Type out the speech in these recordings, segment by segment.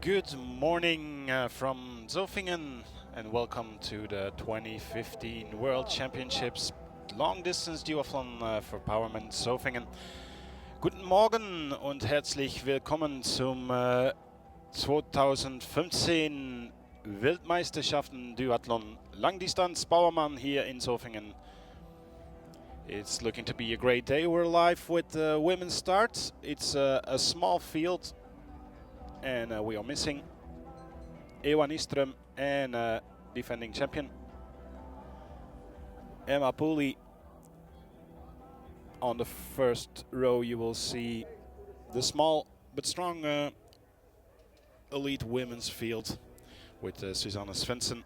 Good morning from Zofingen and welcome to the 2015 World Championships Long Distance Duathlon für Powerman Zofingen. Guten Morgen und herzlich willkommen zum 2015 Weltmeisterschaften Duathlon Langdistanz Powerman here in Zofingen. It's looking to be a great day. We're live with the women's start. It's a small field. And we are missing Eva Nyström and defending champion Emma Pooley. On the first row you will see the small but strong elite women's field with Susanne Svensson,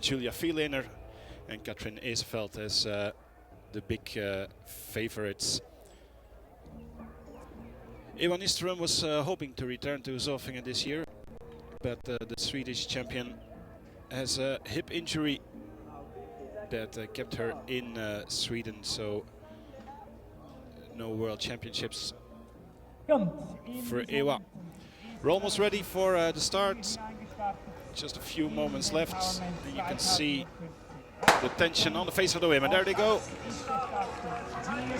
Julia Vielener and Katrin Eeseveld as the big favorites. Eva Nyström was hoping to return to Zofingen this year, but the Swedish champion has a hip injury that kept her in Sweden, so no World Championships for Eva. We're almost ready for the start. Just a few moments left, and you can see the tension on the face of the women. There they go,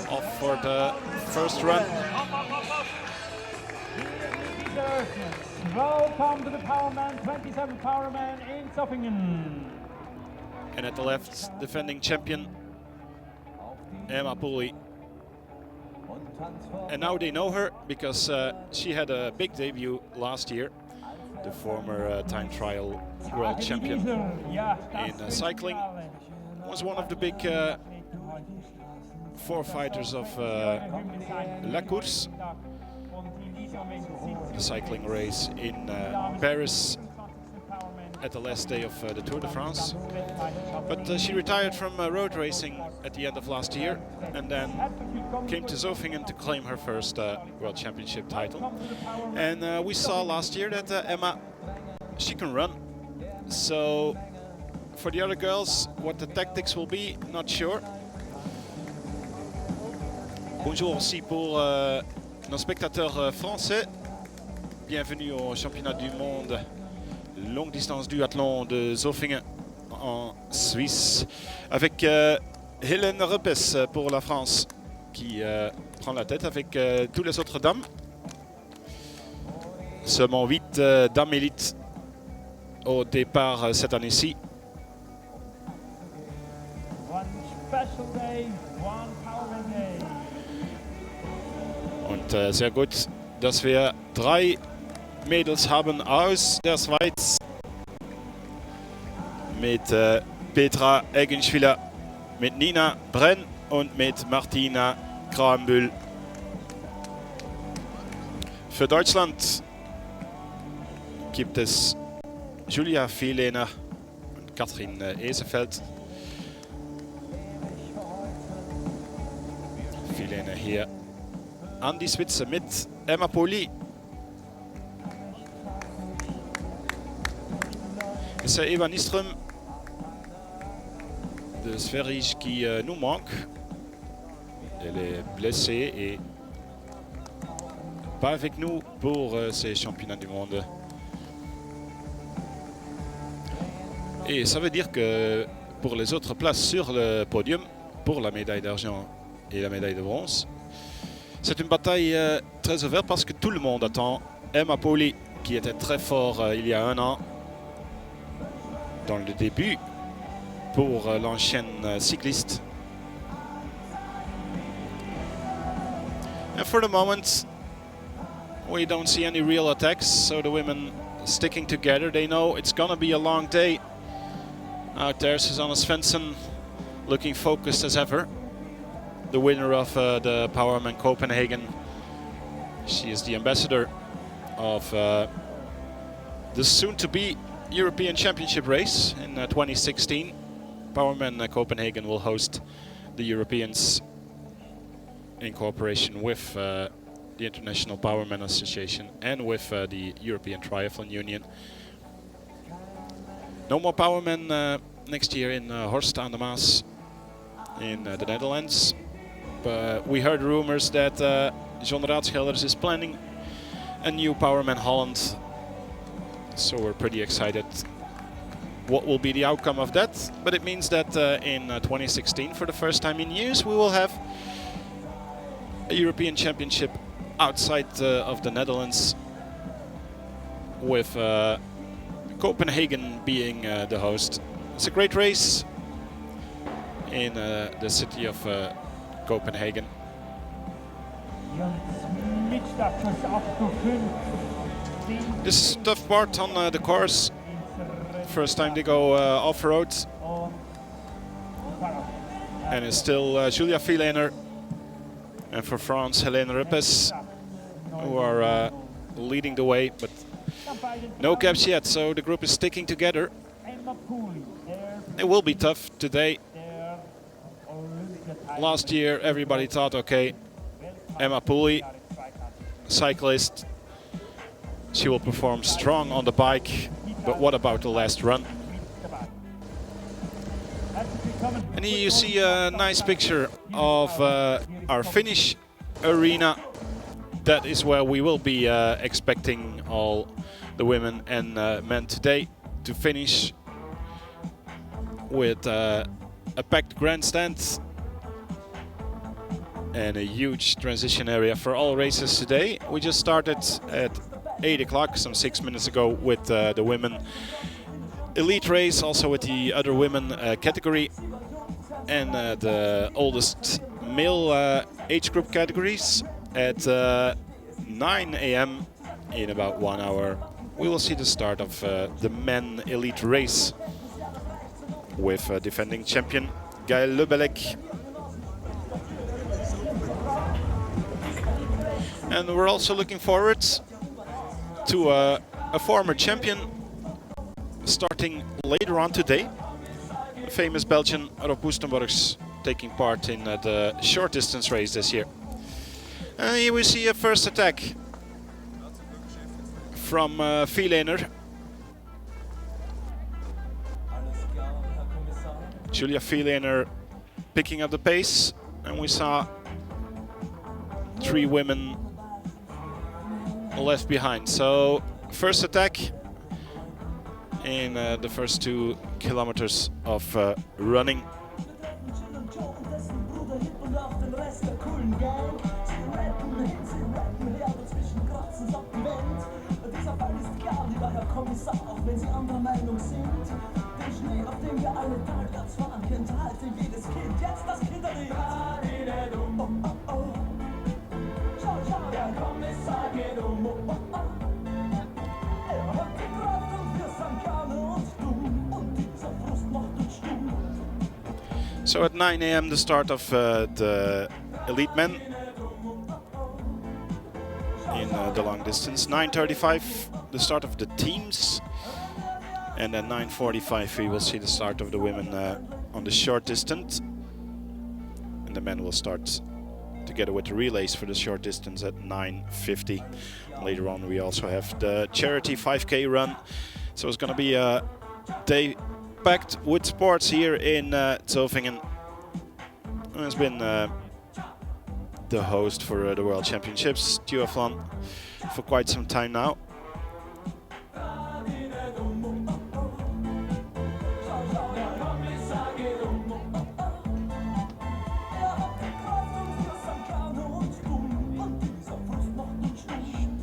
off for the first run. Welcome to the Powerman, 27 Powerman in Zofingen. And at the left, defending champion Emma Pooley. And now they know her because she had a big debut last year. The former time trial world champion in cycling was one of the big forefighters of La Course, the cycling race in Paris at the last day of the Tour de France. But she retired from road racing at the end of last year and then came to Zofingen to claim her first World Championship title. And we saw last year that Emma, she can run. So for the other girls, what the tactics will be, not sure. Bonjour aussi pour nos spectateurs français. Bienvenue au championnat du monde longue distance duathlon de Zofingen en Suisse avec Hélène Repes pour la France qui prend la tête avec toutes les autres dames. Seulement 8 dames élites au départ cette année-ci. Und sehr gut, dass wir 3 Mädels haben aus der Schweiz mit Petra Eggenschwiller, mit Nina Brenn und mit Martina Krambull. Für Deutschland gibt es Julia Vielener und Katrin Eeseveld. Vielener hier an die Spitze mit Emma Pooley. C'est Eva Nyström de Sverige qui nous manque. Elle est blessée et pas avec nous pour ces championnats du monde. Et ça veut dire que pour les autres places sur le podium, pour la médaille d'argent et la médaille de bronze, c'est une bataille très ouverte parce que tout le monde attend Emma Pooley, qui était très fort il y a un an dans le début pour l'ancienne cycliste. And for the moment, we don't see any real attacks, so the women sticking together. They know it's gonna be a long day. Out there, Susanne Svensson looking focused as ever. The winner of the Powerman Copenhagen. She is the ambassador of the soon-to-be European Championship race in 2016. Powerman Copenhagen will host the Europeans in cooperation with the International Powerman Association and with the European Triathlon Union. No more Powermen next year in Horst aan de Maas in the Netherlands. But we heard rumors that John Raadschelders is planning a new Powerman Holland So we're pretty excited what will be the outcome of that. But it means that in 2016, for the first time in years, we will have a European Championship outside of the Netherlands, with Copenhagen being the host. It's a great race in the city of Copenhagen. This is the tough part on the course. First time they go off-road. And it's still Julia Vielainer and for France, Helene Rippes, who are leading the way, but no gaps yet, so the group is sticking together. It will be tough today. Last year everybody thought, okay, Emma Pooley, cyclist, she will perform strong on the bike, but what about the last run? And here you see a nice picture of our Finnish arena. That is where we will be expecting all the women and men today to finish with a packed grandstand and a huge transition area for all races today. We just started at 8 o'clock, some 6 minutes ago, with the women elite race, also with the other women category and the oldest male age group categories. At 9 a.m. in about 1 hour we will see the start of the men elite race with defending champion Gaël Lebellec. And we're also looking forward to a former champion starting later on today. The famous Belgian Rob Woestenborgs taking part in the short distance race this year. Here we see a first attack from Vielainer. Julia Vielainer picking up the pace, and we saw 3 women left behind. So first attack in the first 2 kilometers of running. So at 9 a.m. the start of the elite men in the long distance. 9:35 the start of the teams, and at 9:45 we will see the start of the women on the short distance, and the men will start together with the relays for the short distance at 9:50. Later on we also have the charity 5K run, so it's going to be a day packed with sports here in Zofingen. Has been the host for the World Championships Duathlon for quite some time now.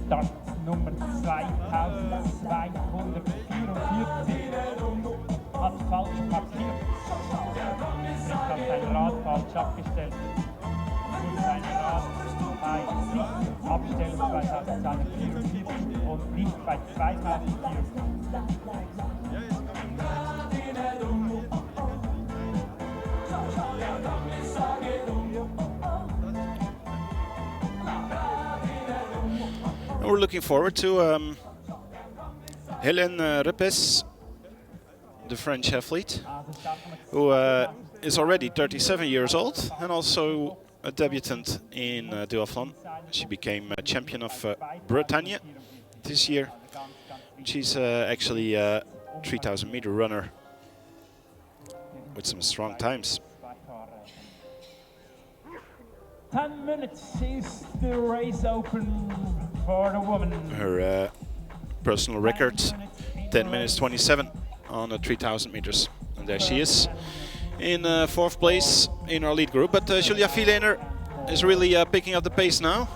Start Nummer 2244 hat falsch markiert. Hat sein Rad falsch abgestellt. Muss sein Rad bei sich abstellen, 2044 und nicht bei 2004. We're looking forward to Helene Rippes, the French athlete, who is already 37 years old and also a debutant in Duathlon. She became a champion of Bretagne this year. She's actually a 3,000 meter runner with some strong times. 10 minutes is the race open for the woman. Her personal record 10 minutes 27 on the 3000 meters. And there she is in 4th place in our lead group. But Julia Vielener is really picking up the pace now.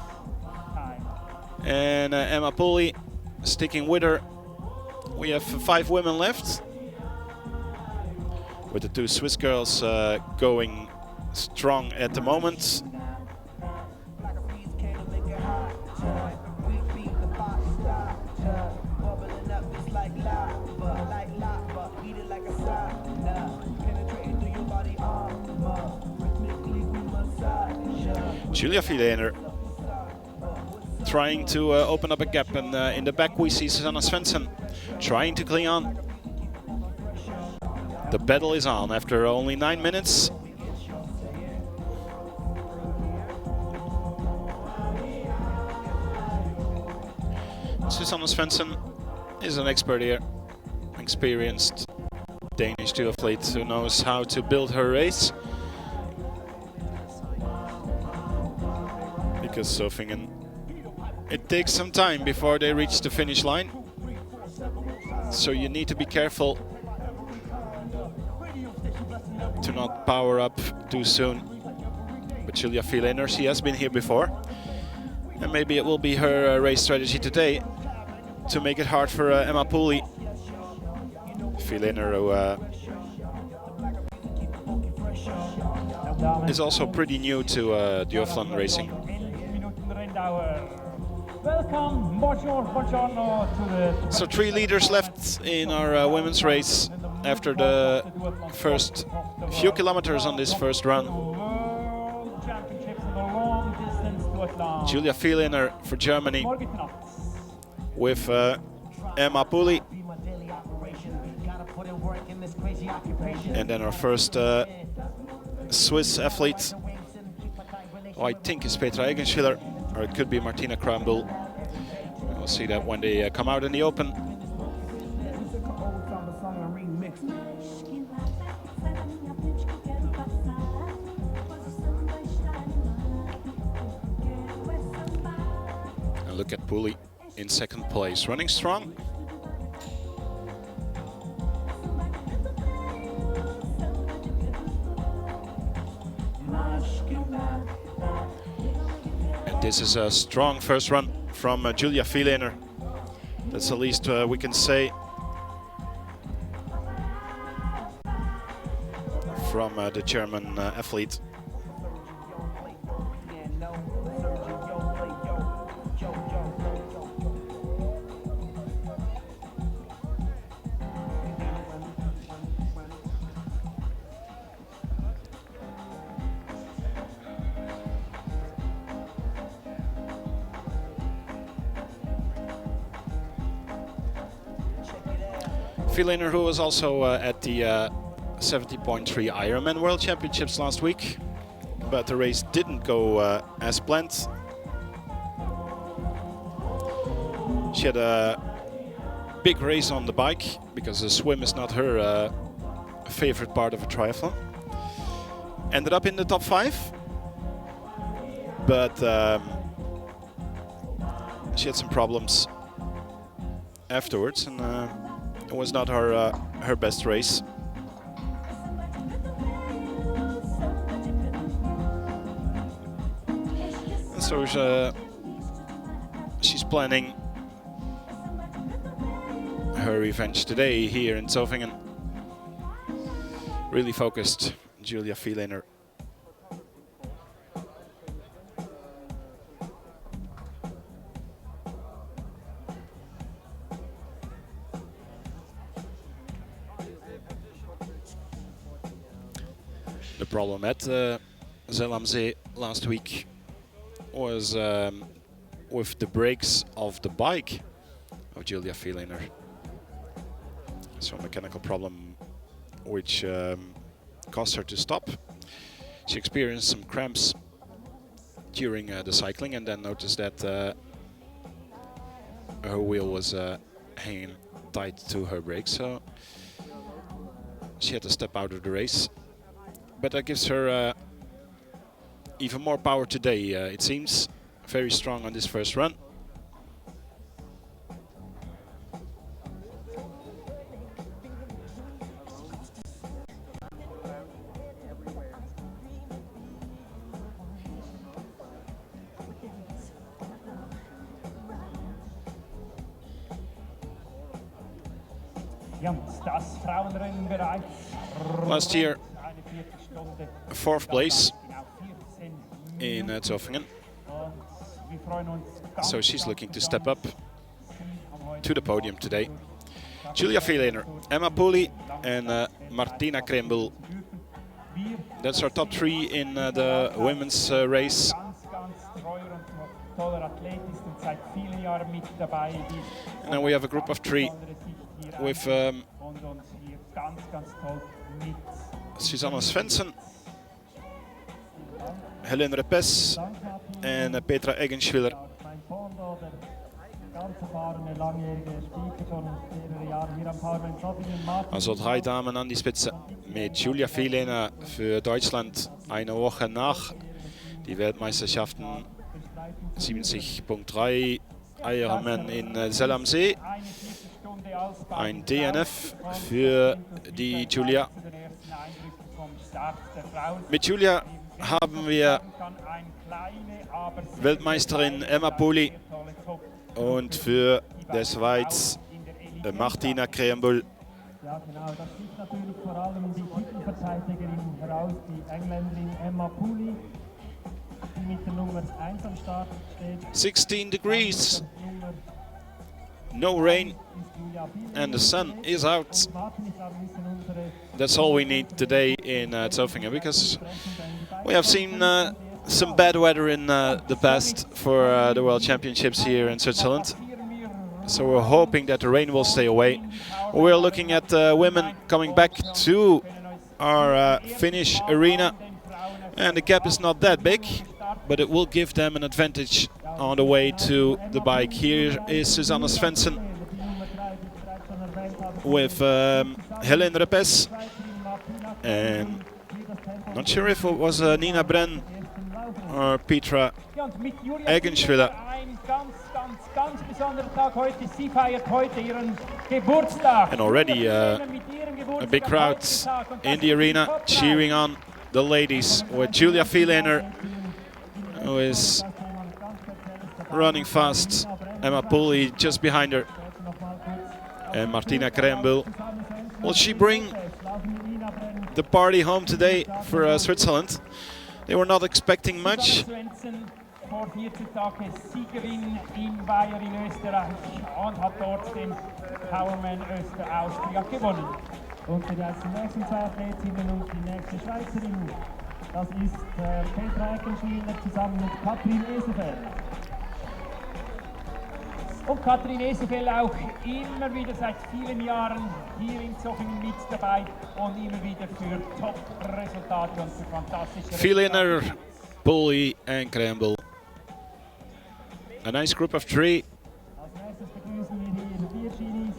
And Emma Pooley sticking with her. We have 5 women left, with the 2 Swiss girls going strong at the moment. Julia Vielener trying to open up a gap, and in the back we see Susanna Svensson trying to cling on. The battle is on after only 9 minutes. Susanna Svensson is an expert here, experienced Danish duathlete who knows how to build her race. Because Zofingen, it takes some time before they reach the finish line, so you need to be careful to not power up too soon. But Julia Vielener, she has been here before, and maybe it will be her race strategy today to make it hard for Emma Pooley. Vielener, who is also pretty new to duathlon racing. Welcome, buongiorno to the... So 3 leaders left in our women's race after the first few kilometers on this first run. World Championships in the long distance duathlon. Julia Vielener for Germany with Emma Pooley. And then our first Swiss athlete, who I think is Petra Egenschiller, or it could be Martina Krambull. We'll see that when they come out in the open. And look at Pooley in 2nd place, running strong. This is a strong first run from Julia Vielener. That's the least we can say from the German athlete. Vielener, who was also at the 70.3 Ironman World Championships last week, but the race didn't go as planned. She had a big race on the bike because the swim is not her favorite part of a triathlon. Ended up in the top 5, but she had some problems afterwards, and it was not her best race. And so she's planning her revenge today here in Zofingen. Really focused, Julia Vielener. The problem at Zell am See last week was with the brakes of the bike of Julia Vielener. So a mechanical problem which caused her to stop. She experienced some cramps during the cycling, and then noticed that her wheel was hanging tight to her brakes, so she had to step out of the race. But that gives her even more power today, it seems. Very strong on this first run. Ja, das Frauenrennen-Bereich. Last year, Eine Viertelstunde. 4th place Genau 14 in Minuten. Zofingen. Und wir freuen uns ganz, So she's ganz looking to besonders, step up Sie haben heute to the podium today. durch Julia Vielener, Emma Pooley and Martina Krembel. Wir That's our top 3 in the women's race. ganz, ganz treuer und toller Athlet ist und seit vielen Jahren mit dabei ist. And then we have a group of 3 Besondere Sicht hier with und uns hier ganz, ganz toll mit. Susanna Svensson, Helene Repes and Petra Eggenschwiller. Mein Fondo, der ganz erfahrene, langjährige Speaker, schon mehrere Jahre hier am Powerman Zofingen. Also 3 Damen an die Spitze mit Julia Vielener für Deutschland eine Woche nach die Weltmeisterschaften 70.3 Ironman in Zell am See. Ein DNF für die Julia. Mit Julia haben wir Weltmeisterin Emma Pooley und für die Schweiz Martina Krembel. Ja, genau, das sticht natürlich vor allem die Titelverteidigerin heraus, die Engländerin Emma Pooley, die mit der Nummer 1 am Start steht. 16 degrees, no rain, and the sun is out. That's all we need today in Zofingen, because we have seen some bad weather in the past for the World Championships here in Switzerland. So we're hoping that the rain will stay away. We're looking at women coming back to our Finnish arena, and the gap is not that big, but it will give them an advantage on the way to the bike. Here is Susanna Svensson with Helene Repes, and not sure if it was Nina Brenn or Petra Eggenschwiller. Ganz besonderer Tag heute. Sie feiert heute ihren Geburtstag. And already a big crowd in the arena cheering on the ladies with Julia Vielener, who is running fast, Emma Pooley just behind her, and Martina Krembel. Will she bring the party home today for Switzerland? They were not expecting much. Vor 14 Tagen Siegerin in Bayern in Österreich und hat dort den Powerman Austria gewonnen. Und für die nächsten 2 Athletinnen und die nächste Schweizerin, das ist Petra Eggenschwiller zusammen mit Katrin Esefeld. Und Katrin Esefeld auch immer wieder seit vielen Jahren hier in Zofingen mit dabei und immer wieder für Top-Resultate und für fantastische Vielener, Pooley and Krembel. A nice group of 3.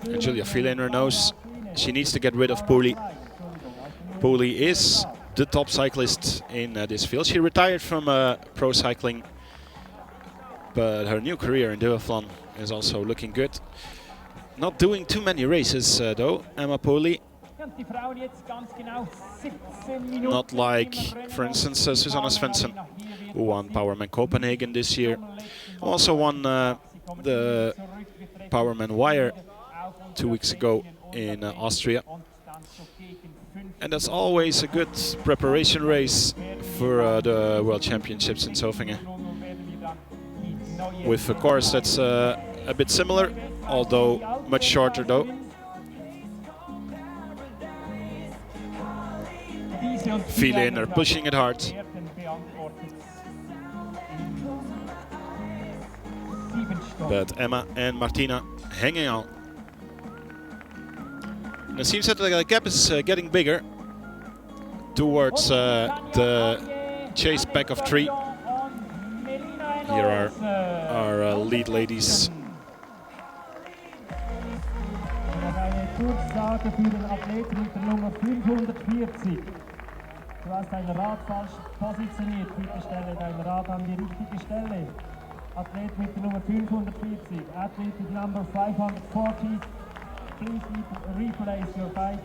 And Julia Vielener knows she needs to get rid of Pooley. Pooley is the top cyclist in this field. She retired from pro cycling, but her new career in Duathlon is also looking good. Not doing too many races though, Emma Pooley. Not like, for instance, Susanna Svensson, who won Powerman Copenhagen this year. Also won the Powerman Wire 2 weeks ago in Austria. And that's always a good preparation race for the World Championships in Zofingen. With a course that's a bit similar, although much shorter though. Vielener pushing it hard. But Emma and Martina hanging on. And it seems that the gap is getting bigger towards the chase pack of 3. Here are our lead ladies. Durchsage für den Athleten mit der Nummer 540. Du hast dein Rad falsch positioniert. Bitte stelle dein Rad an die richtige Stelle. Athlet mit der Nummer 540. Athlete with number 540. Please replace your bike.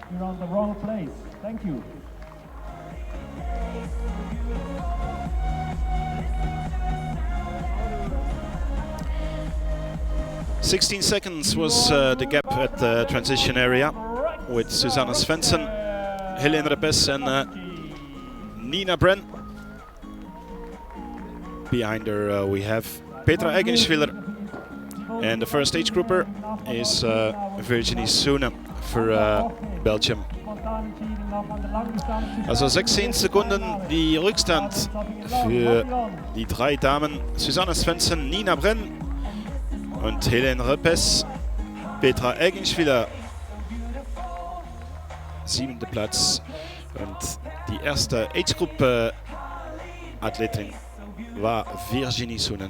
You're on the wrong place. Thank you. 16 seconds was the gap at the transition area with Susanne Svensson, Helene Repes and Nina Bren. Behind her we have Petra Eggenschwiller, and the first age grouper is Virginie Soene for Belgium. Also 16 Sekunden die Rückstand für die drei Damen Susanne Svensson, Nina Bren und Helene Repes. Petra Eggenschwiller 7. Platz, und die erste Age Group Athletin war Virginie Soene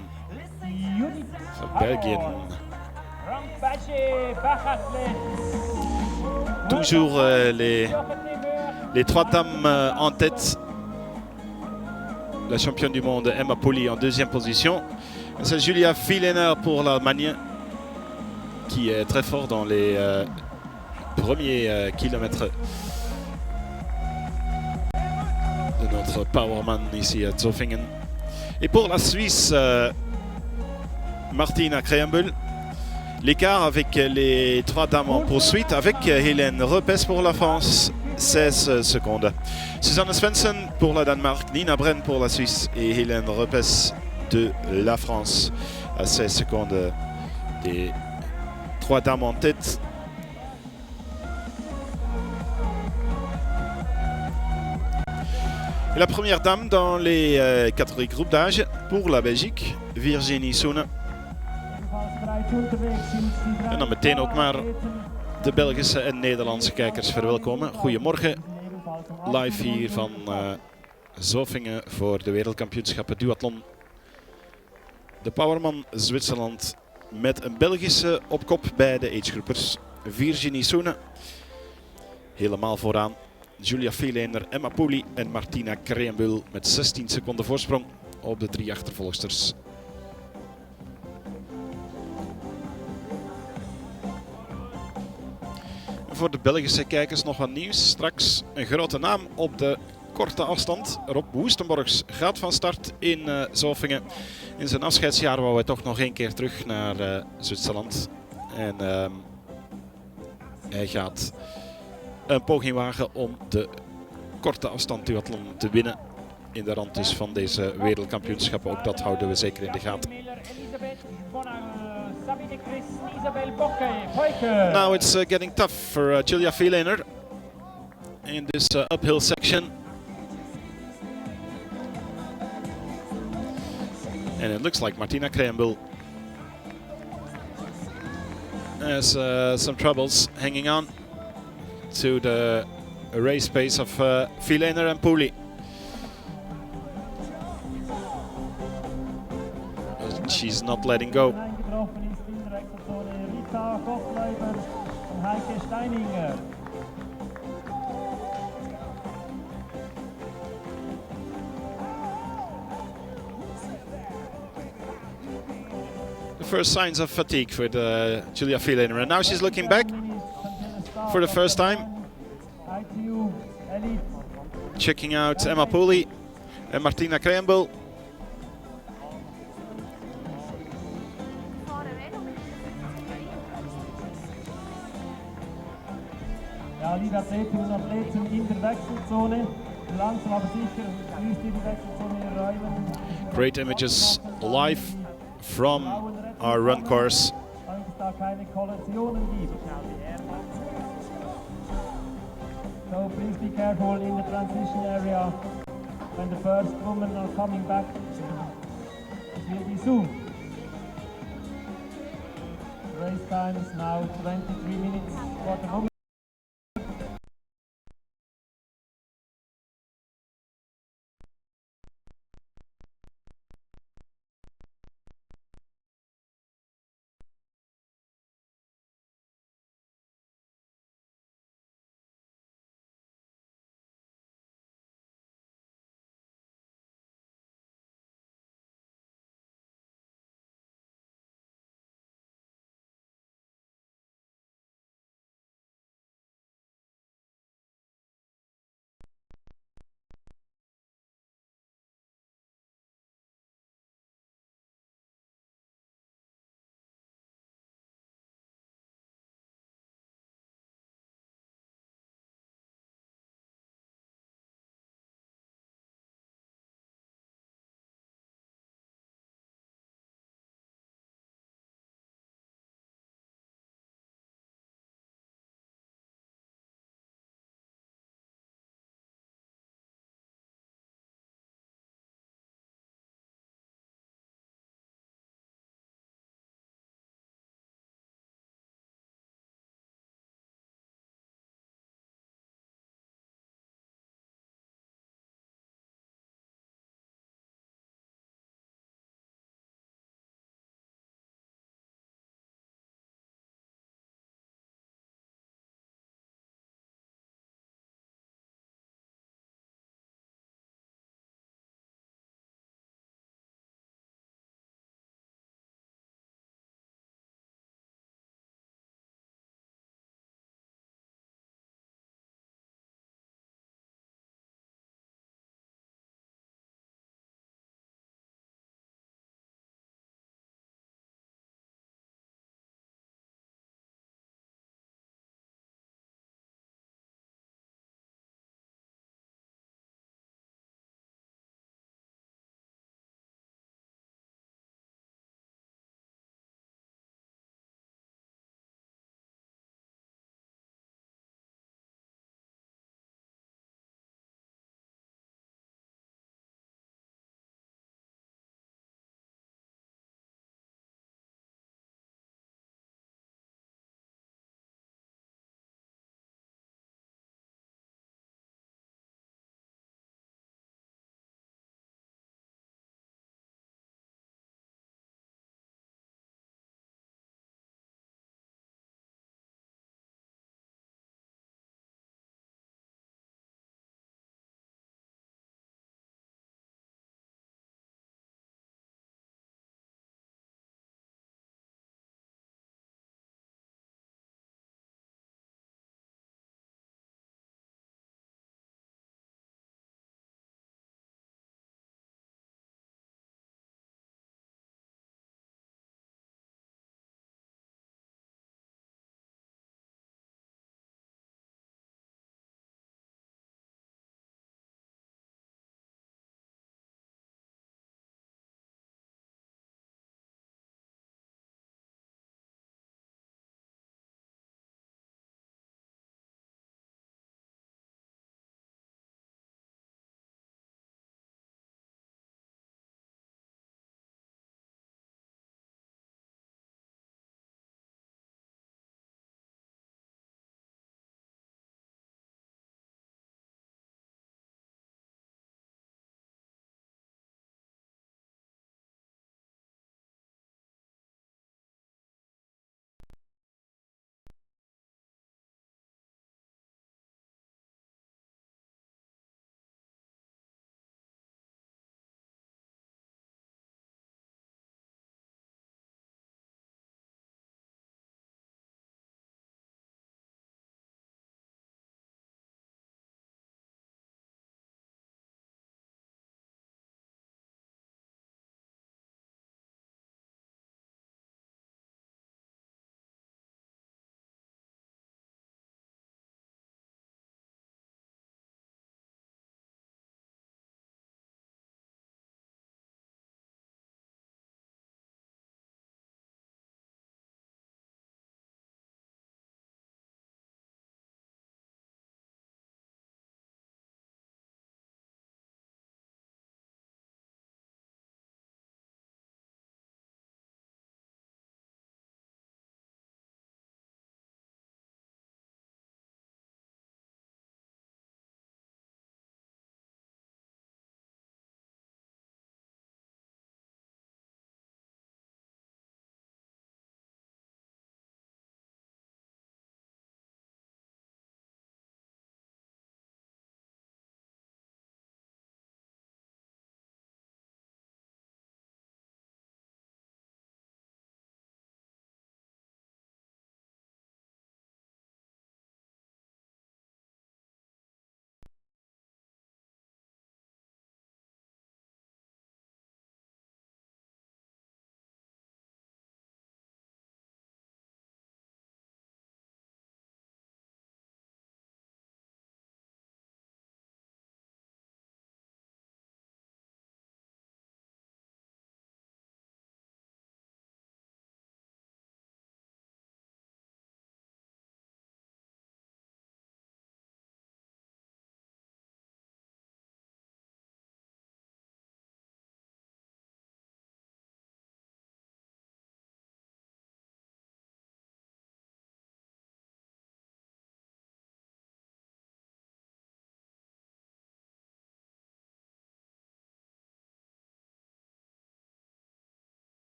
von Belgien. Toujours les trois dames en tête. La championne du monde Emma Pooley en deuxième position. C'est Julia Vielener pour l'Allemagne, qui est très fort dans les premiers kilomètres de notre Powerman ici à Zofingen. Et pour la Suisse, Martina Krehenbühl. L'écart avec les trois dames en poursuite, avec Helene Repes pour la France, 16 secondes. Susanne Svensson pour la Danemark, Nina Bren pour la Suisse et Helene Repes de la France, à 16 secondes des trois dames en tête. Et la première dame dans les catégories groupes d'âge pour la Belgique, Virginie Soene. En dan meteen ook maar de Belgische en Nederlandse kijkers verwelkomen. Goedemorgen, live hier van Zofingen voor de wereldkampioenschappen Duathlon. De Powerman Zwitserland met een Belgische op kop bij de agegroupers. Virginie Soene helemaal vooraan. Julia Vielener, Emma Pooley en Martina Krehenbühl met 16 seconden voorsprong op de drie achtervolgsters. Voor de Belgische kijkers nog wat nieuws. Straks een grote naam op de korte afstand. Rob Woestenborgs gaat van start in Zofingen. In zijn afscheidsjaar wou hij toch nog één keer terug naar Zwitserland. En hij gaat een poging wagen om de korte afstand duathlon te winnen. In de rand dus van deze wereldkampioenschappen. Ook dat houden we zeker in de gaten. Now it's getting tough for Julia Vielener in this uphill section. And it looks like Martina Krehenbühl has some troubles hanging on to the race pace of Vielener and Pooley. She's not letting go. The first signs of fatigue with Julia Vielener, and now she's looking back for the first time, checking out Emma Pooley and Martina Krehenbühl. Ja, liebe Athletinnen und Athleten in der Wechselzone. Langsam aber sicher müsst ihr die Wechselzone erreichen. Great images live from our run course. Damit es da keine Kollisionen gibt. So please be careful in the transition area when the first women are coming back. It will be soon. Race time is now 23 minutes for the women.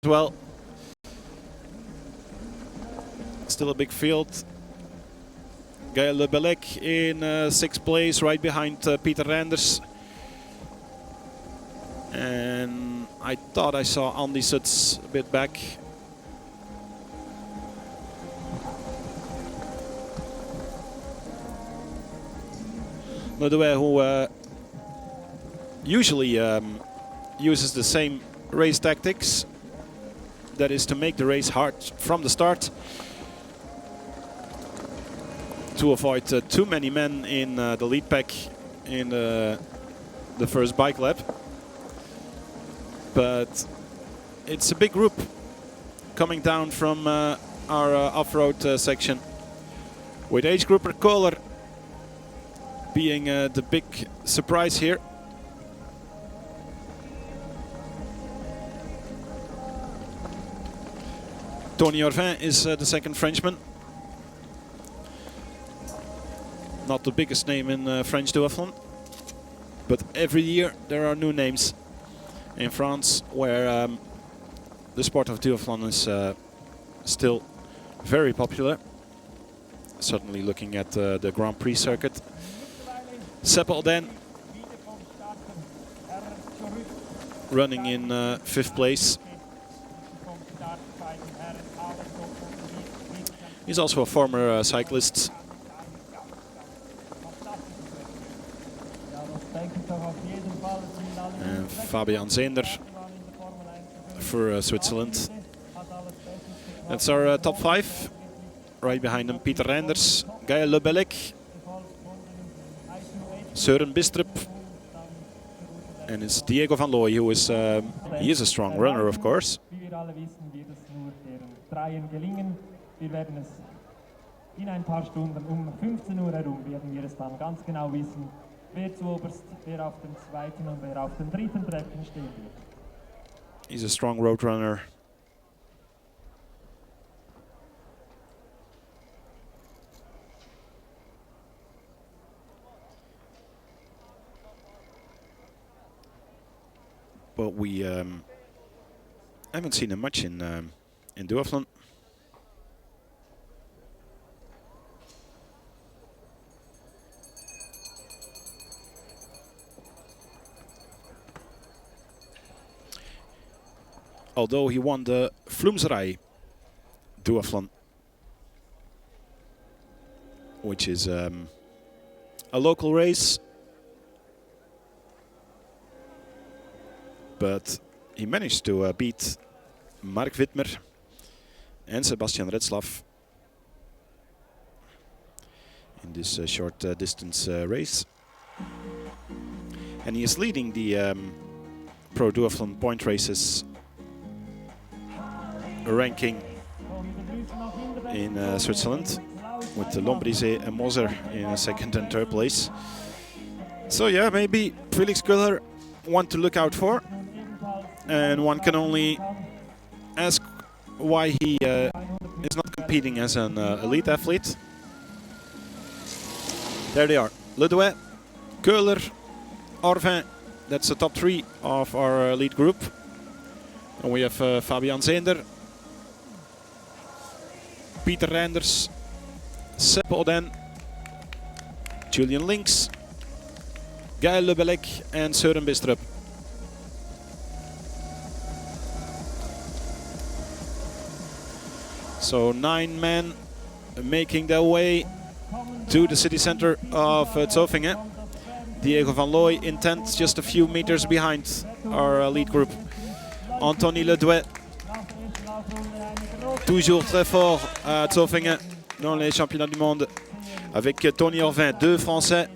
as well. Still a big field. Gaël Le Bellec in 6th place, right behind Peter Renders. And I thought I saw Andy Sutz a bit back. Le Douai, who usually uses the same race tactics, that is to make the race hard from the start, to avoid too many men in the lead pack in the first bike lap. But it's a big group coming down from our off-road section, with age grouper Kohler being the big surprise here. Tony Orvin is the second Frenchman. Not the biggest name in French duathlon, but every year there are new names in France, where the sport of duathlon is still very popular. Certainly looking at the Grand Prix circuit. Sepp Alden running in 5th place. He's also a former cyclist. And Fabian Zender for Switzerland. That's our top 5. Right behind them, Peter Renders, Gaël Le Bellec, Søren Bistrup, and it's Diego van Looy, who is he is a strong runner, of course. Wir werden es in ein paar Stunden 15 Uhr herum werden wir es dann ganz genau wissen, wer zuoberst, wer auf dem zweiten und wer auf dem dritten Treppen stehen wird. He's a strong road runner. But we haven't seen him much in duathlon. Although he won the Vloemserij duathlon, which is a local race, but he managed to beat Mark Wittmer and Sebastian Retzlaff in this short distance race, and he is leading the Pro Duathlon point races ranking in Switzerland, with the Lombrizé and Moser in 2nd and 3rd place. So yeah, maybe Felix Köhler one to look out for, and one can only ask why he is not competing as an elite athlete. There they are, Le Douai, Köhler, Orvin. That's the top 3 of our elite group, and we have Fabian Zender, Peter Renders, Sepp Alden, Julian Links, Gaël Le Bellec and Søren Bistrup. So 9 men making their way to the city center of Zofingen. Diego van Looy in 10th, just a few meters behind our lead group. Anthony Le Douai, toujours très fort à Zofingen dans les championnats du monde, avec Tony Orvin, 2 Français,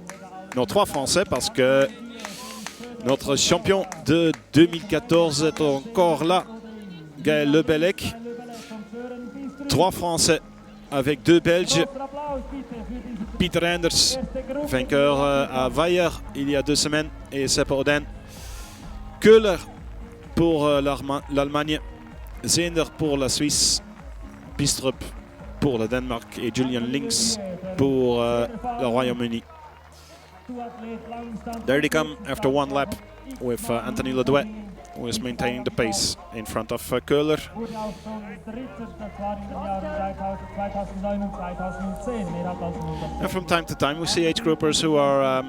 non 3 Français, parce que notre champion de 2014 est encore là, Gaël Le Bellec. 3 Français avec 2 Belges, Peter Renders, vainqueur à Weiher il y a 2 semaines, et Sepp Alden. Köhler pour l'Allemagne, Zender pour la Suisse, Bistrup pour le Danemark et Julian Links pour le Royaume-Uni. There they come after 1 lap with Anthony Le Douai who is maintaining the pace in front of Köhler. Wurde auch schon Dritter, das war in den Jahren 2009 und 2010. Mehr hat als 100. And from time to time we see age groupers who are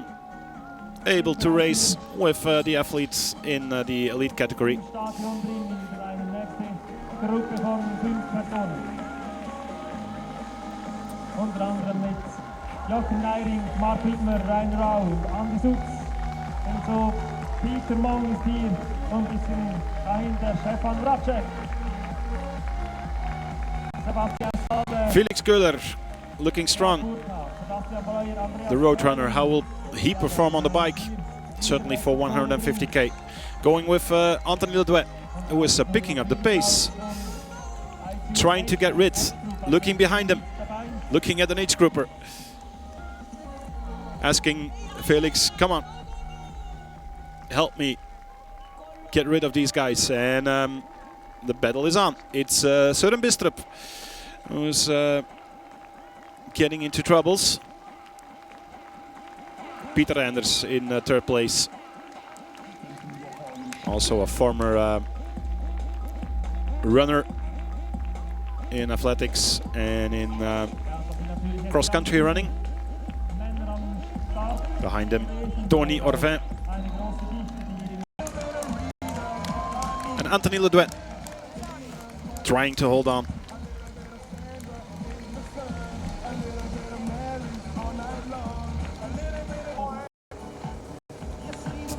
able to race with the athletes in the elite category. Im Stadion drin wieder eine nächste Gruppe von 5 Personen. Unter anderem mit Jochen Neiring, Mark Wittmer, Rainer Rau, Andi Sutz. Und so Peter Mong ist hier und ein bisschen dahinter Stefan Ratschek. Sebastian Salve. Felix Köhler looking strong. Sebastian Breuer, Andreas The roadrunner, how will he perform on the bike? Certainly for 150k. Going with Anthony Ledouet, who is picking up the pace. Trying to get rid. Looking behind him. Looking at an age grouper. Asking Felix, come on. Help me get rid of these guys. And the battle is on. It's Søren Bistrup who's getting into troubles. Peter Anders in third place. Also a former runner in athletics and in cross-country running. Behind him, Tony Orvin. And Anthony Ledouet trying to hold on.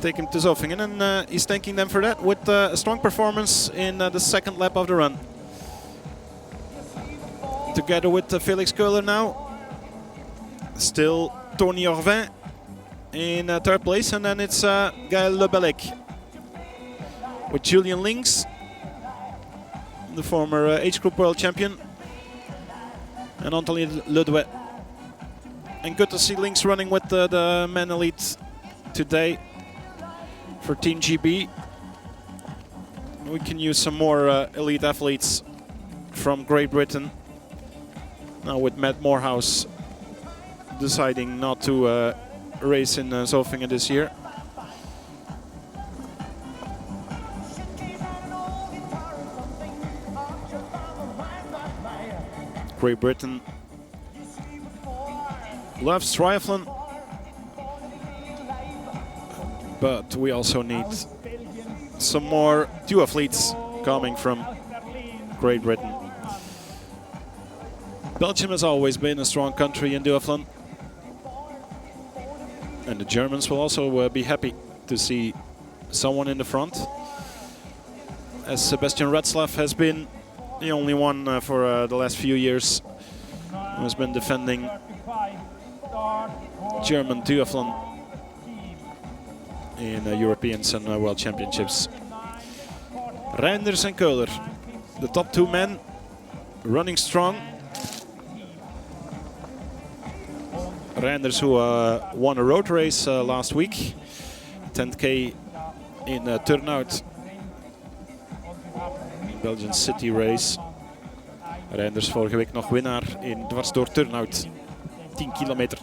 Take him to Zofingen, and he's thanking them for that with a strong performance in the second lap of the run. Together with Felix Köhler now. Still Tony Orvin in third place, and then it's Gaël Lebellec with Julian Links, the former age group world champion, and Anthony Ledouet. And good to see Links running with the men elite today for Team GB. We can use some more elite athletes from Great Britain. Now with Matt Morehouse deciding not to race in Zofingen this year. Great Britain loves triathlon, but we also need some more duathletes coming from Great Britain. Belgium has always been a strong country in duathlon, and the Germans will also be happy to see someone in the front, as Sebastian Retzlaff has been the only one for the last few years who has been defending German duathlon in Europeans and World Championships. Reinders and Köhler, the top two men, running strong. Reinders, who won a road race last week, 10k in Turnhout, Belgian city race. Reinders vorige week nog winnaar in dwars door Turnhout, 10 kilometer.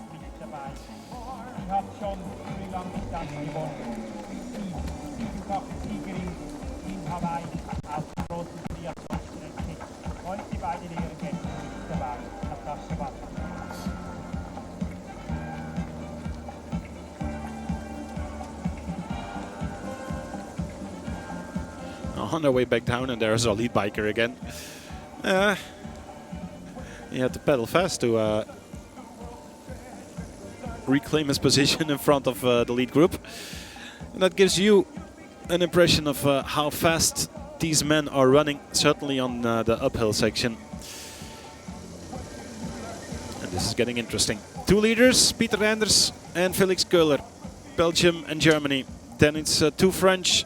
On their way back down, and there's our lead biker again. He had to pedal fast to reclaim his position in front of the lead group. And that gives you an impression of how fast these men are running, certainly on the uphill section. And this is getting interesting. Two leaders, Peter Anders and Felix Köhler, Belgium and Germany. Then it's two French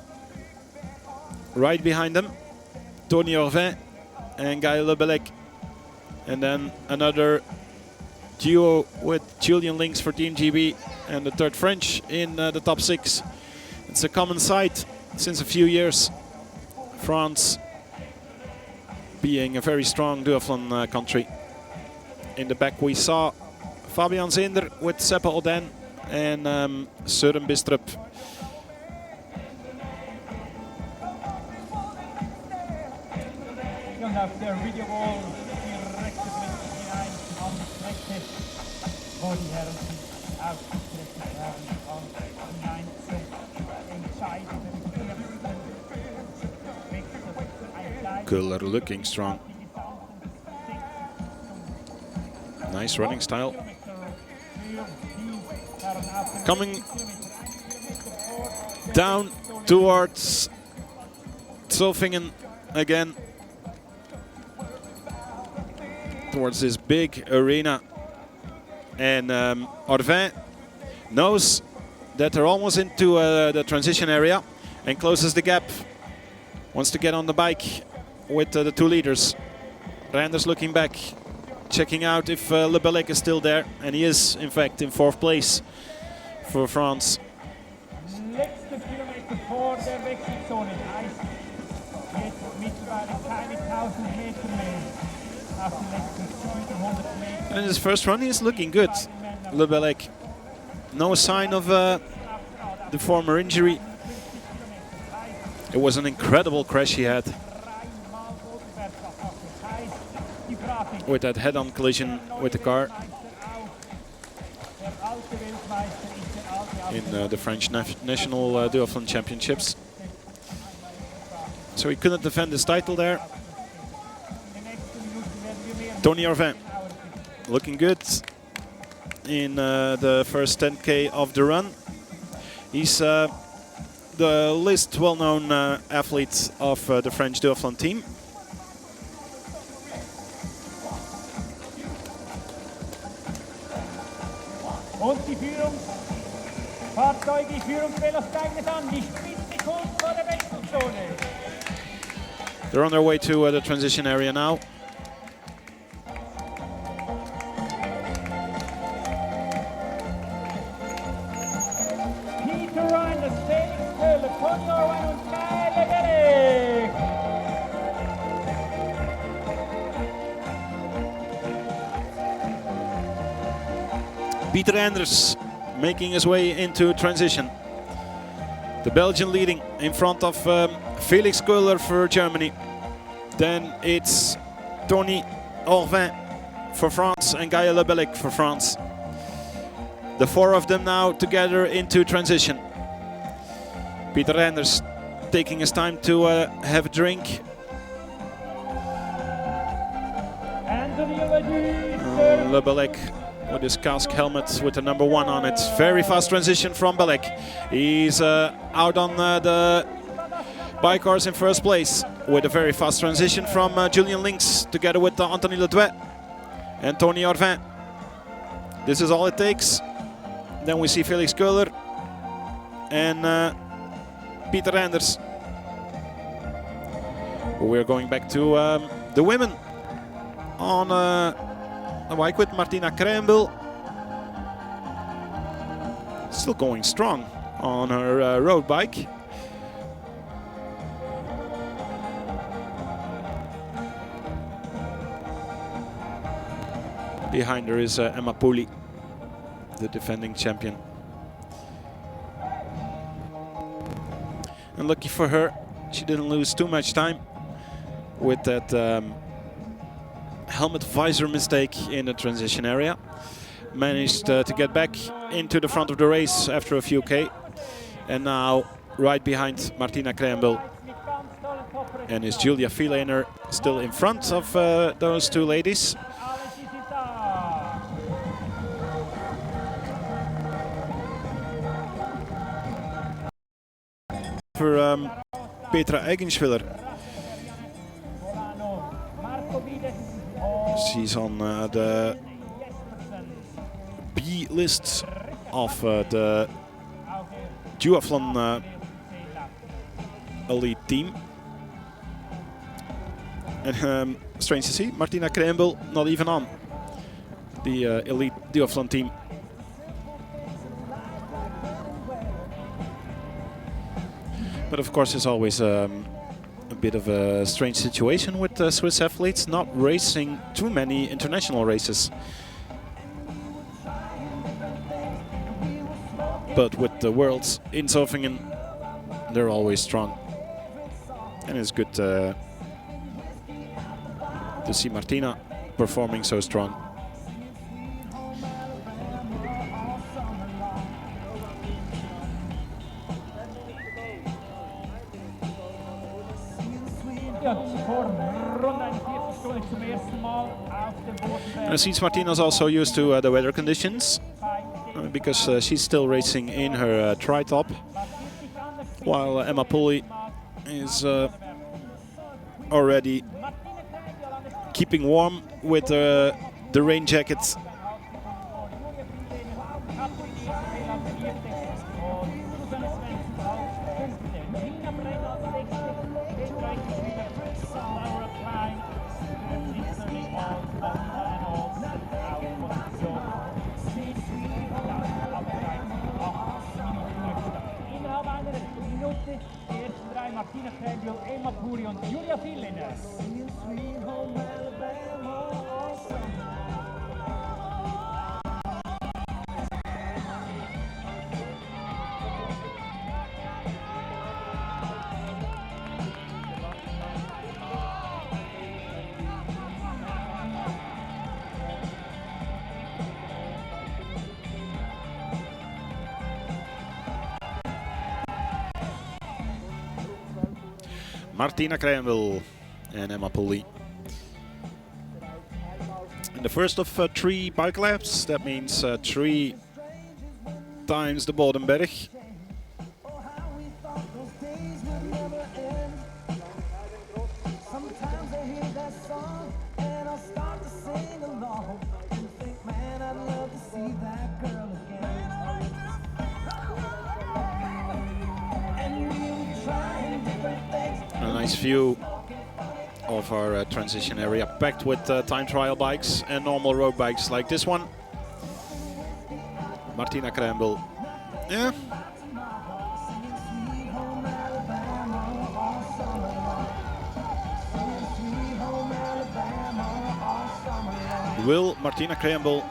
right behind them, Tony Orvin and Gaël Lebellec. And then another duo with Julian Links for Team GB and the third French in the top 6. It's a common sight since a few years. France being a very strong duathlon country. In the back we saw Fabian Zender with Seppe Oden and Søren Bistrup. Und auf der Videowall direkte Blick hinein an die Strecke, wo die Herren sich aufgestreckt haben, hinein zum entscheidenden vierten Wechsel. Köhler looking strong. Nice running style. Coming down towards Zofingen again. Towards this big arena. And Orvin knows that they're almost into the transition area and closes the gap. Wants to get on the bike with the two leaders. Reinders looking back, checking out if Le Bellec is still there, and he is in fact in 4th place for France. Letzte Kilometer vor der Wechselzone heißt jetzt mittlerweile keine 1000 Meter mehr auf den letzten 700 Metern. And in his first run, he's looking good. Le Bellec, no sign of the former injury. It was an incredible crash he had with that head-on collision with the car in the French National Duathlon Championships. So he couldn't defend his title there. Tony Orvin looking good in the first 10K of the run. He's the least well-known athlete of the French Duathlon team. Und die Führungsfahrzeuge, die Führungsvelos steigen es an, die Spitze kommt vor der Wechselzone. They're on their way to the transition area now. Peter Reinders, Felix Köhler, Tony Orvin und Guy Le Bellec. Peter Reinders making his way into transition. The Belgian leading in front of Felix Köhler for Germany. Then it's Tony Orvin for France and Guy Le Bellec for France. The 4 of them now together into transition. Peter Reinders taking his time to have a drink. Le Bellec with his cask helmet with the number 1 on it. Very fast transition from Bellec. He's out on the bike cars in first place with a very fast transition from Julian Links together with Anthony Ledouet and Tony Orvin. This is all it takes. Then we see Felix Köhler and Peter Reinders. We're going back to the women on a bike with Martina Krembel. Still going strong on her road bike. Behind her is Emma Pooley, the defending champion. And lucky for her, she didn't lose too much time with that helmet visor mistake in the transition area. Managed to get back into the front of the race after a few K. And now right behind Martina Krembel. And is Julia Vielaner still in front of those two ladies. For Petra Eigenschwiller. She's on the B list of the Duathlon elite team. And strange to see, Martina Krembel not even on the elite Duathlon team. But of course, it's always a bit of a strange situation with Swiss athletes not racing too many international races. But with the Worlds in Zofingen, they're always strong. And it's good to see Martina performing so strong. And it seems Martina's also used to the weather conditions because she's still racing in her tri-top, while Emma Pulley is already keeping warm with the rain jacket. Martina Krebel, Emma Pulley und Julia Villene. Martina Krebel and Emma Pulley. In the first of 3 bike laps, that means 3 times the Bodenberg. A nice view of our transition area, packed with time trial bikes and normal road bikes like this one. Martina Krebel. Yeah. Will Martina Krebel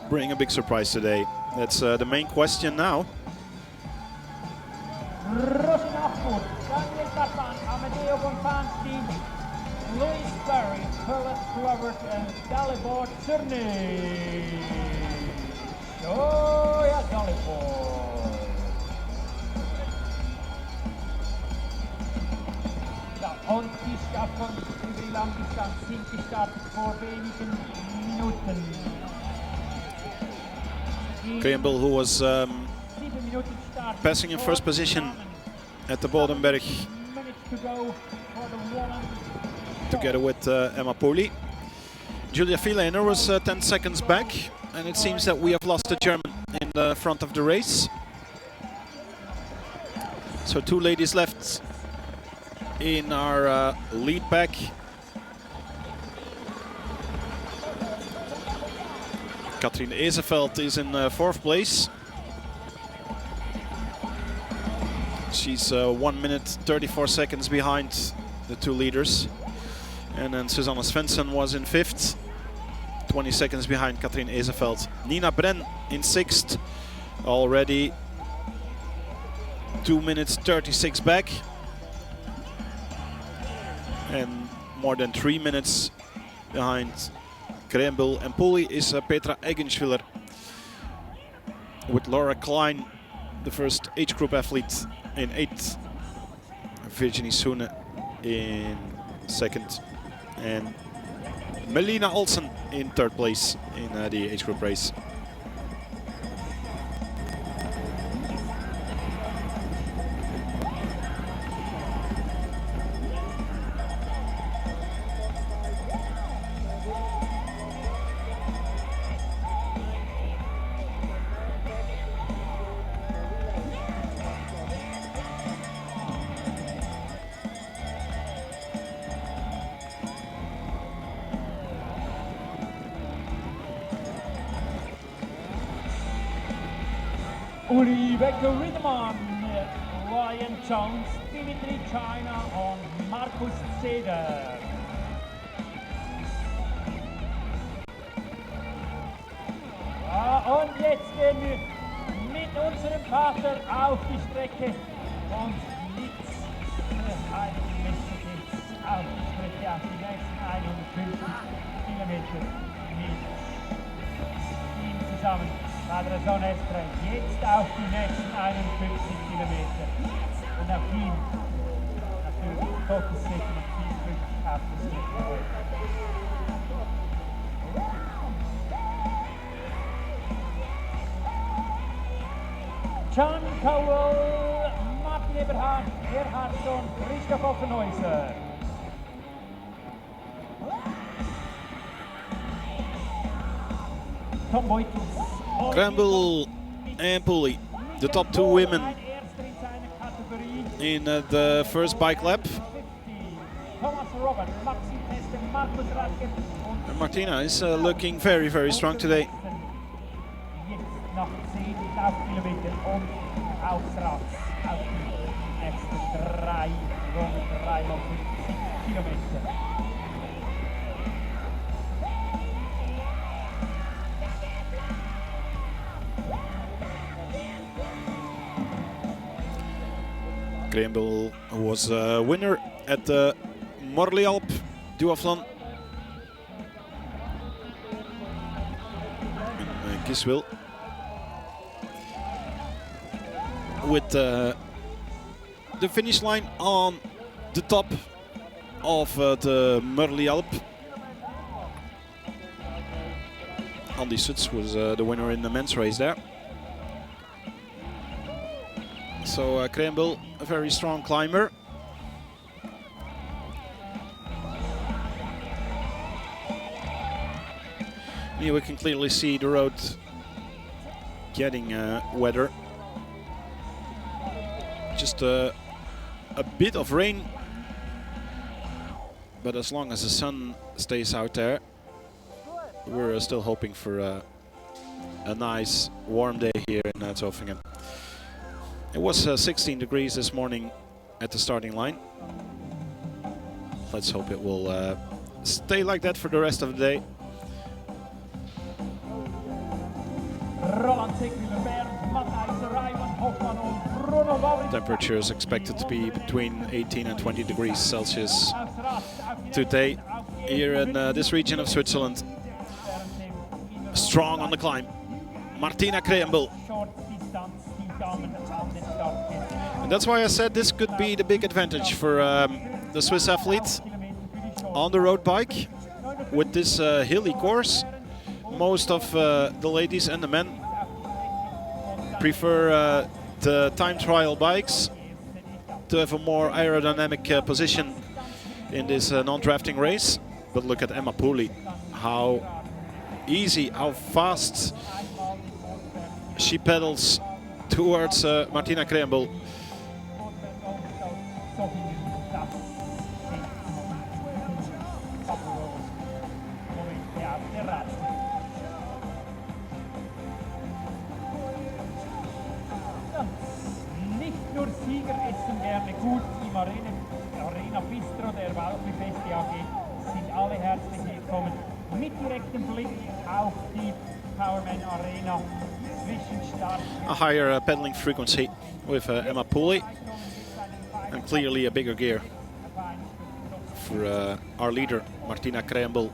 bring a big surprise today? That's the main question now. Louis Berry, Hewlett, Robert, and Dalibor Czerny. Oh ja, Dalibor. Ja, und die Start von über die Langdistanz sind gestartet vor wenigen Minuten. Krebel, who was passing in first position at the Bodenberg together with Emma Pulley. Julia Villene was 10 seconds back, and it seems that we have lost a German in the front of the race. So 2 ladies left in our lead pack. Katrien Ezeveld is in 4th place. She's 1 minute 34 seconds behind the 2 leaders. And then Susanne Svensson was in 5th, 20 seconds behind Katrien Ezeveld. Nina Bren in 6th, already 2 minutes 36 back. And more than 3 minutes behind Krebel and Pulley is Petra Eggenschwiller, with Laura Klein, the first age group athlete, in 8th, Virginie Soene in 2nd, and Melina Olsen in 3rd place in the age group race. Rebecca Ritterman, Ryan Jones, Dimitri China und Markus Zeder. Und jetzt gehen wir mit unserem Vater auf die Strecke und mit Heiligen Messe geht's auf die Strecke. sie auf die nächsten 150 Kilometer mit ihm zusammen. Padre Sonestre, jetzt auf die nächsten 51 Kilometer. Und auf ihn natürlich fokussieren und viel Glück auf das Mittelfeld. John Cowell, Martin Eberhard, Erhardsson, Christoph Offenhäuser. Tom Beutels. Campbell and Pooley, the top two women in the first bike lap. And Martina is looking very, very strong today. Noch 10 Laufkilometer und Ausraps auf die nächsten 3 Runden, 3 mal 50 Kilometer. Campbell was a winner at the Morlialp Duathlon in Giswil. With the finish line on the top of the Morlialp. Andy Suts was the winner in the men's race there. So Campbell, a very strong climber. Here we can clearly see the road getting wetter. Just a bit of rain, but as long as the sun stays out there, we're still hoping for a nice warm day here in Zofingen. It was 16 degrees this morning at the starting line. Let's hope it will stay like that for the rest of the day. Temperature is expected to be between 18 and 20 degrees Celsius today here in this region of Switzerland. Strong on the climb, Martina Campbell. And that's why I said this could be the big advantage for the Swiss athlete on the road bike with this hilly course. Most of the ladies and the men prefer the time trial bikes to have a more aerodynamic position in this non-drafting race. But look at Emma Pooley, how easy, how fast she pedals towards Martina Campbell. Nicht nur Sieger essen gerne gut im Arena Bistro der Waldbefeste AG sind alle herzlich willkommen. Mit direktem Blick auf die Powerman Arena. A higher pedaling frequency with Emma Pooley, and clearly a bigger gear for our leader Martina Campbell.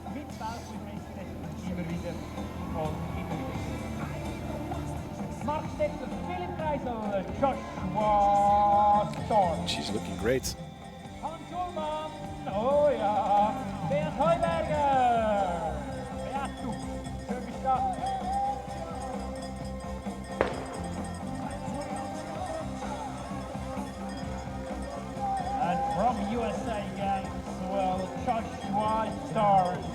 She's looking great. Oh ja, Bernd Heuberger. Beatu, schön gestartet. And from USA again, well, Joshua starts.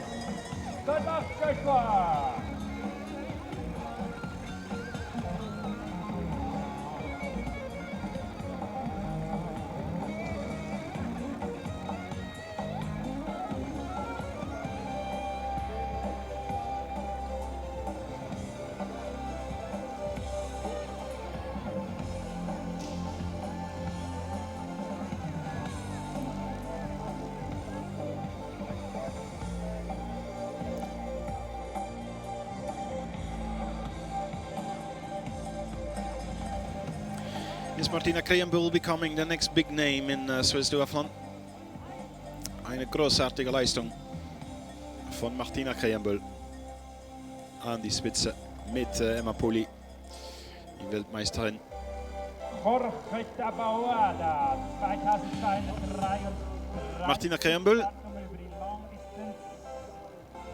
Good luck, Joshua! Is Martina Campbell becoming the next big name in Swiss Duathlon? Eine großartige Leistung von Martina Krejembel an die Spitze mit Emma Poli, die Weltmeisterin. Jorge Taboada, 2223. Martina Krejembel,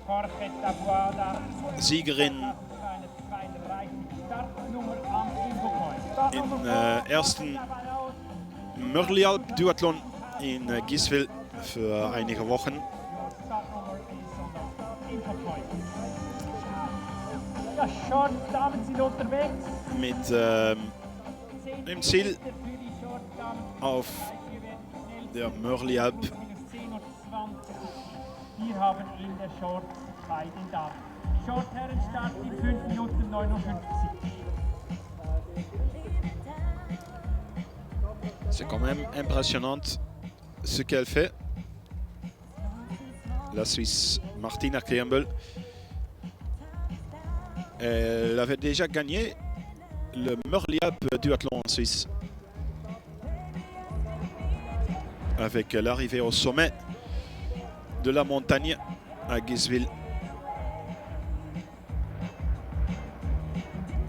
Jorge Taboada, Siegerin im ersten Mörlialp Duathlon in Giswil für einige Wochen. Ja, Short, Damen sind unterwegs. Mit dem Ziel auf der Mörlialp. Wir haben in der Short bei den Damen. Short Herrenstart in 5 Minuten 59. C'est quand même impressionnant ce qu'elle fait. La Suisse Martina Krejembel. Elle avait déjà gagné le Mörlialp Duathlon en Suisse. Avec l'arrivée au sommet de la montagne à Giswil.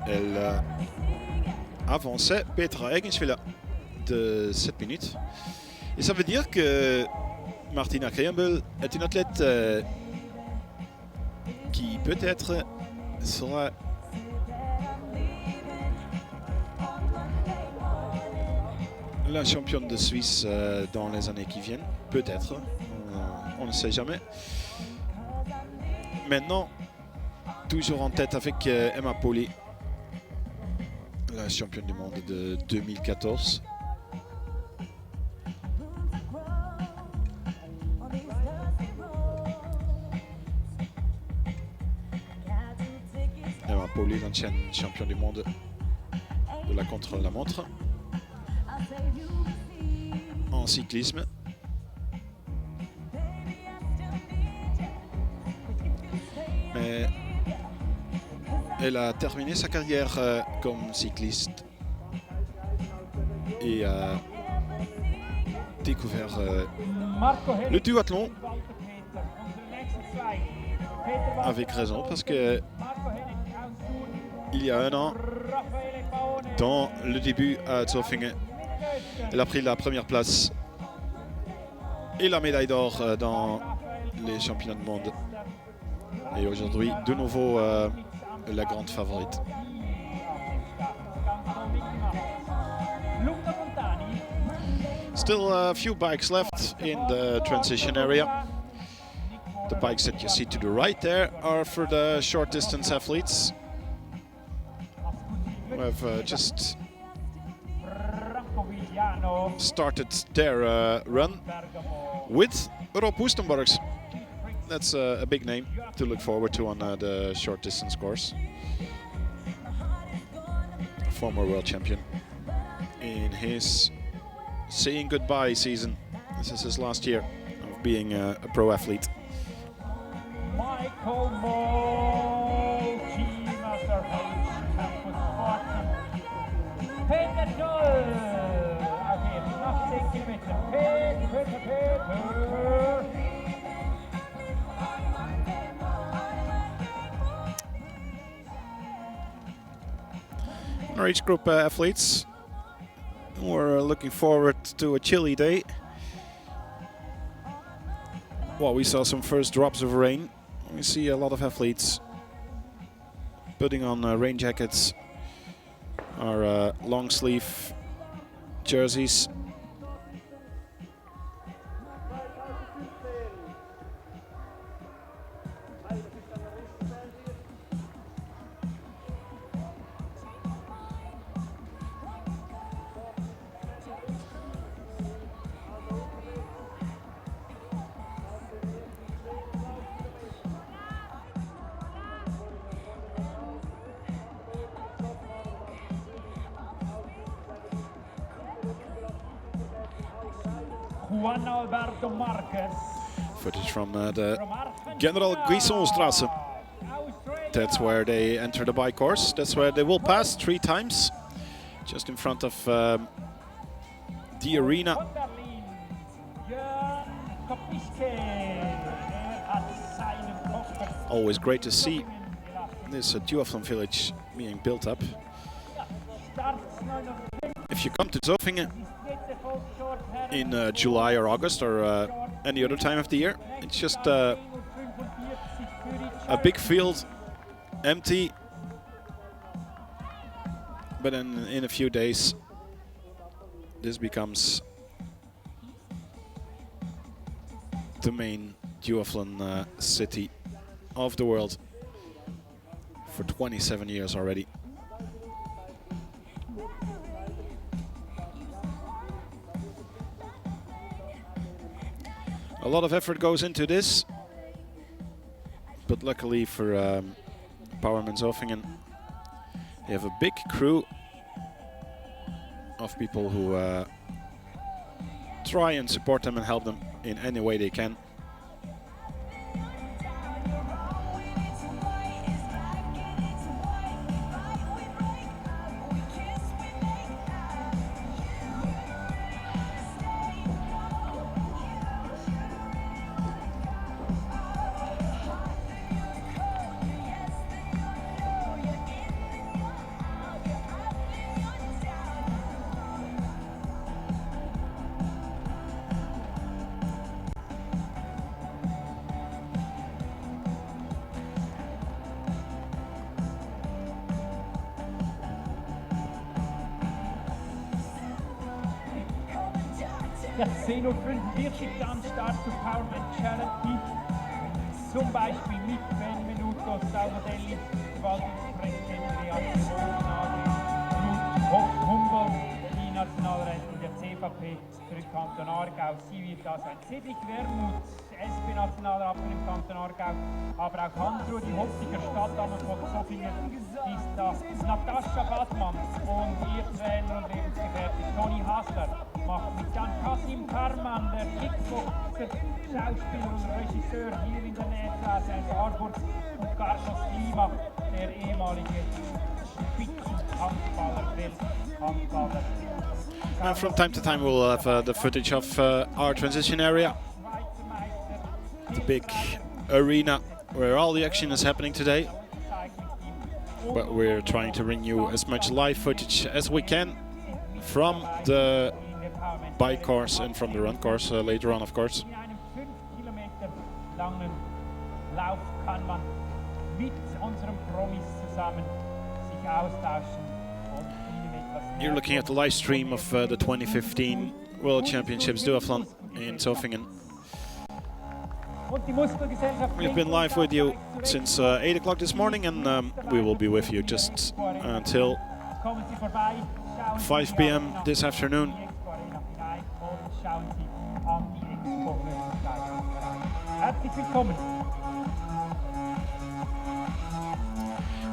Elle avançait Petra Egensvilla de 7 minutes. Et ça veut dire que Martina Krejembel est une athlète qui peut-être sera la championne de Suisse dans les années qui viennent. Peut-être, on ne sait jamais. Maintenant, toujours en tête avec Emma Poli, la championne du monde de 2014. Emma Poli, l'ancienne championne du monde de la contre-la-montre en cyclisme. Mais elle a terminé sa carrière comme cycliste et a découvert le duathlon avec raison, parce que il y a un an, dans le début à Zofingen, elle a pris la première place et la médaille d'or dans les championnats du monde. Et aujourd'hui, de nouveau, la grande favorite. Still a few bikes left in the transition area. The bikes that you see to the right there are for the short distance athletes who have just started their run with Rob Woestenborgs. That's a big name to look forward to on the short distance course. Former world champion in his saying goodbye season. This is his last year of being a pro athlete. Michael Moll, Teammaster H, Campus Spartan. Peter Doll, okay, not 10 kilometers. Peter. Our age group athletes, we're looking forward to a chilly day. Well, we saw some first drops of rain. We see a lot of athletes putting on rain jackets or long sleeve jerseys. Juan Alberto Marquez. Footage from the General Guisonstrasse. That's where they enter the bike course. That's where they will pass 3 times, just in front of the arena Always great to see this duathlon village being built up. If you come to Zofingen in July or August or any other time of the year, it's just a big field, empty, but in a few days this becomes the main duathlon city of the world for 27 years already. A lot of effort goes into this, but luckily for Powerman Zofingen, they have a big crew of people who try and support them and help them in any way they can. Ja, 10:45 Uhr dann Start zur Powerman Charity. Zum Beispiel mit Benvenuto Salvadelli, Verwaltungspräsident der Ruth Humboldt, die Nationalrätin der CVP für den Kanton Aargau. Sie wird da sein. Cedric Wermuth, SP-Nationalrätin im Kanton Aargau, aber auch Handruhe, die Hopfiger Stadtdame von Zofingen, ist da. Natascha Badmann und ihr Trainer und Lebensgefährte Toni Hasler macht mit dann Kasim Karman, der Kickboxer, Schauspieler und Regisseur hier in der Nähe zu Harburg, und Carlos Lima, der ehemalige Spitzenhandballer, Welthandballer. And from time to time we'll have the footage of our transition area, the big arena where all the action is happening today. But we're trying to bring you as much live footage as we can from the bike course and from the run course later on, of course. In einem 5 Kilometer langen Lauf kann man mit unserem Promis zusammen sich austauschen und ihnen etwas näher. You're looking at the live stream of the 2015 World Championships Duathlon in Zofingen. We've been live with you since 8 o'clock this morning, and we will be with you just until 5 p.m. this afternoon.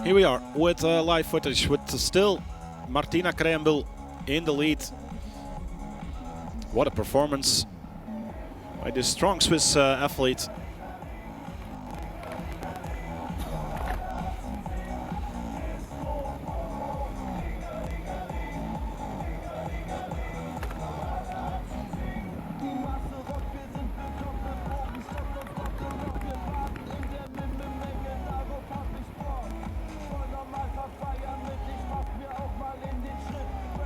Here we are with live footage with still Martina Krembel in the lead. What a performance by this strong Swiss athlete.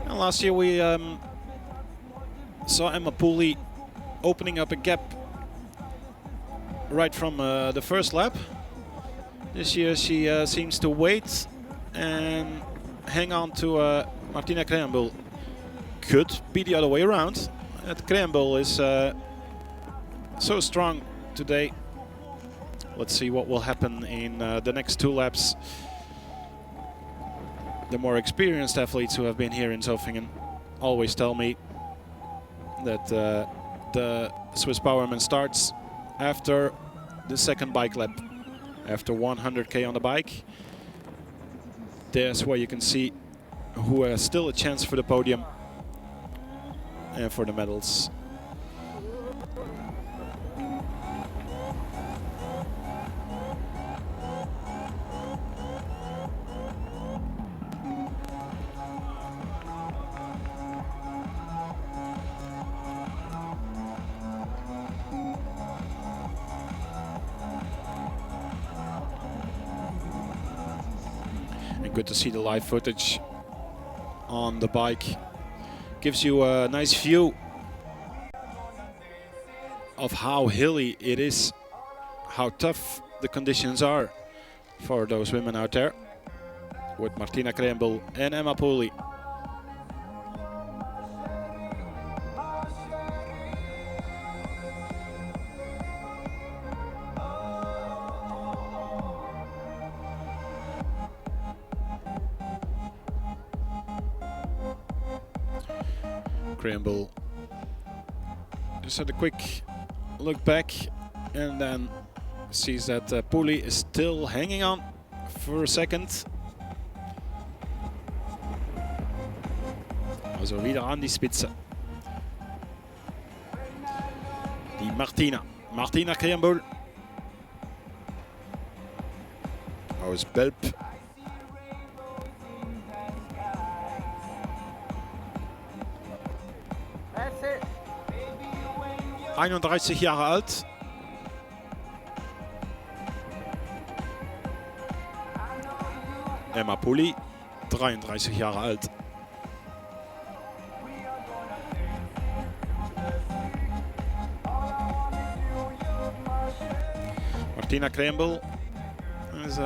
And last year we saw Emma Pooley opening up a gap right from the first lap. This year she seems to wait and hang on to Martina Krembel. Could be the other way around. Krembel is so strong today. Let's see what will happen in the next 2 laps. The more experienced athletes who have been here in Zofingen always tell me that the Swiss Powerman starts after the second bike lap, after 100k on the bike. There's where you can see who has still a chance for the podium and for the medals. And good to see the live footage on the bike. Gives you a nice view of how hilly it is, how tough the conditions are for those women out there, with Martina Krembel and Emma Pooley. Krembel just had a quick look back and then sees that Pooley is still hanging on for a second. Also wieder an die Spitze. Die Martina Krembel aus Belp. That's it. 31 Jahre alt. Emma Pooley, 33 Jahre alt. Martina Krembel is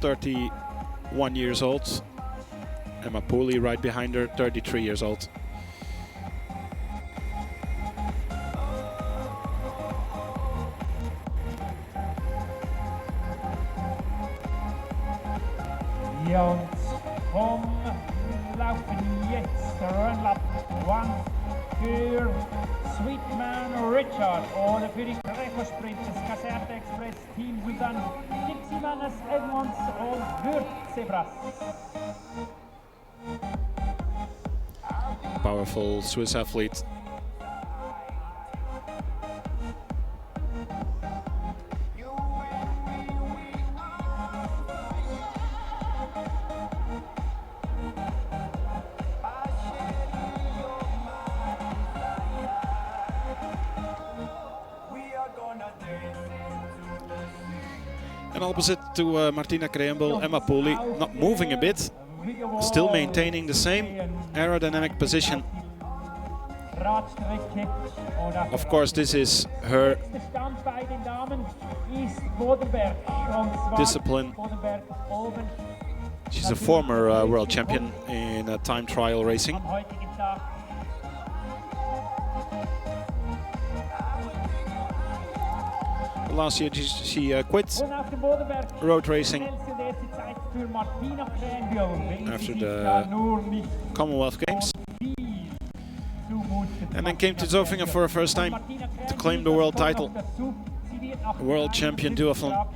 31 years old. Emma Pooley right behind her, 33 years old. Ja, und vom Laufen jetzt Rennlab 1 für Sweetman Richard oder für die Treffersprint des Kaserne Express Team sind dann Dixie Manners, Edmonds und Würth Zebras. Powerful Swiss athlete. And opposite to Martina Krembel, Emma Pooley, not moving a bit, still maintaining the same aerodynamic position. Of course, this is her discipline. She's a former world champion in time trial racing. Last year she quit road racing after the Commonwealth Games and then came to Zofingen for the first time to claim the world title. World champion duathlon.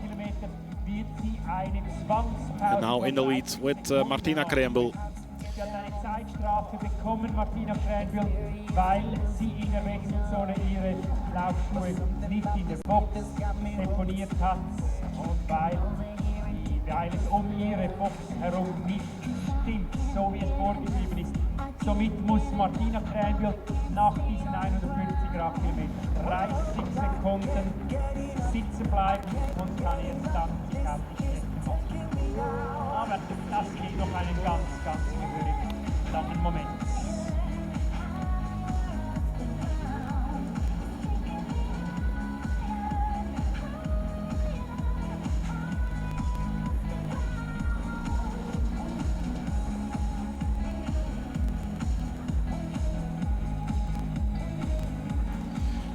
And now in the lead with Martina Krembel. Sie hat eine Zeitstrafe bekommen, Martina Krembel, weil sie in der Wechselzone ihre Laufschuhe nicht in der Box deponiert hat und weil es um ihre Box herum nicht stimmt, so wie es vorgeschrieben ist. Somit muss Martina Krembel nach diesen 150 Radkilometern 30 Sekunden sitzen bleiben und kann erst dann sich auf die Strecke machen. Aber das geht noch einen ganz gehörigen langen Moment.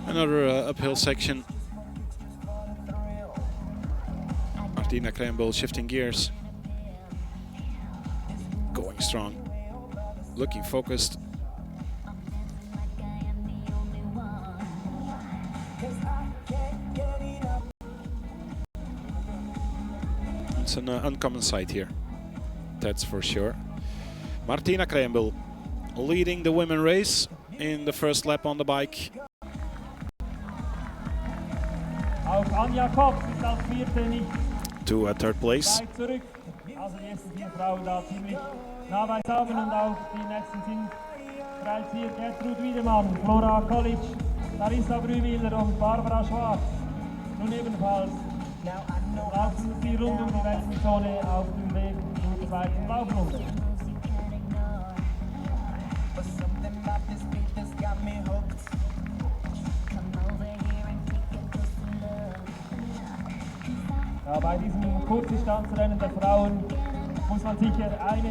Another uphill section. Martina Krembel shifting gears. Going strong. Looking focused. It's an uncommon sight here. That's for sure. Martina Krembel leading the women race in the first lap on the bike. Auch Anja Koch ist als Vierte nicht To third place. weit zurück. Also die ersten 4 Frauen da ziemlich nah beisammen und auch die nächsten sind bereits hier Gertrud Wiedemann, Flora College, Larissa Brühwiller und Barbara Schwarz. Nun ebenfalls Laufen Sie rund um die Wechselzone auf dem Weg zur zweiten Laufrunde. Ja, bei diesem Kurzdistanzrennen der Frauen muss man sicher eine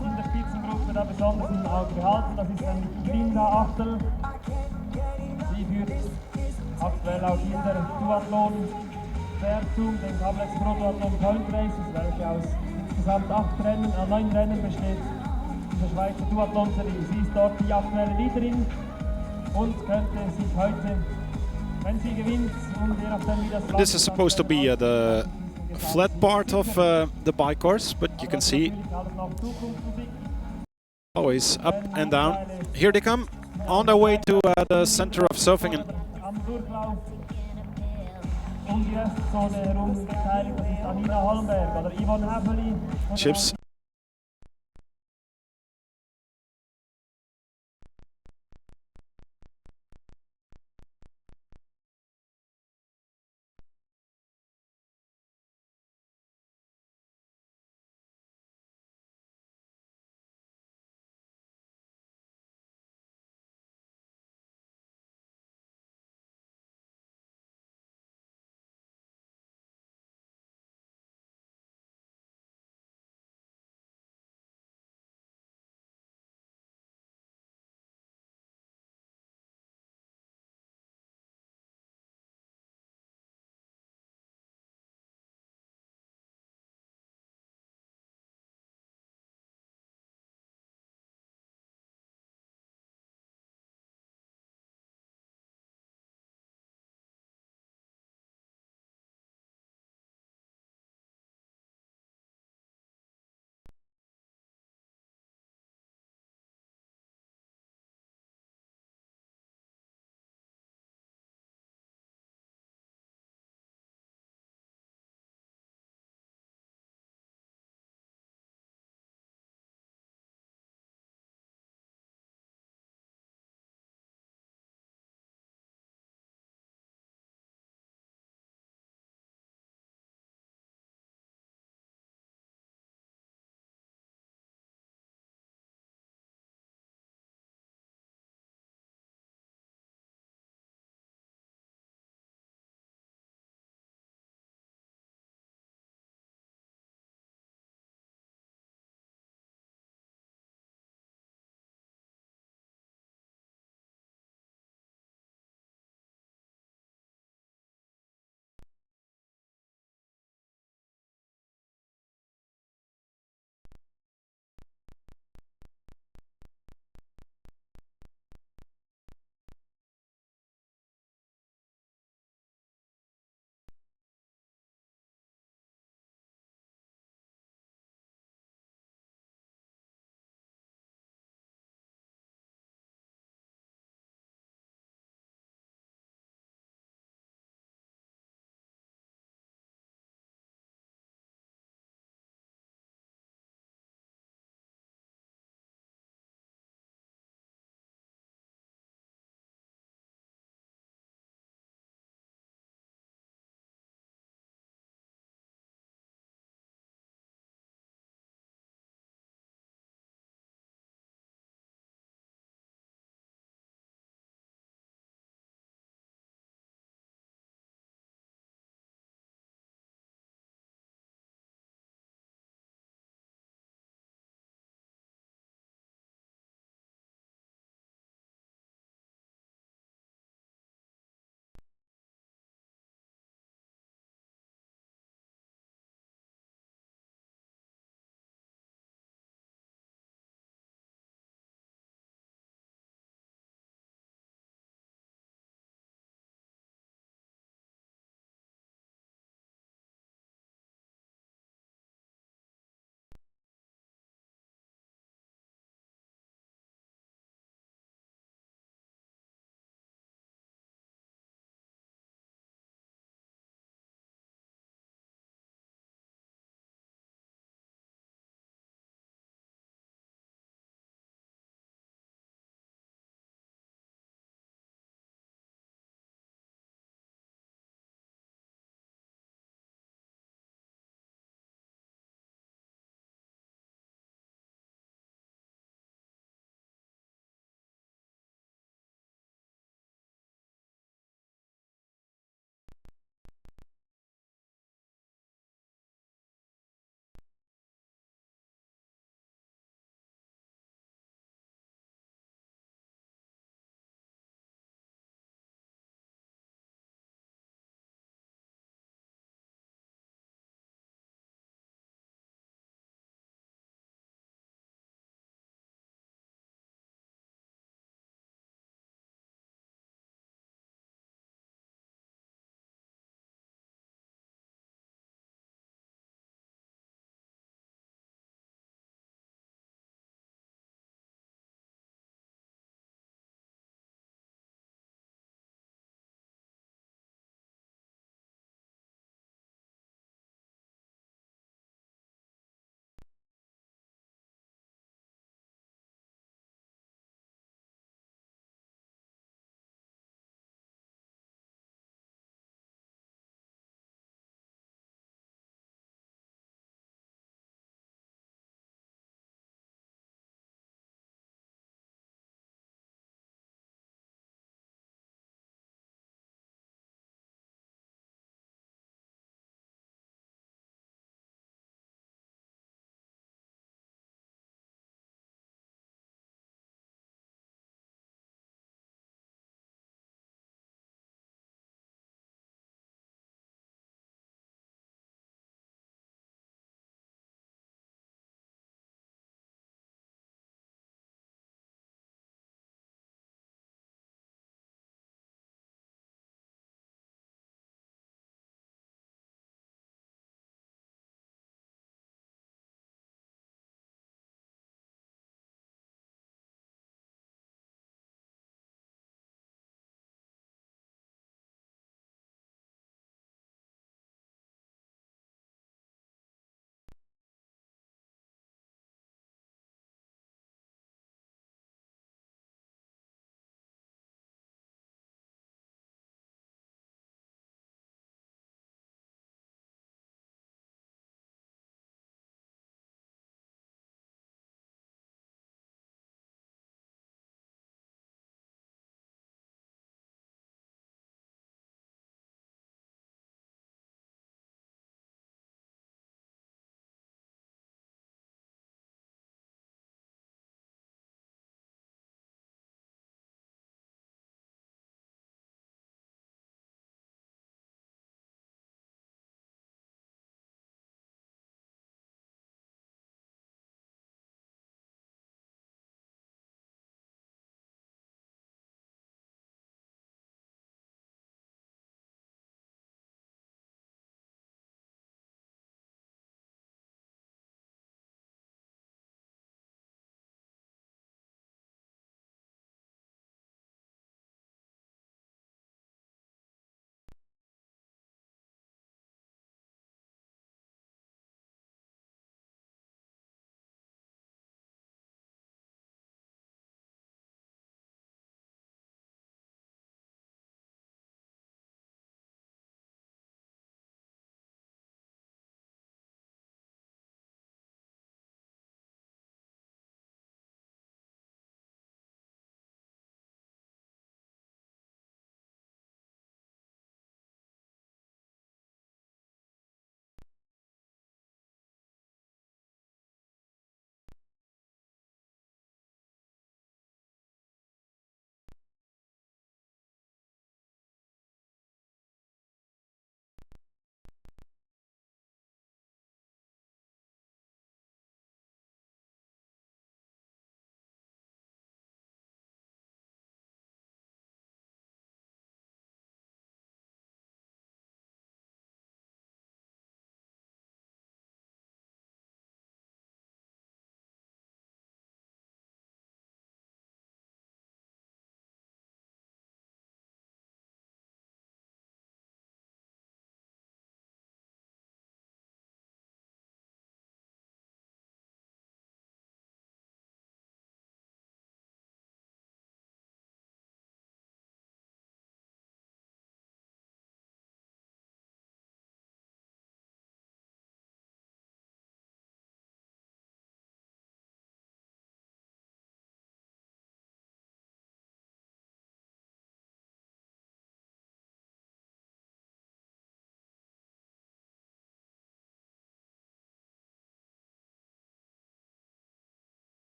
in der Spitzengruppe da besonders im Auge behalten. Das ist nämlich Linda Achtel. Sie führt aktuell auch hier der Duathlon Wertung, den Tablex Pro Duathlon Point Races, welche aus insgesamt 9 Rennen besteht. Diese Schweizer Duathlon-Serie. Sie ist dort die aktuelle Leaderin und könnte sich heute, wenn sie gewinnt und je nachdem wie das This is supposed to be the flat part of the bike course, but you can see always up and down. Here they come on their way to the center of Zofingen. Am Durchlauf um die Restzone herum beteiligt, das ist Anina Holmberg oder Yvonne Häfeli. Chips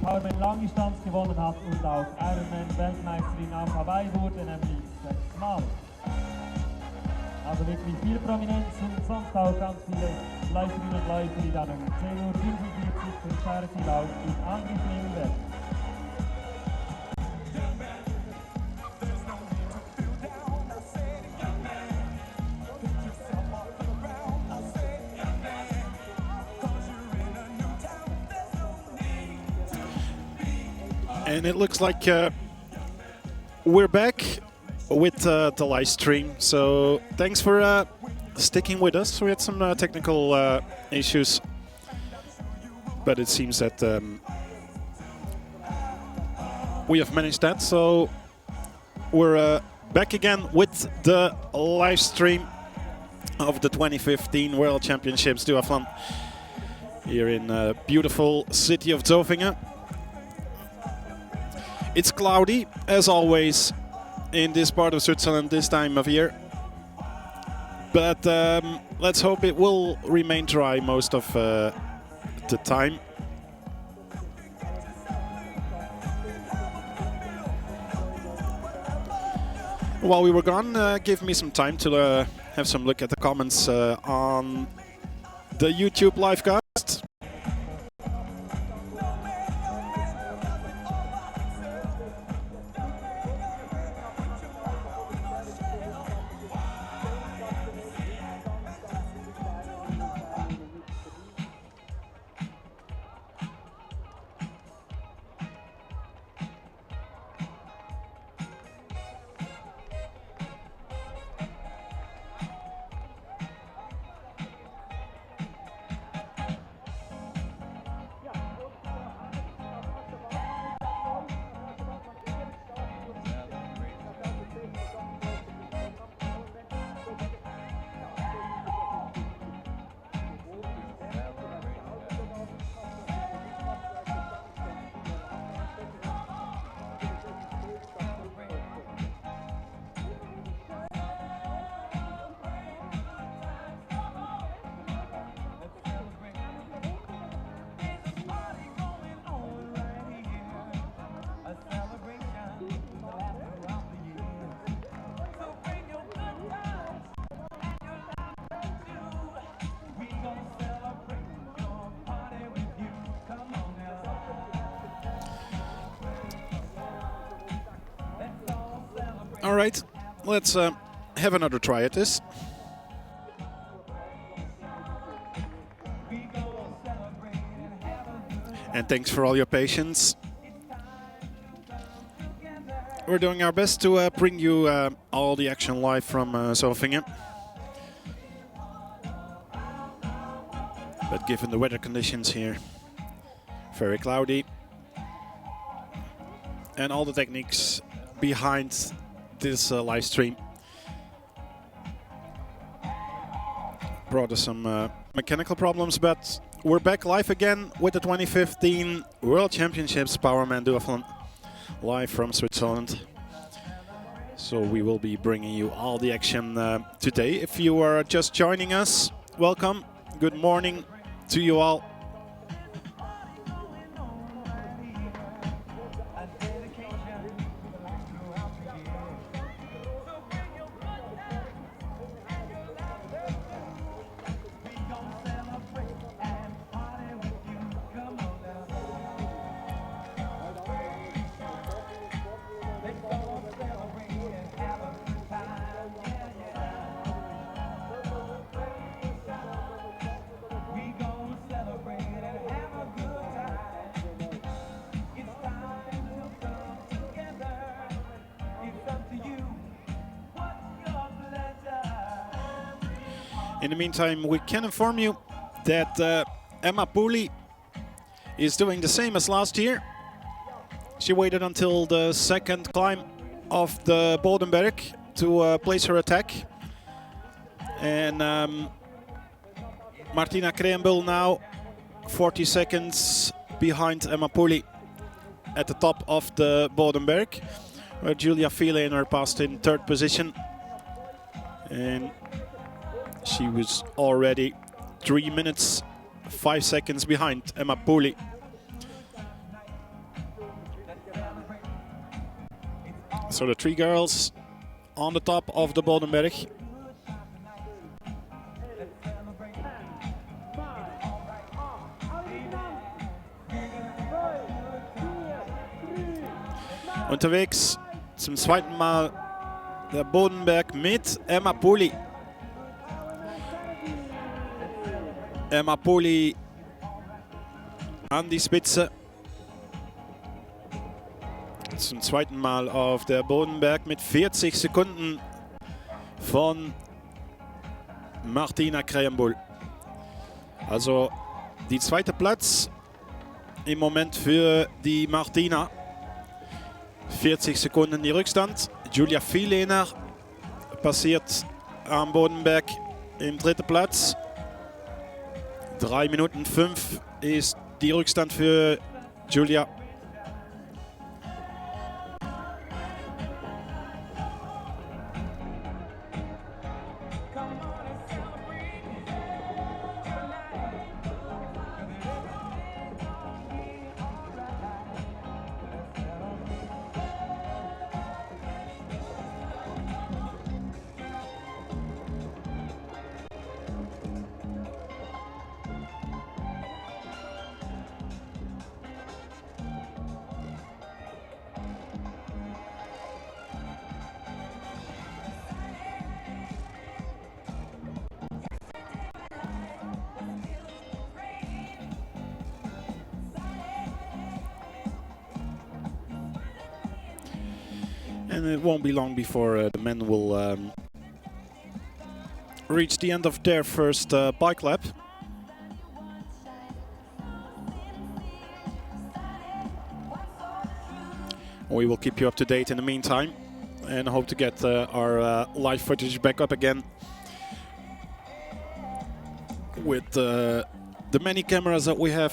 Powerman Langdistanz gewonnen hat und auch Ironman Weltmeisterin auf Hawaii wurde, nämlich 6 Mal. Also wirklich viel Prominenz und sonst auch ganz viele Läuferinnen und Läufer, die dann um 10:45 Uhr für Charity Lauf in Angriff nehmen werden. And it looks like we're back with the live stream. So thanks for sticking with us. We had some technical issues, but it seems that we have managed that. So we're back again with the live stream of the 2015 World Championships Duathlon here in beautiful city of Zofingen. It's cloudy, as always, in this part of Switzerland this time of year. But let's hope it will remain dry most of the time. While we were gone, give me some time to have some look at the comments on the YouTube livecast. All right, let's have another try at this. And thanks for all your patience. We're doing our best to bring you all the action live from Zofingen. But given the weather conditions here, very cloudy, and all the techniques behind this live stream brought us some mechanical problems, but we're back live again with the 2015 World Championships Powerman Duathlon live from Switzerland. So we will be bringing you all the action today. If you are just joining us, welcome. Good morning to you all. In the meantime, we can inform you that Emma Pooley is doing the same as last year. She waited until the second climb of the Bodenberg to place her attack. And Martina Kreenbull now 40 seconds behind Emma Pooley at the top of the Bodenberg, where Julia Vielener passed in third position. And she was already 3 minutes 5 seconds behind Emma Pooley. So the three girls on the top of the Bodenberg. Unterwegs zum zweiten Mal der Bodenberg mit Emma Poli. Emma Poli an die Spitze. Zum zweiten Mal auf der Bodenberg mit 40 Sekunden von Martina Krejembull. Also die zweite Platz im Moment für die Martina. 40 Sekunden die Rückstand. Julia Viehlener passiert am Bodenberg im dritten Platz. 3 Minuten 5 ist die Rückstand für Julia. And it won't be long before the men will reach the end of their first bike lap. We will keep you up to date in the meantime and hope to get our live footage back up again with the many cameras that we have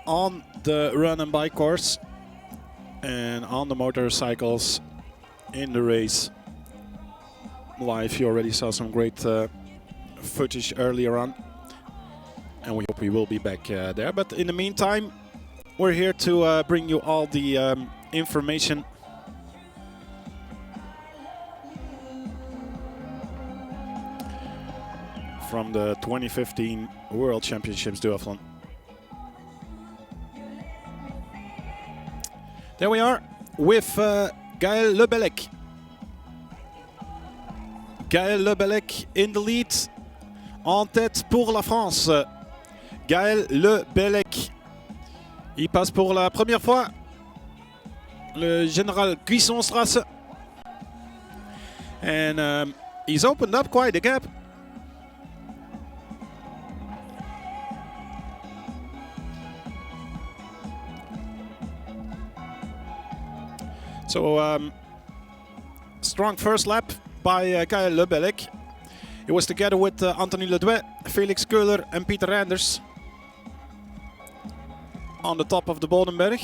on the run and bike course and on the motorcycles in the race live. You already saw some great footage earlier on, and we hope we will be back there. But in the meantime, we're here to bring you all the information from the 2015 World Championships Duathlon. There we are with Gaël Lebellec. Gaël Lebellec in the lead. En tête pour la France. Gaël Lebellec. Il passe pour la première fois le Général Cuissonstrasse. And he's opened up quite a gap. So, strong first lap by Gaël Lebellec. He was together with Anthony Ledouet, Felix Köhler and Peter Randers on the top of the Bodenberg.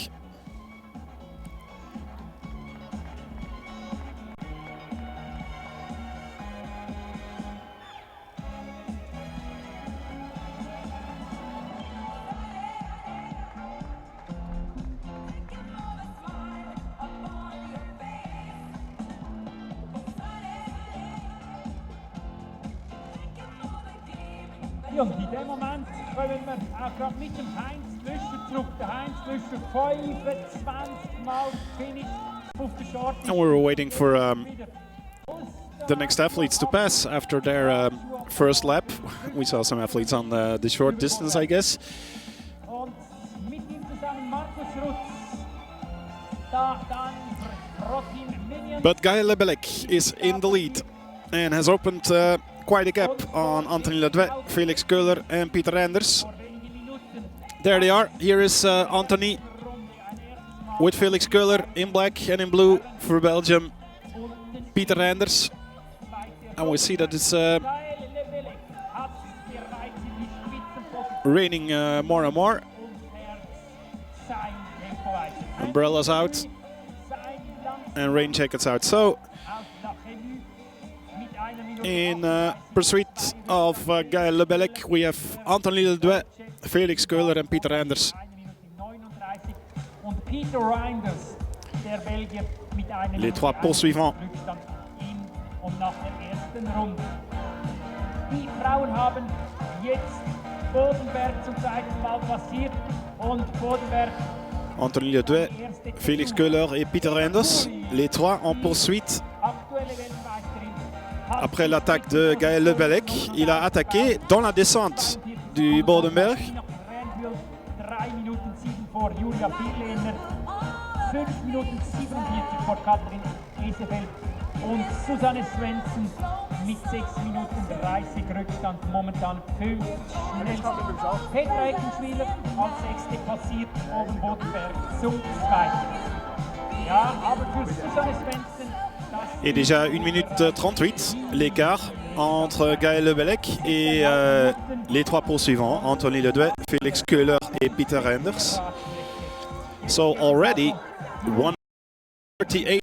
Ja, und in dem Moment kommen wir auch gerade mit dem Heinz Lüscher zurück. Der Heinz Lüscher 25 Mal Finish auf der Short. And we were waiting for the next athletes to pass after their first lap. We saw some athletes on the short distance, I guess. Und mit ihm zusammen Markus Rutz. Da dann Rotin Minion. But Gaël Lebellec is in the lead and has opened quite a gap on Anthony Ledouet, Felix Köhler and Peter Randers. There they are. Here is Anthony with Felix Köhler in black and in blue for Belgium. Peter Randers. And we see that it's raining more and more. Umbrellas out and rain jackets out. So in pursuit of Gaël Lebellec, we have Anthony Ledouet, Felix Köhler and Peter Randers. Und Peter Randers der Belgier mit einem Les trois poursuivants. Rückstand in und nach der ersten Runde. Die Frauen haben jetzt Bodenberg zum zweiten Mal passiert und Bodenberg Anthony Ledouet, Félix Köhler et Peter Renders. Les trois en poursuite. Après l'attaque de Gaël Lebelec, il a attaqué dans la descente du Bodenberg. 3 Minuten 7 vor Julia Bierlehner, 5 Minuten 47 vor Katrin Esefeld und Susanne Svensson mit 6 Minuten 30 Rückstand, momentan 5 schnellste. Petra Eckenschwiller als Sechste passiert oben Bodenberg zum Zweiten. Ja, aber für Susanne Svensson... Et déjà 1 minute 38, l'écart entre Gaël Lebelec et les trois poursuivants, Anthony Ledouet, Félix Köhler et Peter Renders. So already 1:38.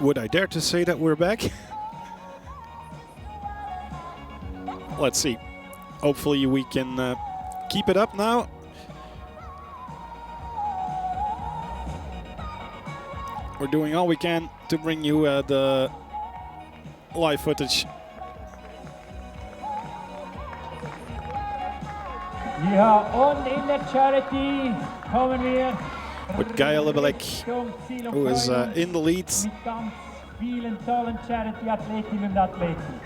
Would I dare to say that we're back? Let's see. Hopefully we can keep it up now. We're doing all we can to bring you the live footage. Ja, und in der Charity kommen wir With Gaia Lebelek, Richtung Ziel und who is freuen uns in the lead. mit ganz vielen tollen Charity-Athletinnen und Athleten.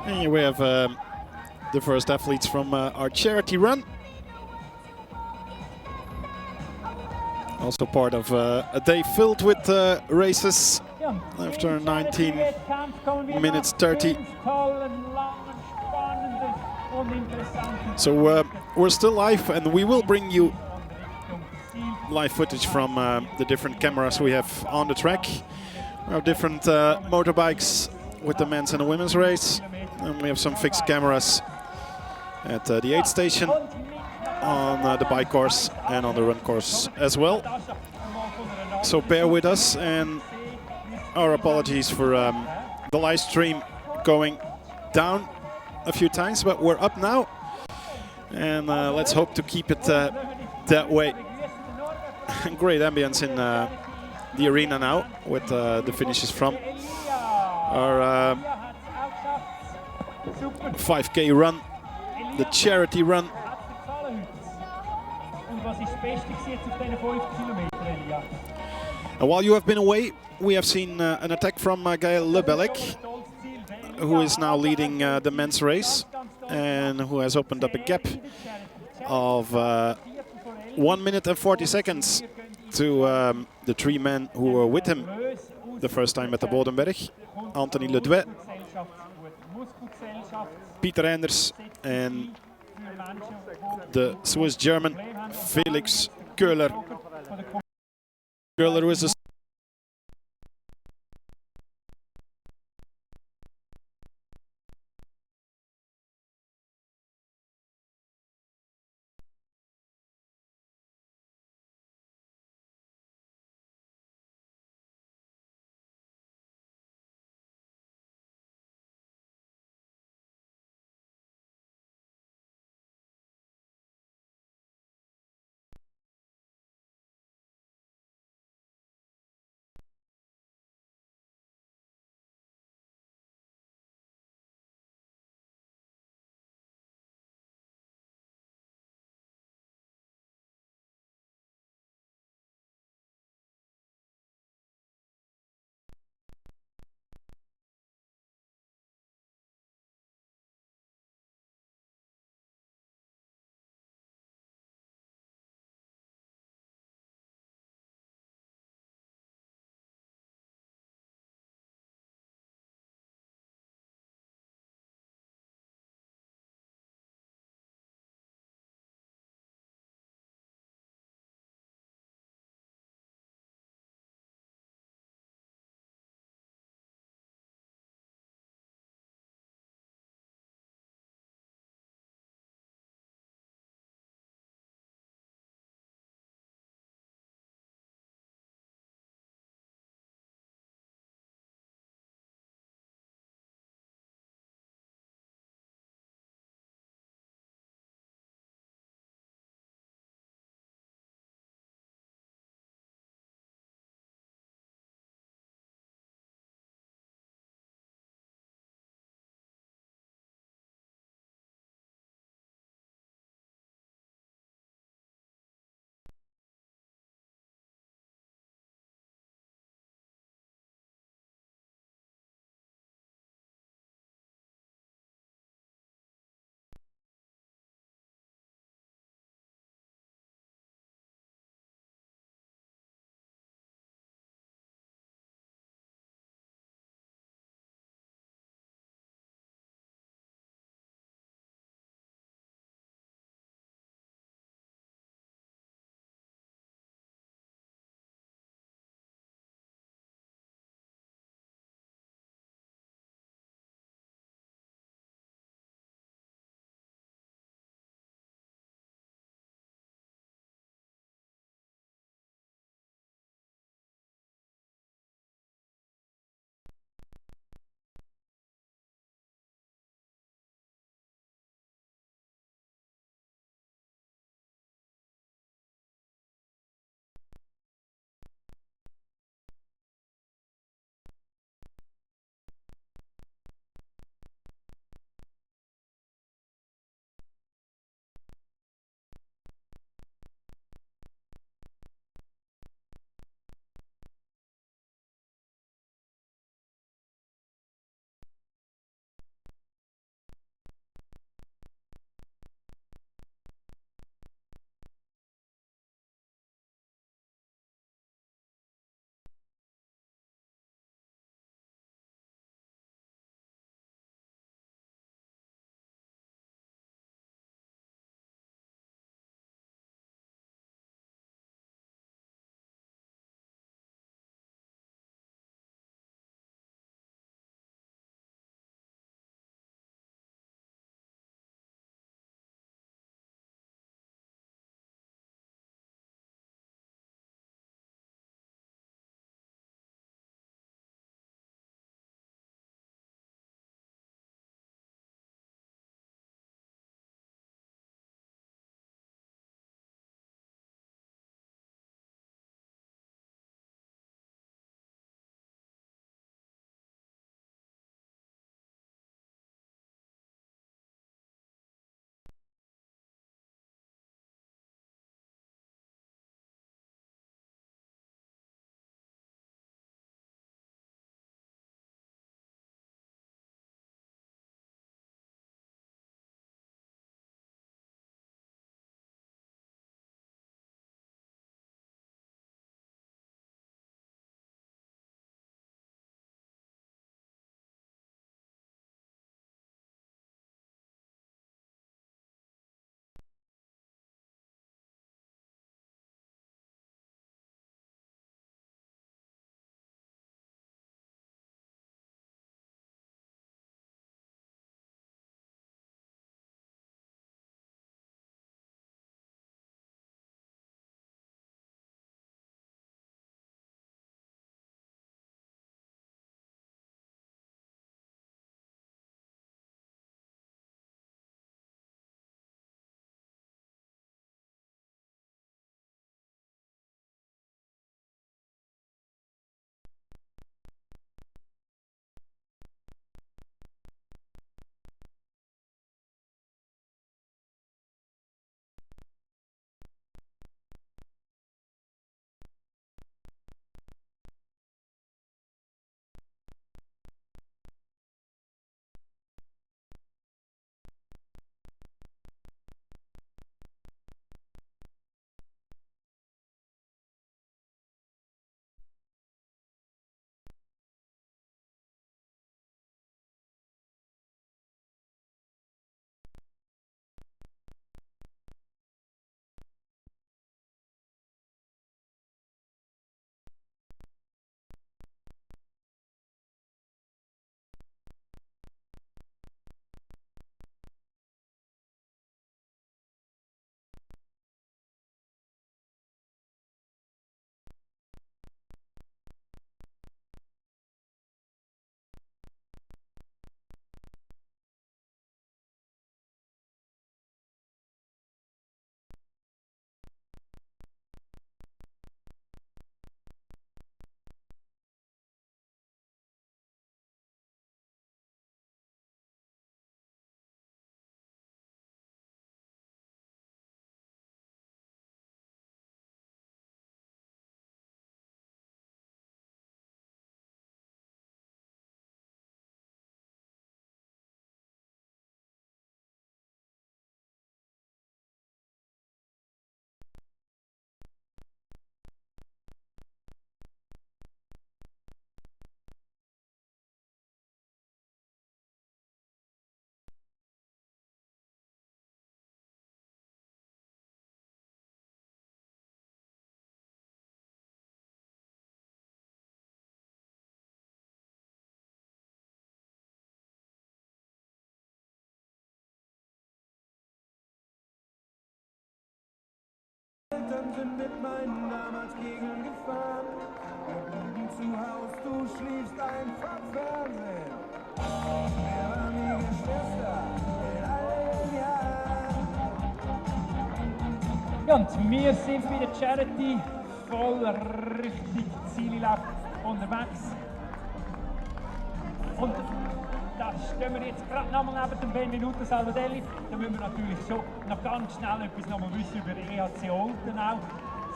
And here we have the first athletes from our charity run. Also part of a day filled with races after 19 minutes 30. So we're still live, and we will bring you live footage from the different cameras we have on the track. We have different motorbikes with the men's and the women's race. And we have some fixed cameras at the aid station, on the bike course and on the run course as well. So bear with us, and our apologies for the live stream going down a few times, but we're up now, and let's hope to keep it that way. Great ambience in the arena now with the finishes from our 5K run, the charity run. And while you have been away, we have seen an attack from Gaia Lebelek, who is now leading the men's race and who has opened up a gap of 1 minute and 40 seconds to the three men who were with him the first time at the Bodenberg: Anthony Ledouet, Peter Enders, and the Swiss German Felix Köhler. Köhler was a Eltern sind mit meinen damals Kegeln gefahren. Wir blieben zu Haus, du schliefst einfach Fernsehen. Wir waren wie Geschwister in all den Jahren. Ja, und wir sind bei der Charity voll richtig Zielelauf unterwegs. Und da stehen wir jetzt gerade nochmal neben dem Benvenuto Salvadelli. Da müssen wir natürlich schon noch ganz schnell etwas noch mal wissen über EHC Olten auch.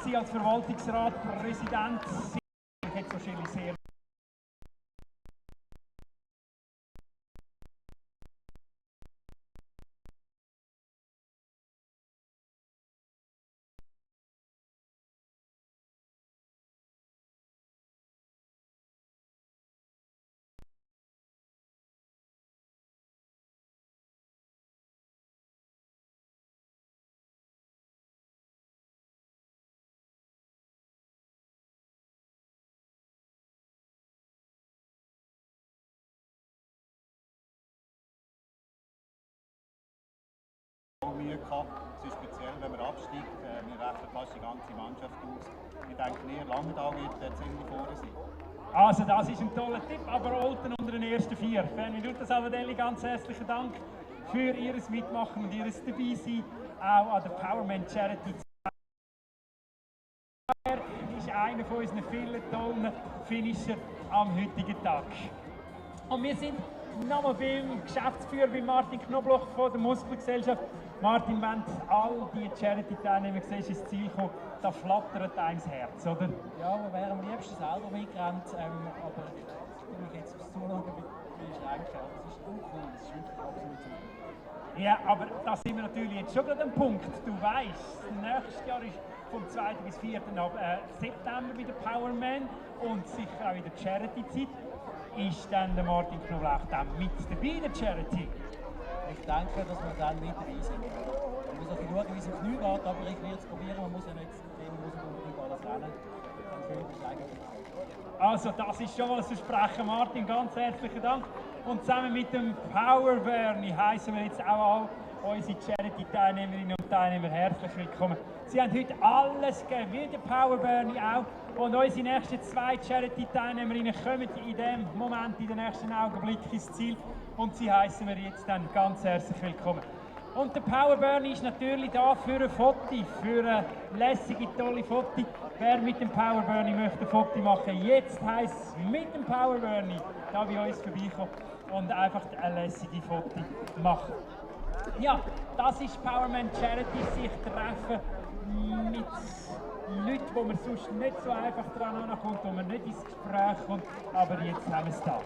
Sie als Verwaltungsrat, Präsident, sind jetzt wahrscheinlich sehr Mühe gehabt. Es ist speziell, wenn man absteigt. Wir rechnen fast die ganze Mannschaft aus. Ich denke, wir Langenthal wird ziemlich vorne sein. Also das ist ein toller Tipp, aber Olten unter den ersten 4. Benvenuto Salvadelli, ganz herzlichen Dank für Ihr Mitmachen und Ihr Dabeisein, auch an der Powerman Charity. Er ist einer von unseren vielen tollen Finisher am heutigen Tag. Und wir sind nochmal beim Geschäftsführer, bei Martin Knobloch von der Muskelgesellschaft. Martin, wenn all die Charity-Teilnehmer siehst, ins Ziel kommen, da flattert einem das Herz, oder? Ja, wir wären am liebsten selber mitgerannt, aber ich bin mich jetzt aufs Zuschauen beschränken. Das ist uncool, das ist wirklich absolut super. Ja, aber da sind wir natürlich jetzt schon gerade am Punkt. Du weißt, nächstes Jahr ist vom 2. bis 4. September bei der Powerman und sicher auch in der Charity-Zeit. Ist dann der Martin Knobloch dann mit dabei in der Charity? Ich denke, dass wir dann mit dabei sind. Man muss auch schauen, wie es im Knie geht, aber ich werde es probieren. Man muss ja nicht unbedingt alles rennen. Dann fühlt es eigentlich. Also, das ist schon mal ein Versprechen, Martin. Ganz herzlichen Dank. Und zusammen mit dem Powerman heißen wir jetzt auch all unsere Charity-Teilnehmerinnen und Teilnehmer herzlich willkommen. Sie haben heute alles gegeben, wie der Powerman auch. Und unsere nächsten 2 Charity-Teilnehmerinnen kommen in dem Moment, in den nächsten Augenblick ins Ziel. Und sie heißen wir jetzt dann ganz herzlich willkommen. Und der Powerman ist natürlich da für ein Foto, für ein lässige, tolle Foto. Wer mit dem Powerman möchte ein Foto machen, jetzt heisst es mit dem Powerman da bei uns vorbeikommen und einfach ein lässiges Foto machen. Ja, das ist Powerman Charity, sich treffen mit Leuten, wo man sonst nicht so einfach dran ankommt, wo man nicht ins Gespräch kommt, aber jetzt haben wir es da.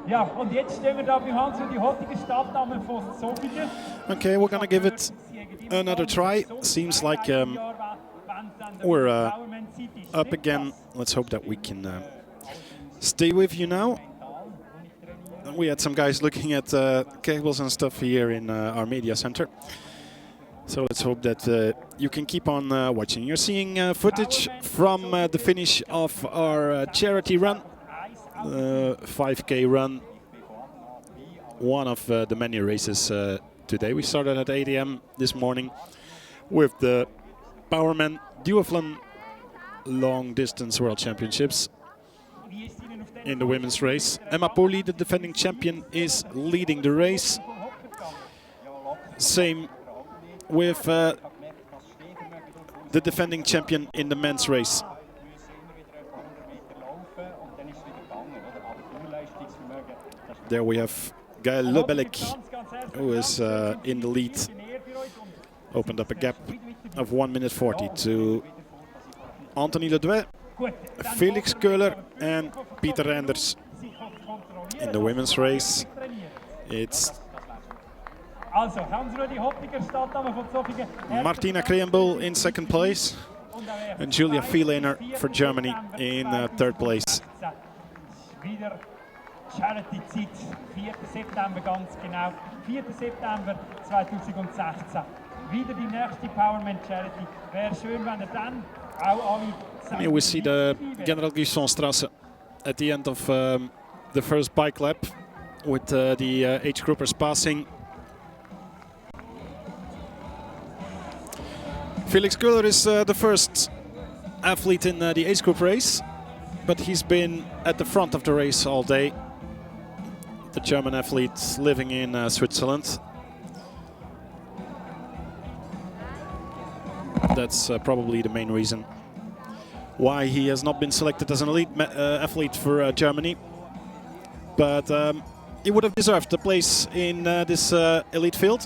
Ja, und jetzt stehen wir da beim Hans für die heutige Stadtname von Zofingen. Okay, we're gonna give it another try. Seems like we're up again. Let's hope that we can stay with you now. We had some guys looking at cables and stuff here in our media center. So let's hope that you can keep on watching. You're seeing footage from the finish of our charity run. 5K run, one of the many races today. We started at 8 a.m. this morning with the Powerman Duathlon long distance world championships in the women's race. Emma Poli, the defending champion, is leading the race. Same with the defending champion in the men's race. There we have Gael Lebelek, who is in the lead. Opened up a gap of 1 minute 40 to Anthony Ledouet, Felix Köhler and Peter Renders. In the women's race, it's Martina Krehenbull in second place and Julia Viehlener for Germany in third place. Charity-Zeit, 4. September ganz genau, 4. September 2016. Wieder die nächste Powerman Charity. Wäre schön, wenn er dann auch alle And here we see the General Guissonstrasse at the end of the first bike lap with the age groupers passing. Felix Köhler is the first athlete in the age group race, but he's been at the front of the race all day. The German athlete living in Switzerland. That's probably the main reason why he has not been selected as an elite athlete for Germany. But he would have deserved a place in this elite field.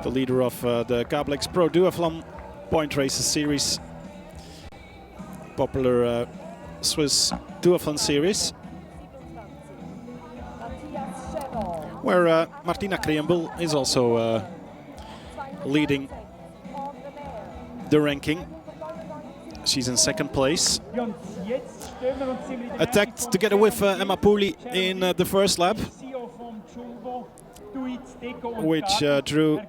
The leader of the Gablex Pro Duathlon Point Races series, popular Swiss Duathlon series, where Martina Kriembel is also leading the ranking. She's in second place. Attacked together with Emma Pooley in the first lap, which drew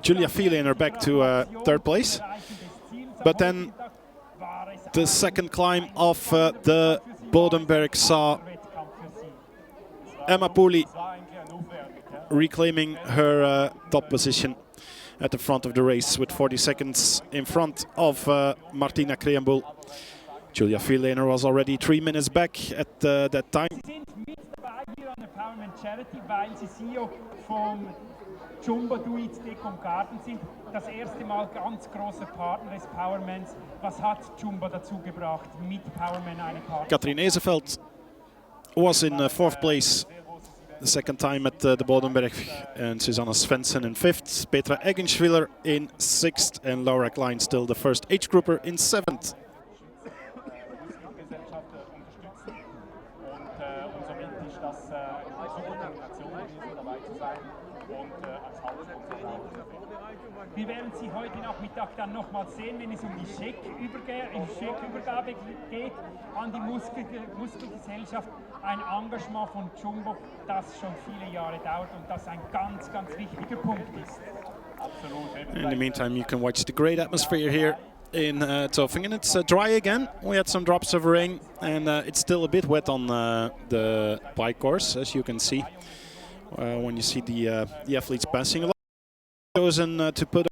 Julia Vielener back to third place. But then the second climb of the Bodenberg saw Emma Pooley reclaiming her top position at the front of the race with 40 seconds in front of Martina Kriembel. Julia Vielener was already 3 minutes back at that time. Charity, weil sie CEO vom Jumbo Duathlon Garden sind. Das erste Mal ganz großer Partner des Powermans. Was hat Jumbo dazu gebracht, mit Powerman eine Partner? Katrien Ezenveld was in fourth place the second time at the Bodenberg, and Susanna Svensson in fifth, Petra Eggenschwiller in sixth, and Laura Klein still the first age grouper in seventh. Wir werden Sie heute Nachmittag dann nochmals sehen, wenn es um die Scheckübergabe geht an die Muskelgesellschaft. Ein Engagement von Jumbo, das schon viele Jahre dauert und das ein ganz, ganz wichtiger Punkt ist. In the meantime, you can watch the great atmosphere here in Zofingen. It's dry again. We had some drops of rain, and it's still a bit wet on the bike course, as you can see when you see the athletes passing. A lot chosen to put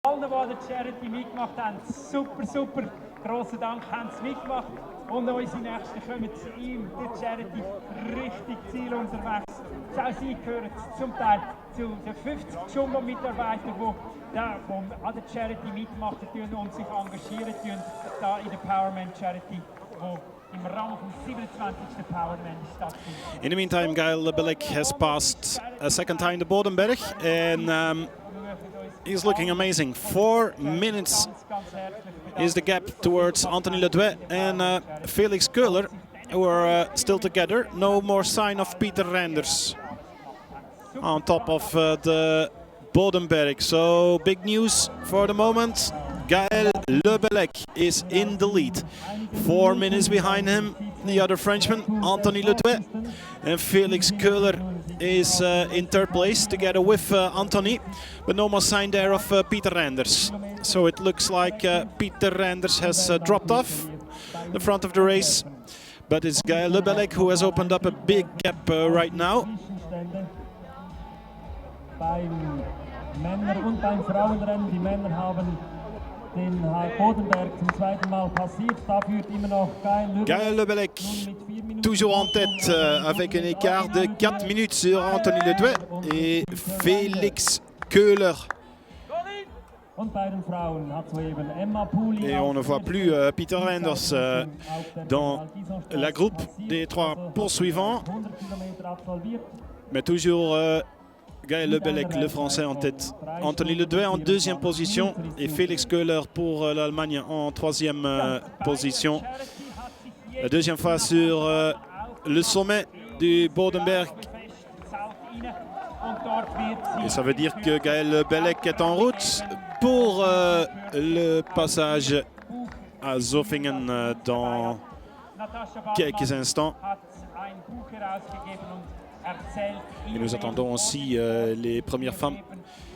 Allen, die die Charity mitgemacht haben, super, super. Grossen Dank, haben sie mitgemacht. Und unsere Nächsten kommen zu ihm, der Charity, richtig Ziel unterwegs. Auch sie gehören zum Teil zu den 50 Jumbo-Mitarbeitern, die an der Charity mitmachen und sich engagieren da in der Powerman Charity, wo im Rahmen vom 27. Powerman stattfindet. In the meantime, Gael Lebelek has passed a second time the Bodenberg, and he's looking amazing. 4 minutes is the gap towards Anthony Ledouet and Felix Köhler, who are still together. No more sign of Peter Renders on top of the Bodenberg. So big news for the moment. Gael Lebelek is in the lead. 4 minutes behind him, the other Frenchman, Anthony Ledouet, and Felix Köhler is in third place together with Anthony, but no more sign there of Peter Renders. So it looks like Peter Renders has dropped off the front of the race, but it's Gael Lebelek who has opened up a big gap right now. Beim Männer- und beim Frauenrennen. Die Männer haben den Bodenberg zum zweiten Mal passiert. Da führt immer noch Gael Lebelek, toujours en tête avec un écart de 4 minutes sur Anthony Ledouet et Felix Köhler. Et on ne voit plus Peter Renders dans la groupe des 3 poursuivants, mais toujours Gael Lebelek, le français, en tête. Anthony Ledouet en deuxième position et Felix Köhler pour l'Allemagne en troisième position. La deuxième fois sur le sommet du Bodenberg. Et ça veut dire que Gael Lebelek est en route pour le passage à Zofingen dans quelques instants. Et nous attendons aussi les premières femmes.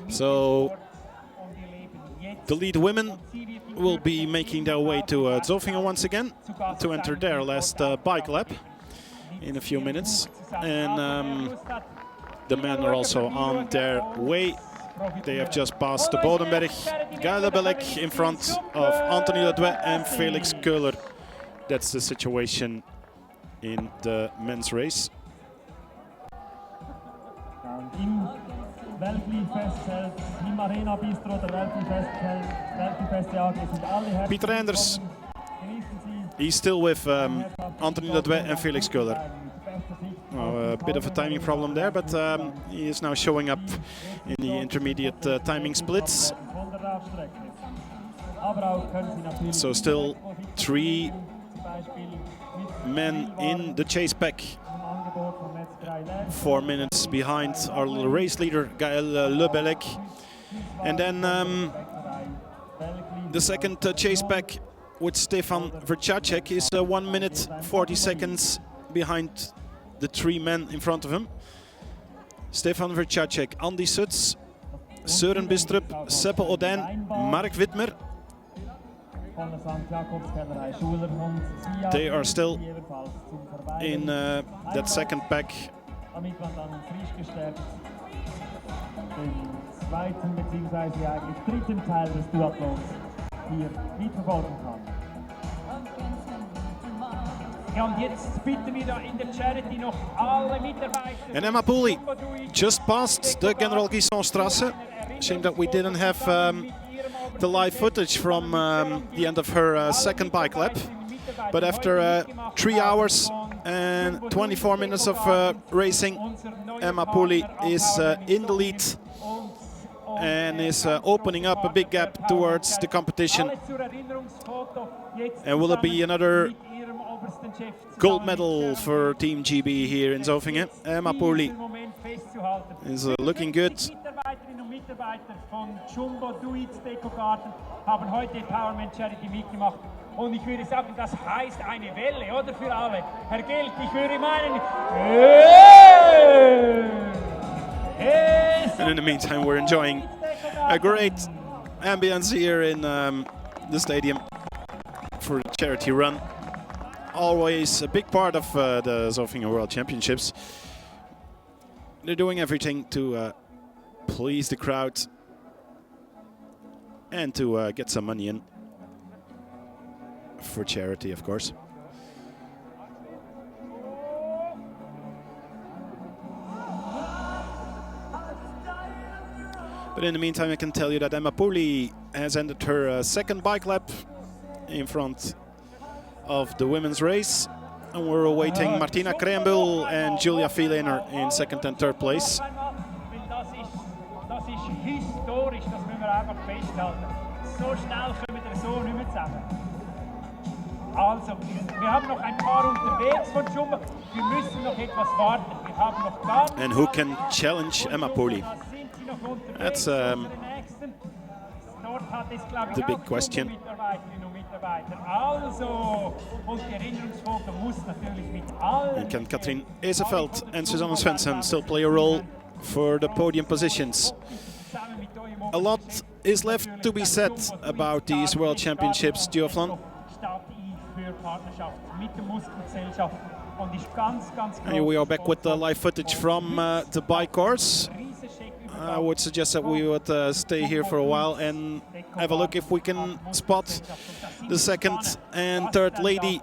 So the lead women will be making their way to Zofingen once again to enter their last bike lap in a few minutes. And the men are also on their way. They have just passed the Bodenberg. Gael Lebelek in front of Anthony Ledouet and Felix Köhler. That's the situation in the men's race. Im Weltlied festhält, im Arena Bistro der Weltlied festhält, Weltlied AG sind alle herzlich Peter Renders, he's still with Anthony Ledouet and Felix Köhler. A bit of a timing problem there, but he is now showing up in the intermediate timing splits. So still 3 men in the chase pack. 4 minutes behind our little race leader, Gael Lebelek. And then the second chase pack with Stefan Vercacek is 1 minute 40 seconds behind the 3 men in front of him. Stefan Vercacek, Andy Suts, Søren Bistrup, Seppe Odijn, Mark Wittmer. They are still in that second pack. Damit man dann frisch gestärkt den zweiten bzw. eigentlich dritten Teil des Duathlons hier mitverfolgen kann. Ja, und jetzt bitten wir da in der Charity noch alle Mitarbeiter. And Emma Pooley just passed the General Guisson-Strasse. Shame that we didn't have the live footage from the end of her second bike lap. But after 3 hours and 24 minutes of racing, Emma Pooley is in the lead and is opening up a big gap towards the competition. And will it be another gold medal for Team GB here in Zofingen? Emma Pooley is looking good. Mitarbeiterinnen und Mitarbeiter von Jumbo Duathlon haben heute Powerman Charity mitgemacht. Und ich würde sagen, das heißt eine Welle, oder für alle? Herr Gelt, ich würde meinen... And in the meantime, we're enjoying a great ambience here in the stadium for the charity run. Always a big part of the Zofingen World Championships. They're doing everything to please the crowd. and to get some money in for charity, of course. But in the meantime, I can tell you that Emma Pooley has ended her second bike lap in front of the women's race. And we're awaiting Martina Krembühl and Julia Vielener in second and third place. Das ist historisch, das müssen wir einfach festhalten. So schnell kommen wir so nicht mehr zusammen. Also, wir haben noch ein paar unterwegs von Jumbo. Wir müssen noch etwas warten. Wir haben noch ganz And who can challenge Emma Pooley? That's the big question. And can Katrien Ezenveld and Susanne Svensson still play a role for the podium positions? A lot is left to be said about these World Championships Duathlon. And here we are back with the live footage from the bike course. I would suggest that we would stay here for a while and have a look if we can spot the second and third lady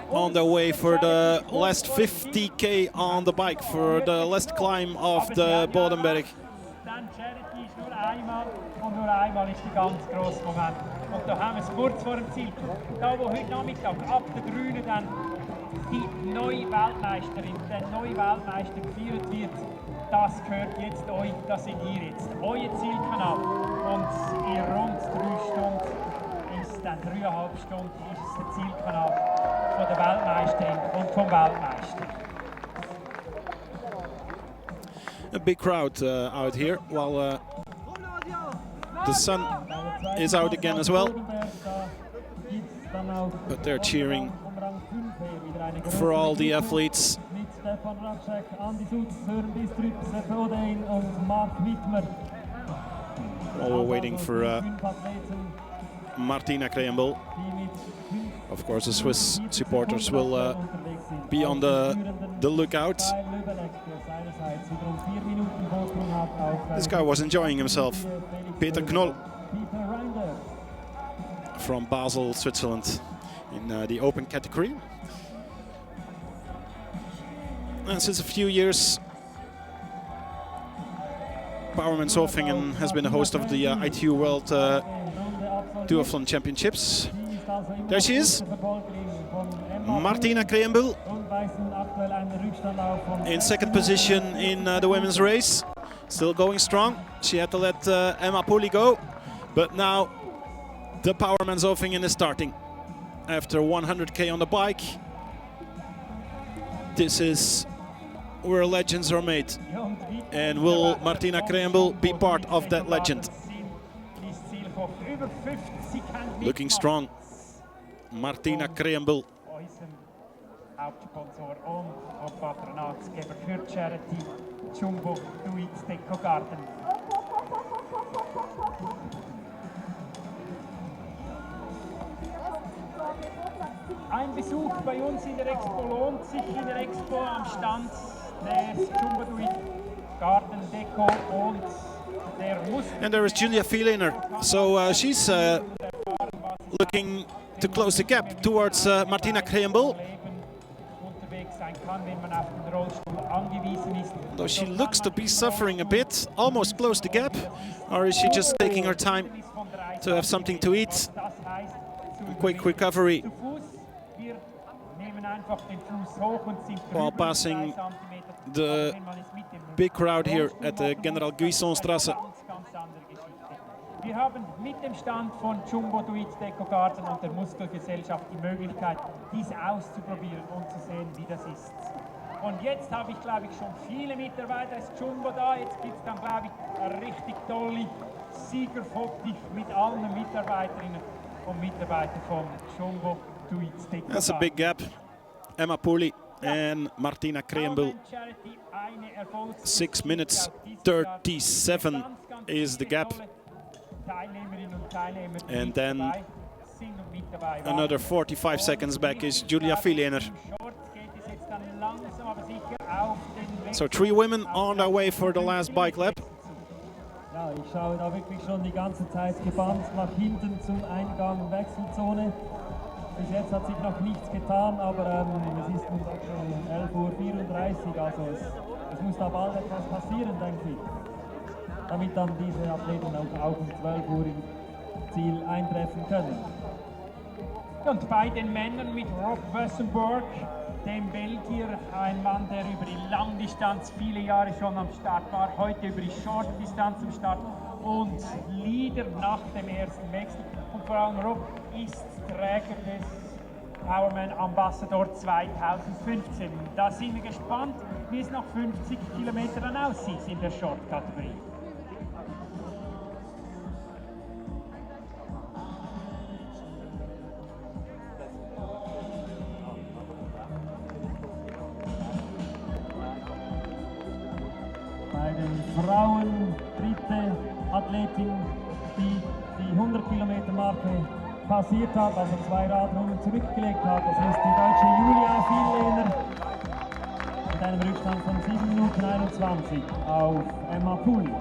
on their way for the last 50k on the bike, for the last climb of the Bodenberg. Und nur einmal ist der ganz grosse Moment. Und da haben wir es kurz vor dem Ziel. Da wo heute Nachmittag ab der Grünen dann die neue Weltmeisterin, der neue Weltmeister gefeiert wird, das gehört jetzt euch, das seid ihr jetzt. Euer Zielkanal. Und in rund 3 Stunden ist dann 3,5 Stunden ist es der Zielkanal von der Weltmeisterin und vom Weltmeister. A big crowd out here, while the sun is out again as well. But they're cheering for all the athletes. While we're waiting for Martina Krembühl. Of course, the Swiss supporters will be on the lookout. This guy was enjoying himself. Peter Knoll from Basel, Switzerland, in the open category. And since a few years, Powerman Zofingen has been the host of the ITU World Duathlon Championships. There she is, Martina Krembühl, in second position in the women's race. Still going strong. She had to let Emma Pooley go, but now the Powerman Zofingen is starting. After 100k on the bike, this is where legends are made. And will Martina Krembühl be part of that legend? Looking strong, Martina Krembühl. Hauptsponsor und Patronatsgeber für Charity Jumbo Duits Dekogarten. Ein Besuch bei uns in der Expo lohnt sich, in der Expo am Stand des Jumbo Duits Garten Deko und der muss. And there is Julia Vielener. So she's looking to close the gap towards Martina Krembühl. Though she looks to be suffering a bit, almost closed the gap, or is she just taking her time to have something to eat? Quick recovery while passing the big crowd here at the General Guissonstrasse. Wir haben mit dem Stand von Jumbo Duits Dekogarten und der Muskelgesellschaft die Möglichkeit, dies auszuprobieren und zu sehen, wie das ist. Und jetzt habe ich, glaube ich, schon viele Mitarbeiter des Jumbo da. Jetzt gibt es dann, glaube ich, eine richtig tolle Siegerfoto mit allen Mitarbeiterinnen und Mitarbeitern vom Jumbo Duits Dekogarten. That's a big gap. Emma Pooley and Martina Krembühl. 6 minutes 37 is the gap. And then another 45 seconds back is Julia Vielener. So 3 women on their way for the last bike lap. Ja, ich schaue da wirklich schon die ganze Zeit gebannt nach hinten zum Eingang Wechselzone. Bis jetzt hat sich noch nichts getan, aber es ist nun schon 11:34 Uhr, also es muss da bald etwas passieren, denke ich, damit dann diese Athleten auch um 12 Uhr im Ziel eintreffen können. Und bei den Männern mit Rob Wessenberg, dem Belgier, ein Mann, der über die Langdistanz viele Jahre schon am Start war, heute über die Shortdistanz am Start und Leader nach dem ersten Wechsel. Und vor allem Rob ist Träger des Powerman Ambassador 2015. Da sind wir gespannt, wie es nach 50 Kilometern dann aussieht in der Short-Kategorie. Bei den Frauen dritte Athletin, die die 100 Kilometer Marke passiert hat, also 2 Radrunden zurückgelegt hat. Das ist die deutsche Julia Viehlener mit einem Rückstand von 7:21 auf Emma Pooley.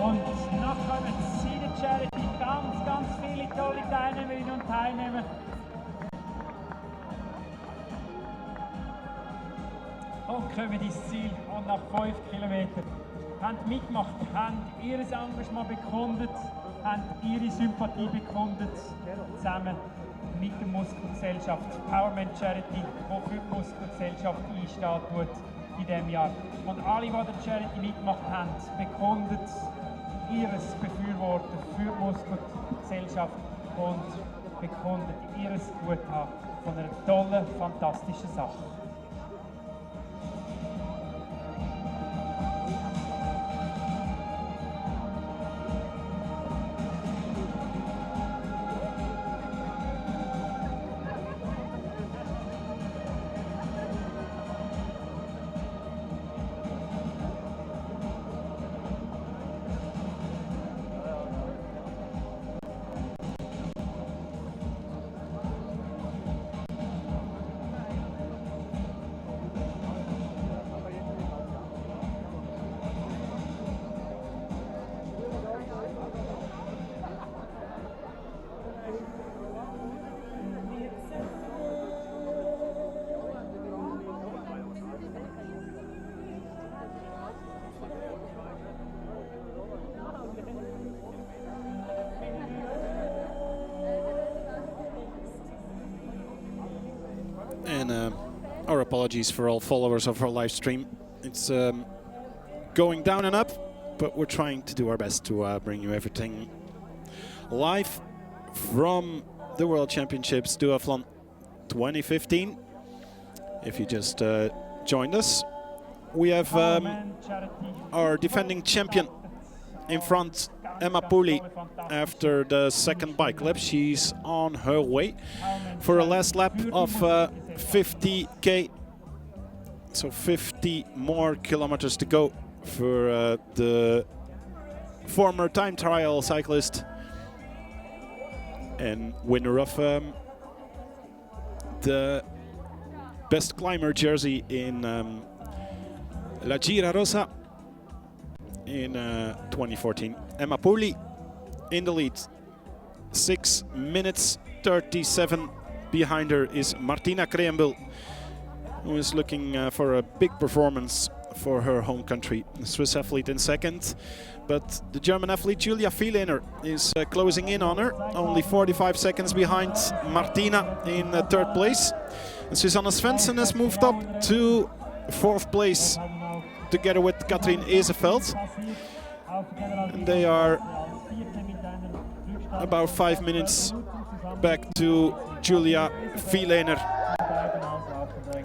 Und noch kommen Seed Charity, ganz viele tolle Teilnehmerinnen und Teilnehmer. Und kommen ins Ziel und nach 5 Kilometern haben mitgemacht, haben ihr Engagement bekundet, haben ihre Sympathie bekundet, zusammen mit der Muskelgesellschaft Powerman Charity, die für die Muskelgesellschaft einsteht tut in diesem Jahr. Und alle, die der Charity mitgemacht haben, bekundet ihres Befürworten für die Muskelgesellschaft und bekundet ihres Guthaben von einer tollen, fantastischen Sache. And our apologies for all followers of our live stream. It's going down and up, but we're trying to do our best to bring you everything live from the World Championships Duathlon 2015. If you just joined us, we have our defending champion in front, Emma Pooley, after the second bike lap. She's on her way for a last lap of 50k, so 50 more kilometers to go for the former time trial cyclist and winner of the best climber jersey in La Gira Rosa in 2014. Emma Pooley in the lead, 6 minutes 37. Behind her is Martina Kreembel, who is looking for a big performance for her home country. The Swiss athlete in second, but the German athlete Julia Viehlener is closing in on her, only 45 seconds behind Martina in third place. And Susanne Svensson has moved up to fourth place together with Katrien Ezeveld. And they are about 5 minutes back to Julia Viehlener.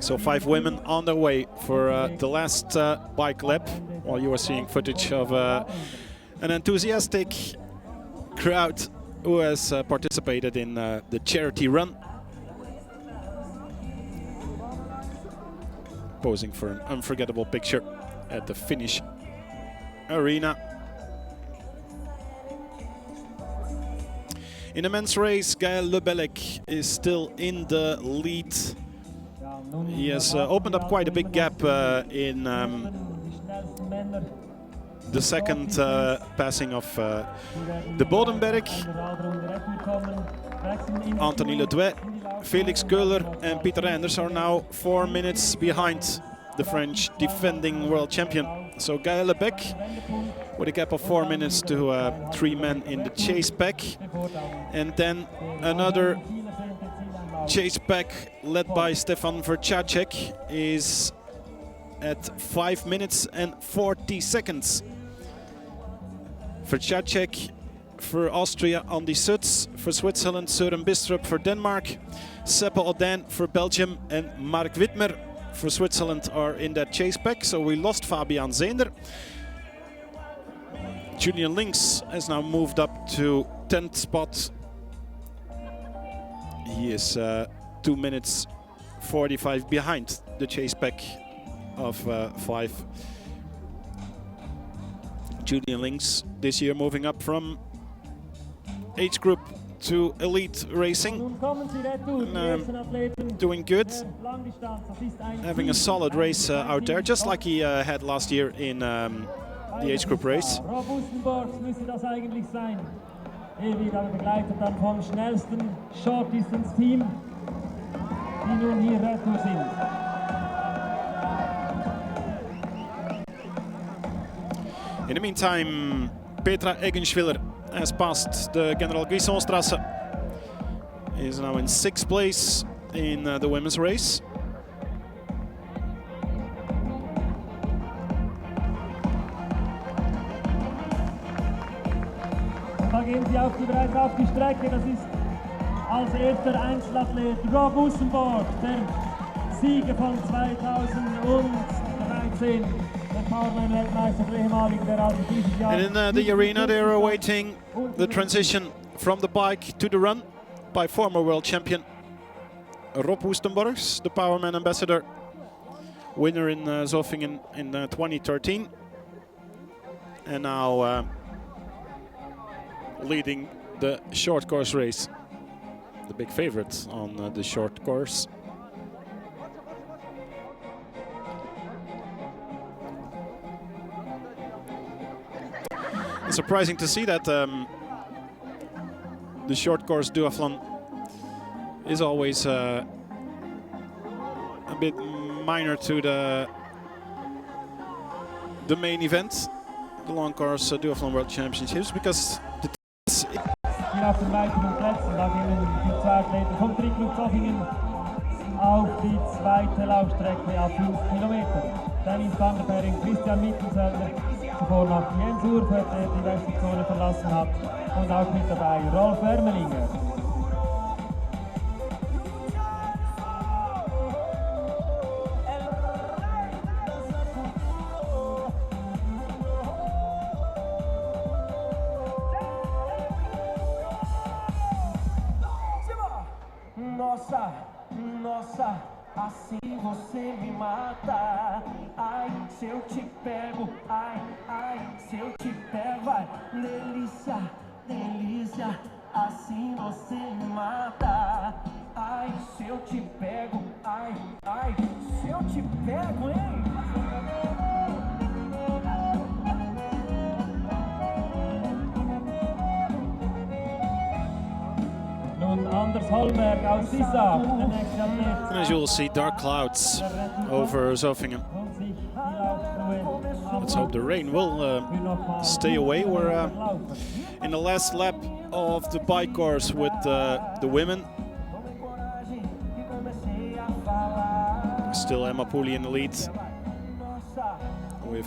So 5 women on their way for the last bike lap, while you are seeing footage of an enthusiastic crowd who has participated in the charity run. Posing for an unforgettable picture at the Finnish arena. In the men's race, Gaël Lebellec is still in the lead. He has opened up quite a big gap in the second passing of de Bodenberg. Anthony Ledouet, Felix Köhler and Pieter Anders are now 4 minutes behind the French defending world champion. So Gaël Lebellec with a gap of 4 minutes to 3 men in the chase pack. And then another chase pack led by Stefan Vercacek is at 5 minutes and 40 seconds. Vercacek for Austria, Andy Suts; for Switzerland, Søren Bistrup; for Denmark, Seppe Audin; for Belgium, and Mark Wittmer for Switzerland are in that chase pack. So we lost Fabian Zeender. Julian Links has now moved up to 10th spot. He is 2 minutes 45 behind the chase pack of 5. Julian Links this year moving up from age group to elite racing. Doing good. Having a solid race out there, just like he had last year in the age group race. Ewig aber begleitet dann vom schnellsten Short Distance Team, die nun hier retour sind. In the meantime, Petra Eggenschwiller has passed the General Guissonstrasse. He is now in 6th place in the women's race. Da gehen sie auch bereits auf die Strecke. Das ist als erster Einzelathlet Rob Ussenborg, der Sieger von 2013, der Powerman-Weltmeister, der ehemalige, der also dieses Jahr... And in the arena they are awaiting the transition from the bike to the run by former world champion Rob Woestenborgs, the Powerman ambassador, winner in Zofingen in 2013, and now leading the short course race, the big favorite on the short course. It's surprising to see that the short course duathlon is always a bit minor to the main event, the long course duathlon world championships, because the Hier auf den weiteren Plätzen, da gehen die zwei Athleten vom Triathlon Zofingen auf die zweite Laufstrecke auf 5 Kilometer. Dennis van der Berg, Christian Mittensöldner, zuvor noch Jens Urfeld, der die Wechselzone verlassen hat, und auch mit dabei Rolf Wermelinger. Nossa, assim você me mata. Ai, se eu te pego, ai, se eu te pego, ai, delícia, delícia, assim você me mata. Ai, se eu te pego, ai, se eu te pego, hein? Anders Holmberg aus Sissa, der nächste Athlet. As you will see, dark clouds over Zofingen. Let's hope the rain will stay away. We're in the last lap of the bike course with the women. Still Emma Pooley in the lead, with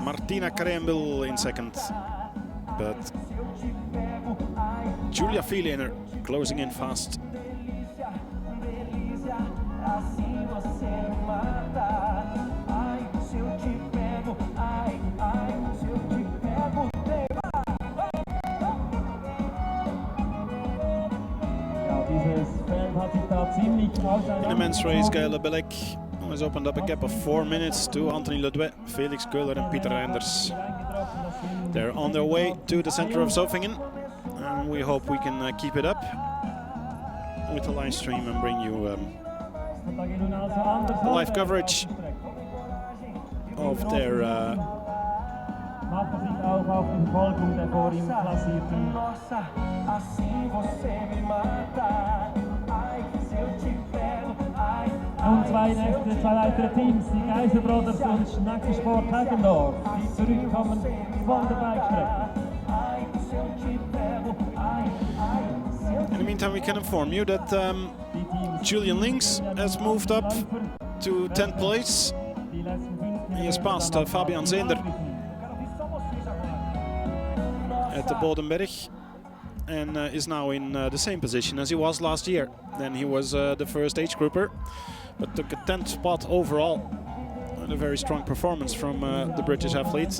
Martina Krembil in second, but Julia Vielener closing in fast. In the men's race, Gaël Lebelec has opened up a gap of 4 minutes to Anthony Ledouet, Felix Köhler and Pieter Reinders. They're on their way to the center of Zofingen, and we hope we can keep it up with the live stream and bring you live coverage of their Und zwei weitere Teams, die Geiser Brothers und Schnackensport Hagendorf, die zurückkommen von der Bikestrecke. In the meantime, we can inform you that Julian Links has moved up to 10th place. He has passed Fabian Zeender at the Bodenberg and is now in the same position as he was last year. Then he was the first age grouper, but took a 10th spot overall. And a very strong performance from the British athlete.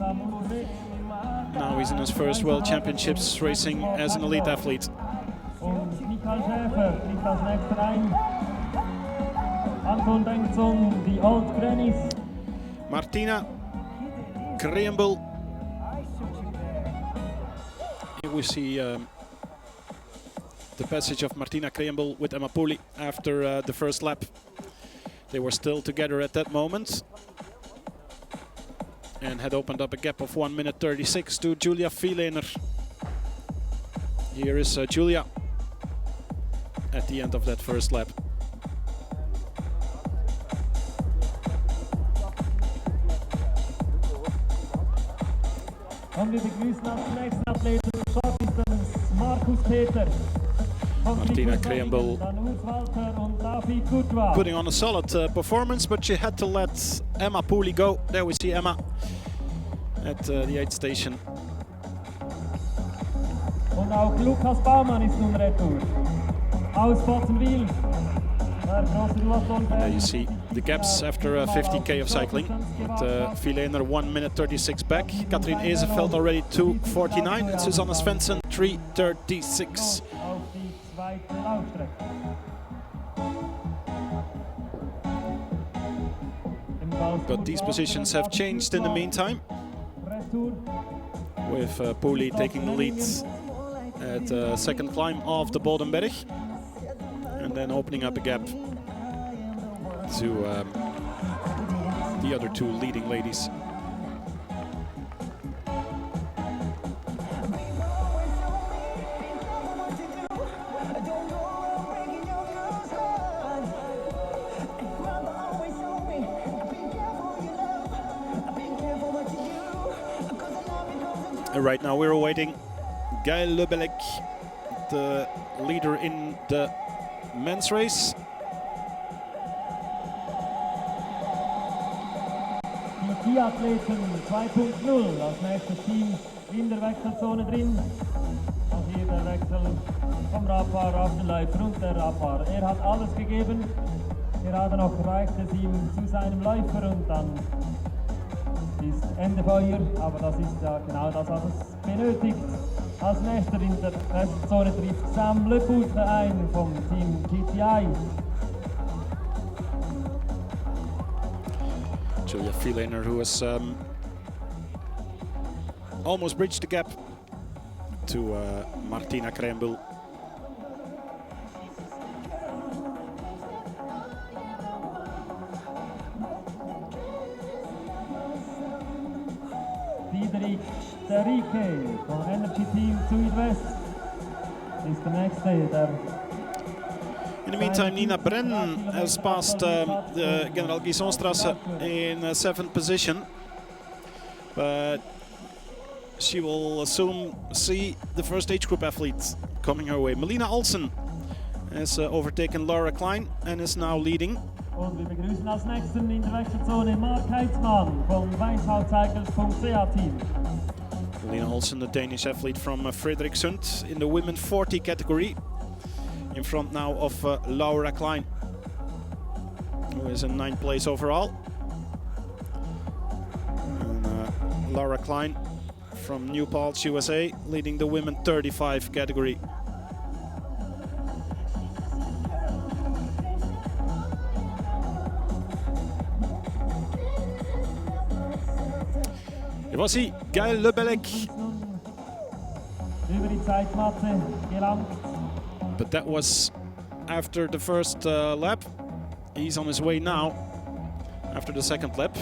Now he's in his first World Championships racing as an elite athlete. Und Michael Schäfer liegt als nächster ein. Anton Bengtsson, die Old Grannies. Martina Kreembel. Here we see the passage of Martina Kreembel with Emma Pooley after the first lap. They were still together at that moment and had opened up a gap of 1 minute 36 to Julia Vielener. Here is Julia at the end of that first lap. Und wir begrüßen als nächsten Athleten Markus Peter. Martina Kreembel putting on a solid performance, but she had to let Emma Pooley go. There we see Emma at the 8th station. Und auch Lukas Baumann ist nun retour. Aus Bottenwil. There you see the gaps after 50k of cycling. With Vielener 1 minute 36 back. Katrien Ezeveld already 2:49. And Susanne Svensson 3:36. But these positions have changed in the meantime, with Pooley taking the lead at the second climb of the Bodenberg, and then opening up a gap to the other two leading ladies. Right now we're awaiting Gaël Lebelec, the leader in the men's race. Die Triathleten 2.0 als nächstes Team in der Wechselzone drin. Und hier der Wechsel vom Radfahrer auf den Läufer und der Radfahrer. Er hat alles gegeben. Gerade noch reicht es ihm zu seinem Läufer und dann ist Ende Feuer, aber das ist ja genau das, was es benötigt. Als nächster in der Westzone trifft Sam Le Poutre ein vom Team GTI. Julia Vielener, who has almost bridged the gap to Martina Kreembel. Der Rike vom Energy Team Südwest ist der nächste. In the meantime, Nina Brenn has passed the General Guisonstrasse in 7th position, but she will soon see the first age group athlete coming her way. Melina Olsen has overtaken Laura Klein and is now leading. Und wir begrüßen als nächsten in der Wechselzone Mark Heitzmann vom Weishautcycles.ch Team. Melina Olsen, the Danish athlete from Frederiksund in the women 40 category, in front now of Laura Klein, who is in 9th place overall. And Laura Klein from New Paltz, USA, leading the women 35 category. Hier was hij, Gael Lebelec. Über die Zeitmatte gelangt. But that was after the first lap. He's on his way now after the second lap.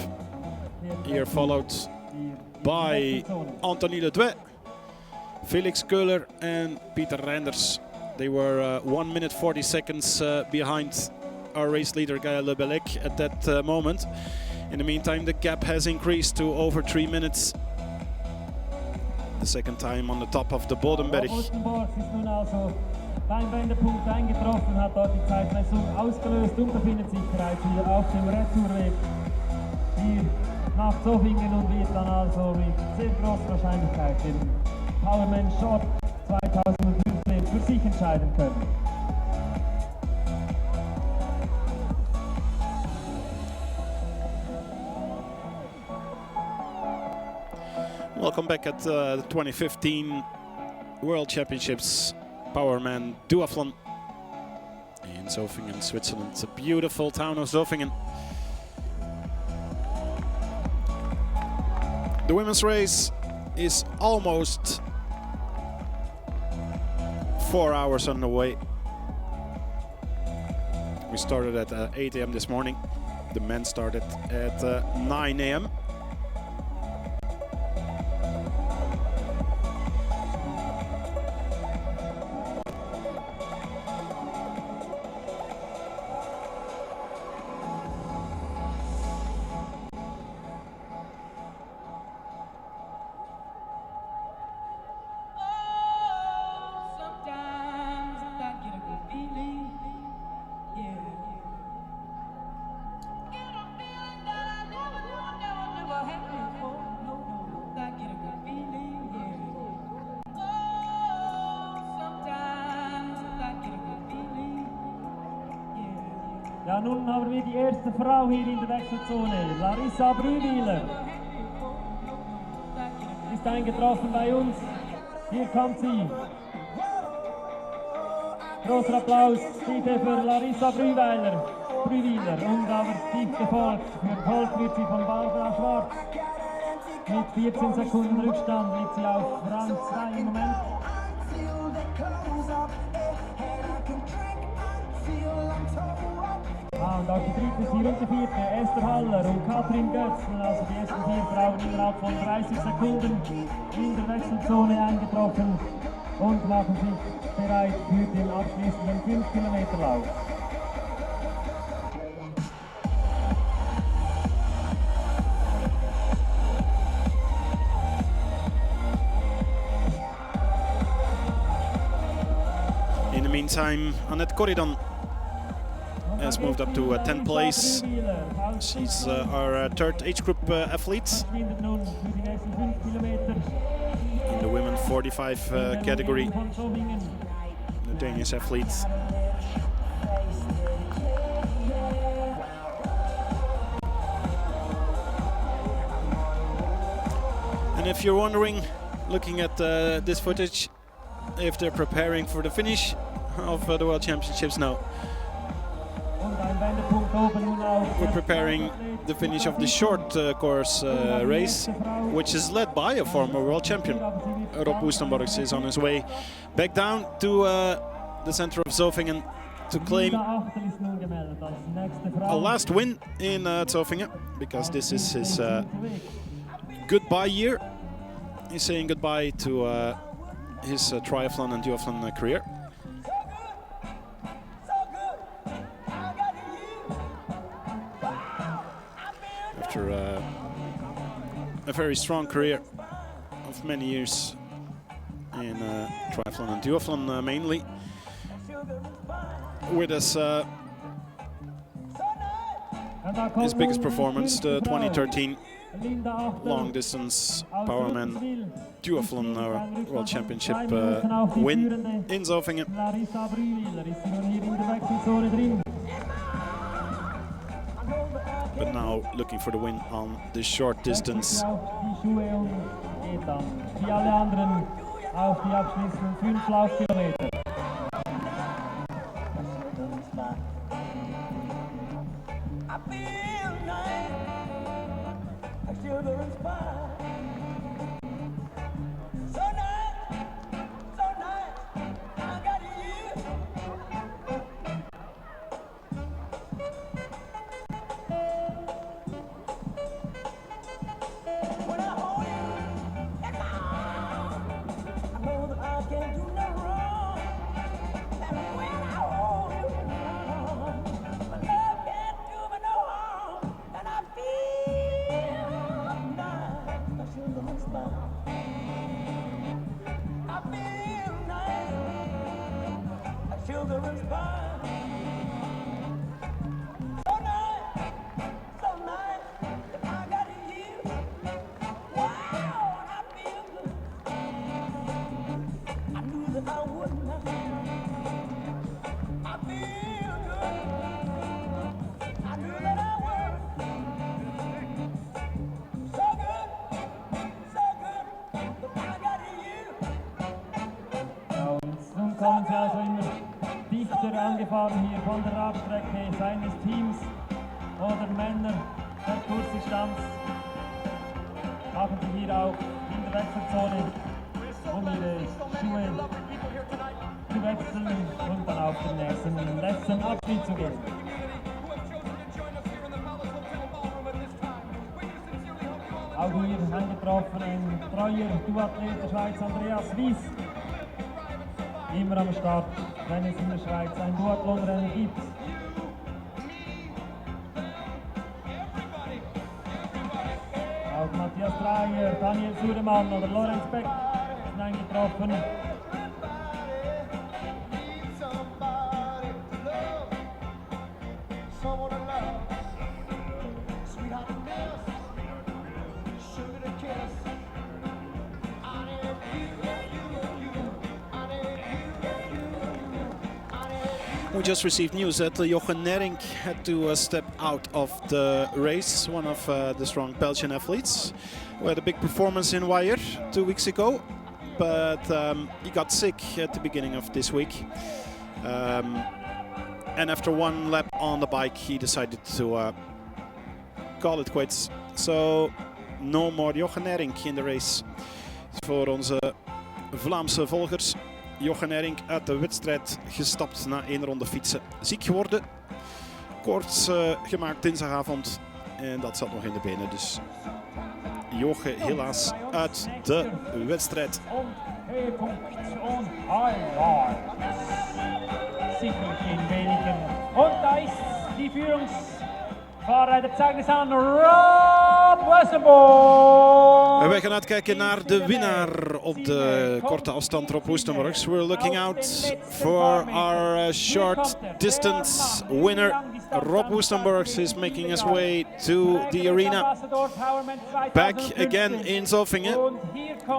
Here followed by Anthony Ledouet, Felix Köhler and Peter Reinders. They were 1 minute 40 seconds behind our race leader Gael Lebelec at that moment. In the meantime, the gap has increased to over 3 minutes. The second time on the top of the Bodenberg. Rosenborg ist nun also beim Wendepunkt eingetroffen, hat dort die Zeitmessung ausgelöst und befindet sich bereits wieder auf dem Retourweg hier nach Zofingen und wird dann also mit sehr großer Wahrscheinlichkeit den Powerman Short 2015 für sich entscheiden können. Welcome back at the 2015 World Championships Powerman Duathlon in Zofingen, Switzerland. It's a beautiful town of Zofingen. The women's race is almost 4 hours on the way. We started at 8 a.m. this morning. The men started at 9 a.m. Ja, nun haben wir die erste Frau hier in der Wechselzone, Larissa Brühwiler. Ist eingetroffen bei uns. Hier kommt sie. Großer Applaus bitte für Larissa Brühwiler. Und aber dicht gefolgt wird sie von Barbara Schwarz. Mit 14 Sekunden Rückstand liegt sie auf Rang 2 im Moment. Und auch die dritte ist hier und die vierte, Esther Haller und Katrin Götzl, also die ersten 4 Frauen innerhalb von 30 Sekunden in der Wechselzone eingetroffen und machen sich bereit für den abschließenden 5-Kilometer-Lauf. In the meantime, Annette Corridon has moved up to 10th place. She's our third age group athlete in the women 45 category, the Danish athlete. And if you're wondering, looking at this footage, if they're preparing for the finish of the World Championships, no. We're preparing the finish of the short course race, which is led by a former world champion. Rob Oostenborgs is on his way back down to the center of Zofingen to claim a last win in Zofingen, because this is his goodbye year. He's saying goodbye to his triathlon and duathlon career. After a very strong career of many years in triathlon and duathlon mainly, with his biggest performance, the 2013 long distance Powerman Duathlon World Championship win in Zofingen. But now looking for the win on the short distance. kommen sie also immer dichter angefahren hier von der Radstrecke seines Teams oder Männer der Kurzdistanz. Machen sie hier auch in der Wechselzone, um ihre Schuhe zu wechseln und dann auf den nächsten letzten Abschnitt zu gehen. Auch hier angetroffen ein treuer Duathlet der Schweiz, Andreas Wies. Immer am Start, wenn es in der Schweiz ein Duathlon-Rennen gibt. Auch Matthias Dreyer, Daniel Sudemann oder Lorenz Beck sind eingetroffen. We just received news that Jochen Nering had to step out of the race, one of the strong Belgian athletes, who had a big performance in Wire 2 weeks ago, but he got sick at the beginning of this week. And after one lap on the bike, he decided to call it quits. So no more Jochen Nering in the race. Voor onze Vlaamse volgers. Jochen Nering uit de wedstrijd gestapt na 1 ronde fietsen. Ziek geworden. Koorts gemaakt dinsdagavond. En dat zat nog in de benen. Dus Jochen helaas uit de wedstrijd. Sicherlich in wenigen. Und da ist die Führungsfahrer der Zeugnis an Rob Westerbork. En wij gaan uitkijken naar de winnaar op de korte afstand, Rob Woestenborgs. We're looking out for our short distance winner. Rob Woestenborgs is making his way to the arena. Back again in Zofingen,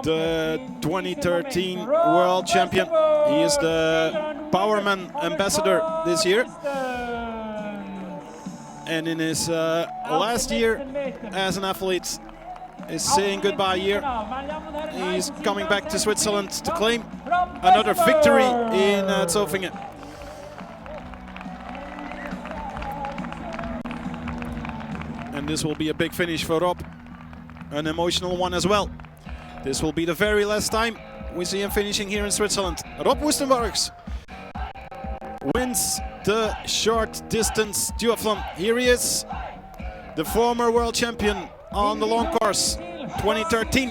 the 2013 world champion. He is the Powerman ambassador this year. And in his last year as an athlete, is saying goodbye here. He's coming back to Switzerland to claim another victory in Zofingen. And this will be a big finish for Rob, an emotional one as well. This will be the very last time we see him finishing here in Switzerland. Rob Woestenborgs wins the short distance duathlon. Here he is, the former world champion on the long course, 2013.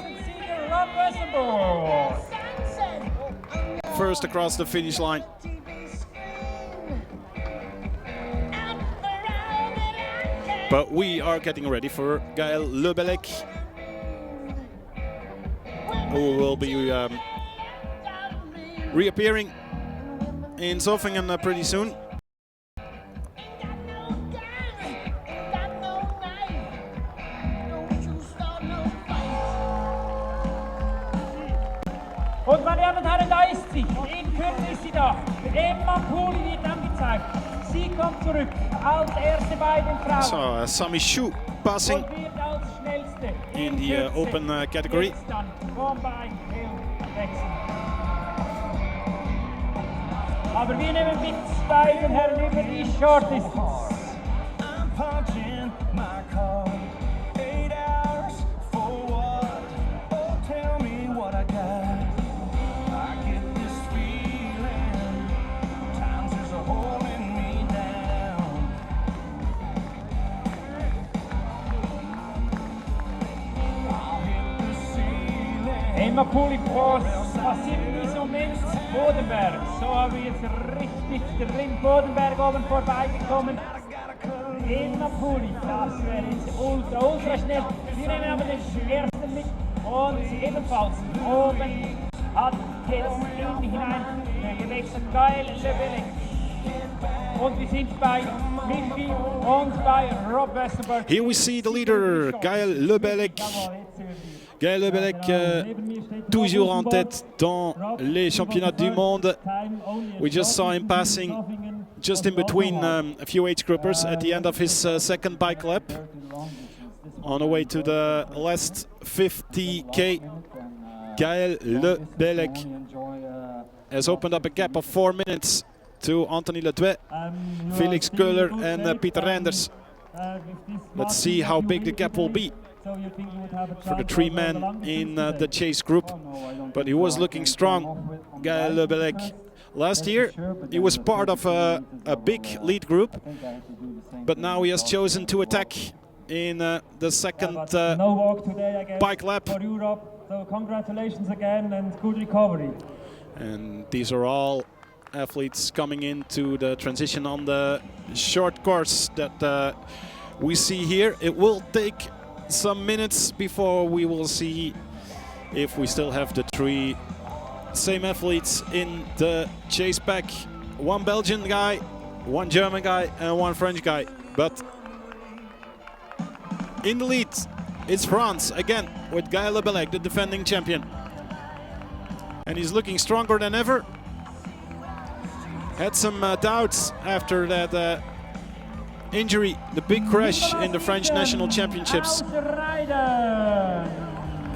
First across the finish line. But we are getting ready for Gaël Lebellec, who will be reappearing in Zofingen pretty soon. Und meine Damen und Herren, da ist sie. In Kürze ist sie da. Emma Pooley wird angezeigt. Sie kommt zurück als erste bei den Frauen. So Sami Shu passing Und wird als schnellste in the open category. Jetzt dann Combine wechseln. Aber wir nehmen mit bei den Herren über die Short Distance. I'm punching my card. 8 hours for what? Oh, tell me what I got. I get this feeling. Times is a holding me down. I'll hit the ceiling. Emma Pooley passiert in diesem Moment Bodenberg. So haben wir jetzt richtig drin Bodenberg oben vorbeigekommen. Emma Pooley, das wäre jetzt ultra schnell. Wir nehmen aber den ersten mit und ebenfalls oben hat jetzt in hinein gewechselt Gaël Lebellec. Und wir sind bei Michi und bei Rob Westerbork. Here we see the leader, Gaël Lebellec. Gaël Lebellec, toujours en tête dans les championnats du monde. We just saw him passing just in between a few age groupers at the end of his second bike lap. On the way to the last 50k, Gaël Lebellec has opened up a gap of 4 minutes to Anthony Ledouet, Felix Köhler and Peter Reinders. Let's see how big the gap will be for the 3 men in the chase group. But he was looking strong, Gaël Le Bellec. Last year he was part of a big lead group, but now he has chosen to attack in the second bike lap. For Europe, so congratulations again and good recovery. And these are all athletes coming into the transition on the short course that we see here. It will take some minutes before we will see if we still have the 3 same athletes in the chase pack. 1 Belgian guy, 1 German guy and 1 French guy. But in the lead, it's France again with Gaël Le Bellec, the defending champion. And he's looking stronger than ever. Had some doubts after that injury, the big crash in the French National Championships. A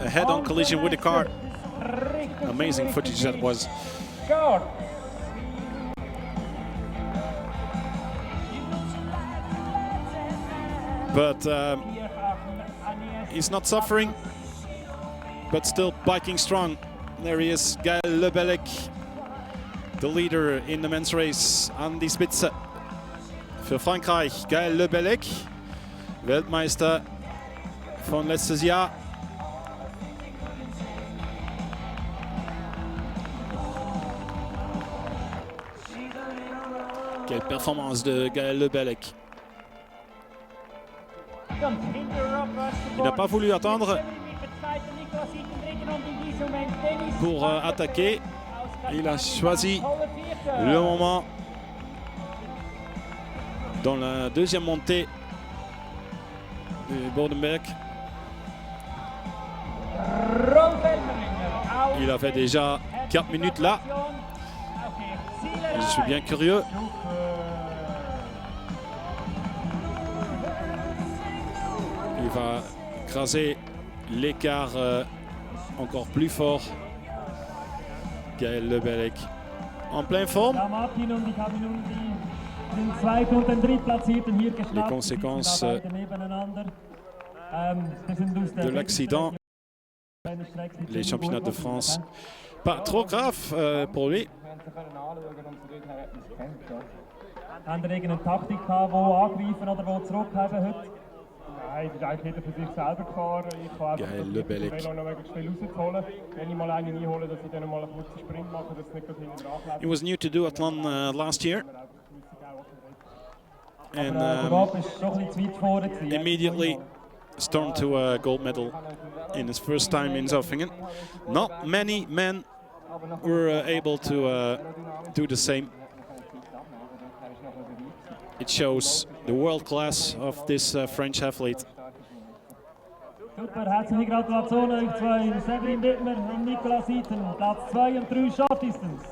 head-on collision with the car. Amazing footage that was. But he's not suffering, but still biking strong. There he is, Gaël Le Bellec, the leader in the men's race an die Spitze. Für Frankreich, Gaël Le Bellec, Weltmeister von letztes Jahr. Quelle performance de Gaël Le Bellec. Il n'a pas voulu attendre pour attaquer. Il a choisi le moment dans la deuxième montée du Bodenberg. Il avait déjà 4 minutes là. Je suis bien curieux. Il va écraser l'écart encore plus fort. Gaël Le Bellec en pleine forme. Les conséquences de l'accident, les championnats de France, pas trop grave pour lui. Haben Sie irgendeine Taktik gehabt, wo angreifen oder wo zurückhaben heute? Nein, das ist eigentlich jeder für sich selber gefahren. Ich habe einfach Gaël Le Bellec. das Velo noch möglichst viel rauszuholen. Wenn ich mal einen einhole, dass ich dann mal einen kurzen Sprint mache, dass es nicht gerade hinten dran bleibt. He was new to Duathlon last year. And immediately stormed to a gold medal in his first time in Zofingen. Not many men were able to do the same. It shows the world class of this French athlete. Super, herzliche Gratulation euch zwei, Severin Wittmer und Nicolas Eiten, Platz 2 und 3 Short Distance.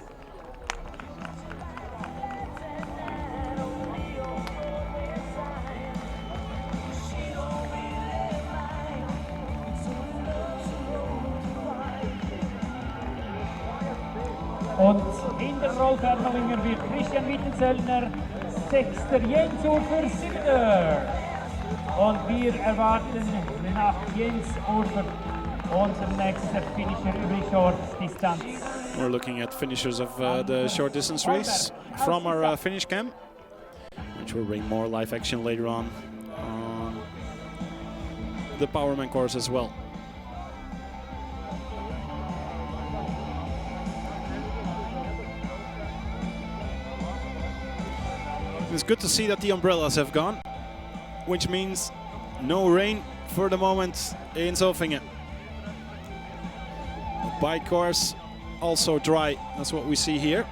Und in der Rollfernlinger wird Christian Wittenzöllner 6. Jens Ufer 7. Und wir erwarten nach Jens Ufer unser nächster Finisher über die Short Distanz. We're looking at finishers of the short distance race from our finish camp, which will bring more live action later on the Powerman course as well. It's good to see that the umbrellas have gone, which means no rain for the moment in Zofingen. The bike course also dry, that's what we see here.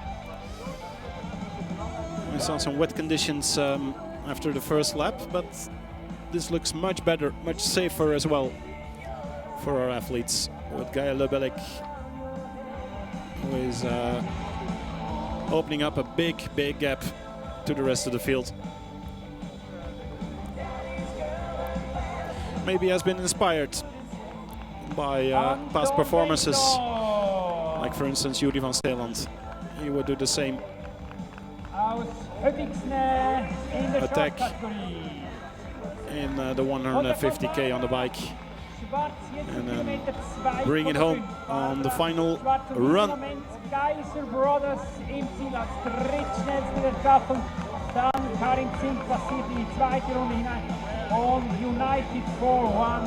We saw some wet conditions after the first lap, but this looks much better, much safer as well for our athletes, with Gaël Le Bellec, who is opening up a big gap to the rest of the field. Maybe has been inspired by past performances, like for instance Juri van Steeland he would do the same Aus Höbigsne in der Attack. Schwarzkategorie. in the 150k on the bike. Schwarz And then 40 bring it home on the final run. Geiser Brothers im Ziel als drittschnellste der Staffel. Dann Karin Zink passiert in die zweite Runde hinein. Und United 4-1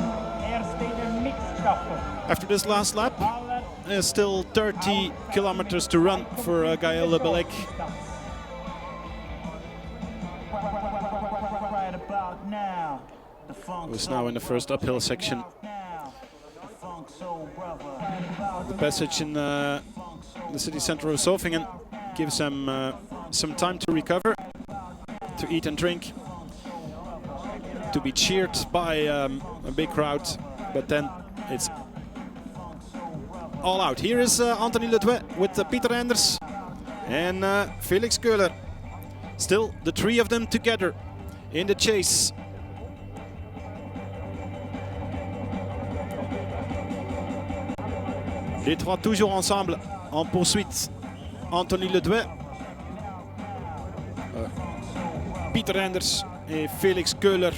erste in der Mixed-Staffel. After this last lap, there's still 30 kilometers to run for Gaël Le Bellec. Right about now, the funk Who's now in the first uphill section. The passage in the city center of Zofingen gives them some time to recover, to eat and drink, to be cheered by a big crowd, but then it's all out. Here is Anthony Ledouet with Pieter Enders and Felix Köhler. Still the three of them together in the chase. Les trois toujours ensemble en poursuite. Anthony Ledouet, Pieter Enders et Felix Köhler.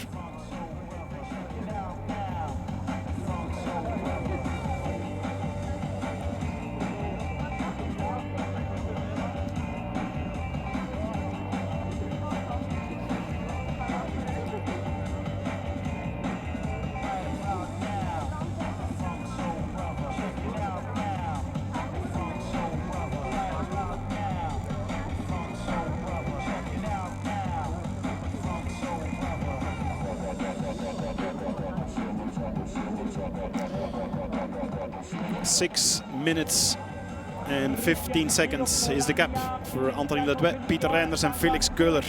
Six minutes and 15 seconds is the gap for Anthony Ledouet, Pieter Enders and Felix Köhler.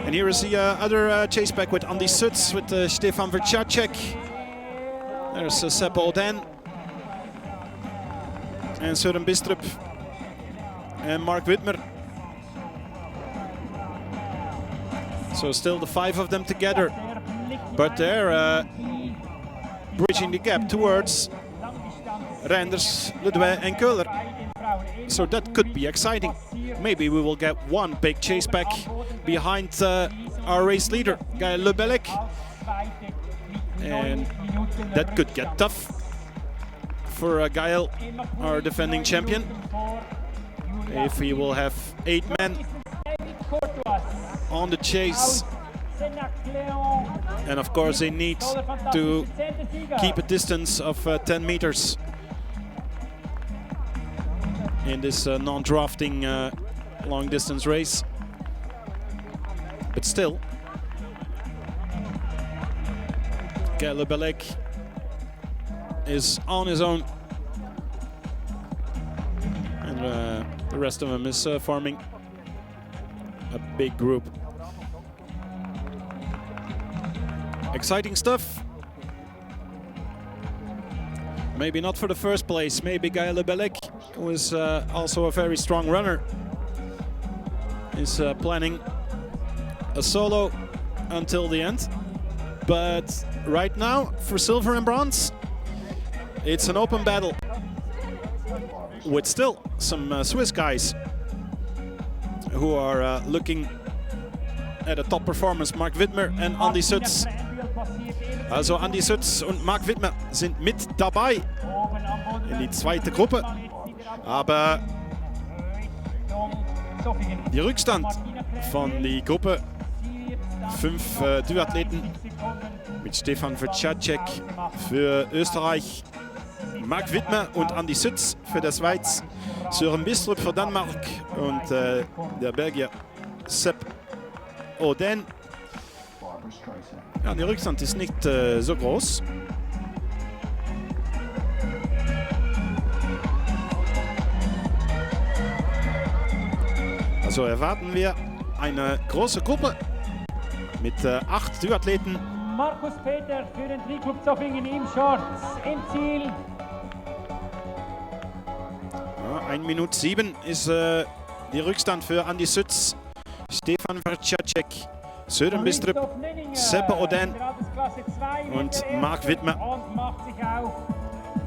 And here is the other chase back with Andy Suts, with Stefan Vercacek. There's Seppe Oden and Søren Bistrup and Mark Widmer. So still the five of them together, but they're bridging the gap towards Renders, Ledouet and Köhler. So that could be exciting. Maybe we will get one big chase back behind our race leader, Gaël Le Bellec. And that could get tough for Gaël, our defending champion. If he will have 8 men on the chase. And of course they need to keep a distance of 10 meters in this non-drafting long distance race. But still, Gaël Le Bellec is on his own. And the rest of them is forming a big group. Exciting stuff. Maybe not for the first place. Maybe Gaël Le Bellec, who is also a very strong runner, is planning a solo until the end. But right now, for silver and bronze, it's an open battle with still some Swiss guys who are looking at a top performance. Mark Widmer and Andy Suts. Also Andy Suts und Mark Widmer sind mit dabei in die zweite Gruppe. Aber die Rückstand von die Gruppe 5 Duathleten mit Stefan Vercacek für Österreich, Mark Widmer und Andy Suts für der Schweiz, Søren Bistrup für Dänemark und der Belgier Seppe Oden. Ja, der Rückstand ist nicht so groß. Also erwarten wir eine große Gruppe mit 8 Duathleten. Markus Peter für den Tri-Club Zofingen im Shorts im Ziel. Ja, 1 Minute 7 ist die Rückstand für Andy Suts, Stefan Vercacek, Søren Bistrup, Seppe Oden und Mark Widmer. Und macht sich auf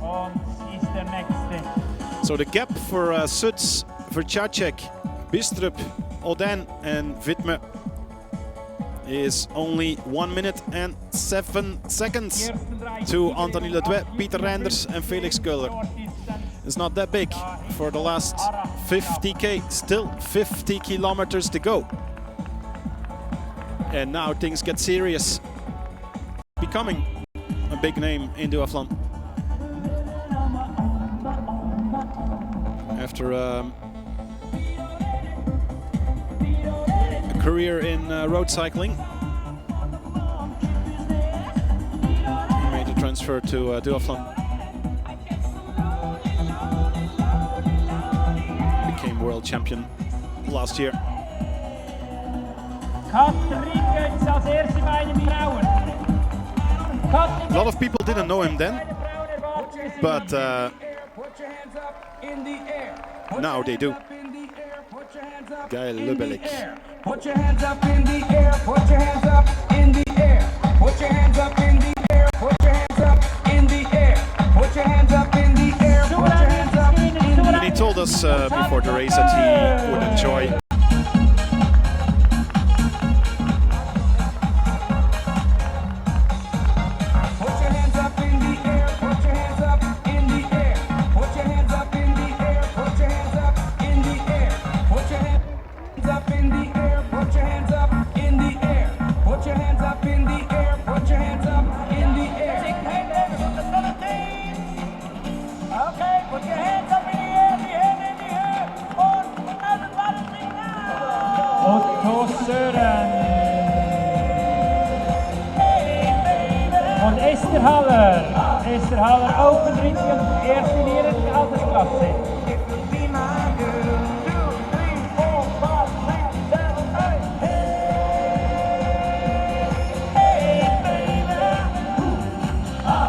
Und sie ist der Nächste. So the gap for Suts, Vercacek, Bistrup, Oden and Wittmer is only 1 minute and 7 seconds to Anthony Ledouet, Peter Reinders and Felix Köhler. It's not that big for the last 50k, still 50 kilometers to go. And now things get serious. Becoming a big name in Duathlon. After a career in road cycling, he made a transfer to Duathlon. Became world champion last year. A lot of people didn't know him then, but now they do. Guy Lebelek. Put your hands up in the air, put your hands up in the air, put your hands up in the air, put your hands up in the air, put your hands up in the air, put your hands up in the air. And he told us before the race that he would enjoy Und Esther Haller Open Ritje, eerst in de Altersklasse.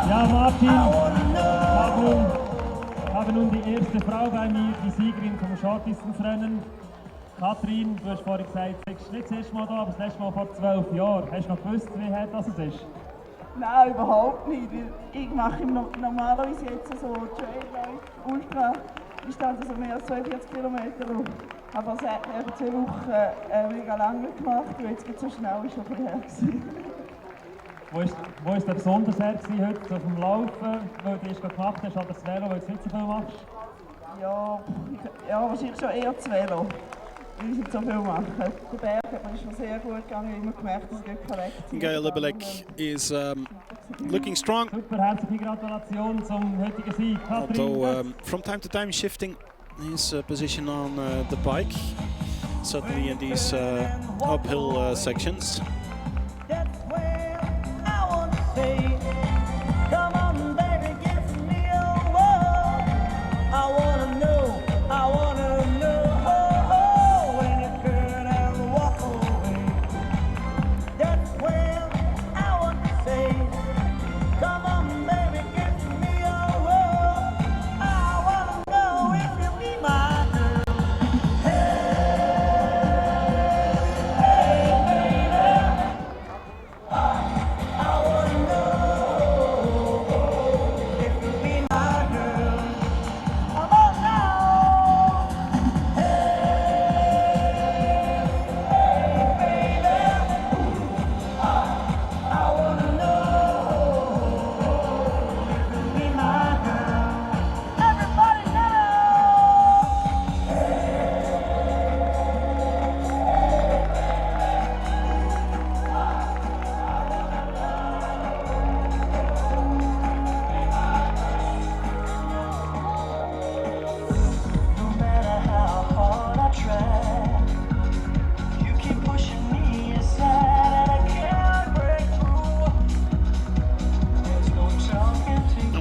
Ja, Martin, haben nun die erste Frau bei mir, die Siegerin vom Shortdistanzrennen. Katrin, du hast vorhin gesagt, du bist nicht das erste Mal da, aber das letzte Mal vor 12 Jahren. Hast du noch gewusst, wie hart das ist? Nein, überhaupt nicht. Ich mache normalerweise jetzt so Trailläufe, Ultra-Distanz, also mehr als 42 Kilometer. Aber es hat mir 2 Wochen mega lange gemacht und jetzt geht es so schnell, ist schon ein bisschen her gewesen. Wo ist der besonders her gewesen, heute auf dem Laufen, weil du es gemacht hast, oder das Velo, weil du nicht so viel machst? Ja, wahrscheinlich schon eher das Velo. Weil ich nicht so viel mache. Der Berg hat mir schon sehr gut gegangen, ich habe immer gemerkt, dass es gut korrekt ist. Guy Lebelek is looking strong. Super, herzliche Gratulation zum heutigen Sieg. Although from time to time shifting his position on the bike, certainly in these uphill sections.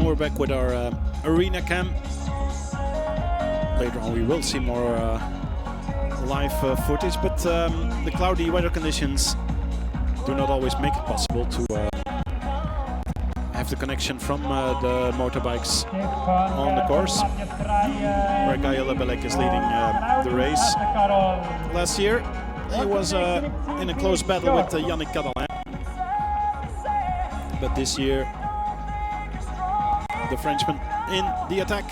We're back with our arena cam. Later on we will see more live footage, but the cloudy weather conditions do not always make it possible to have the connection from the motorbikes on the course, where Guy Lebelek is leading the race. Last year he was in a close battle with Yannick Catalin, but this year the Frenchman in the attack.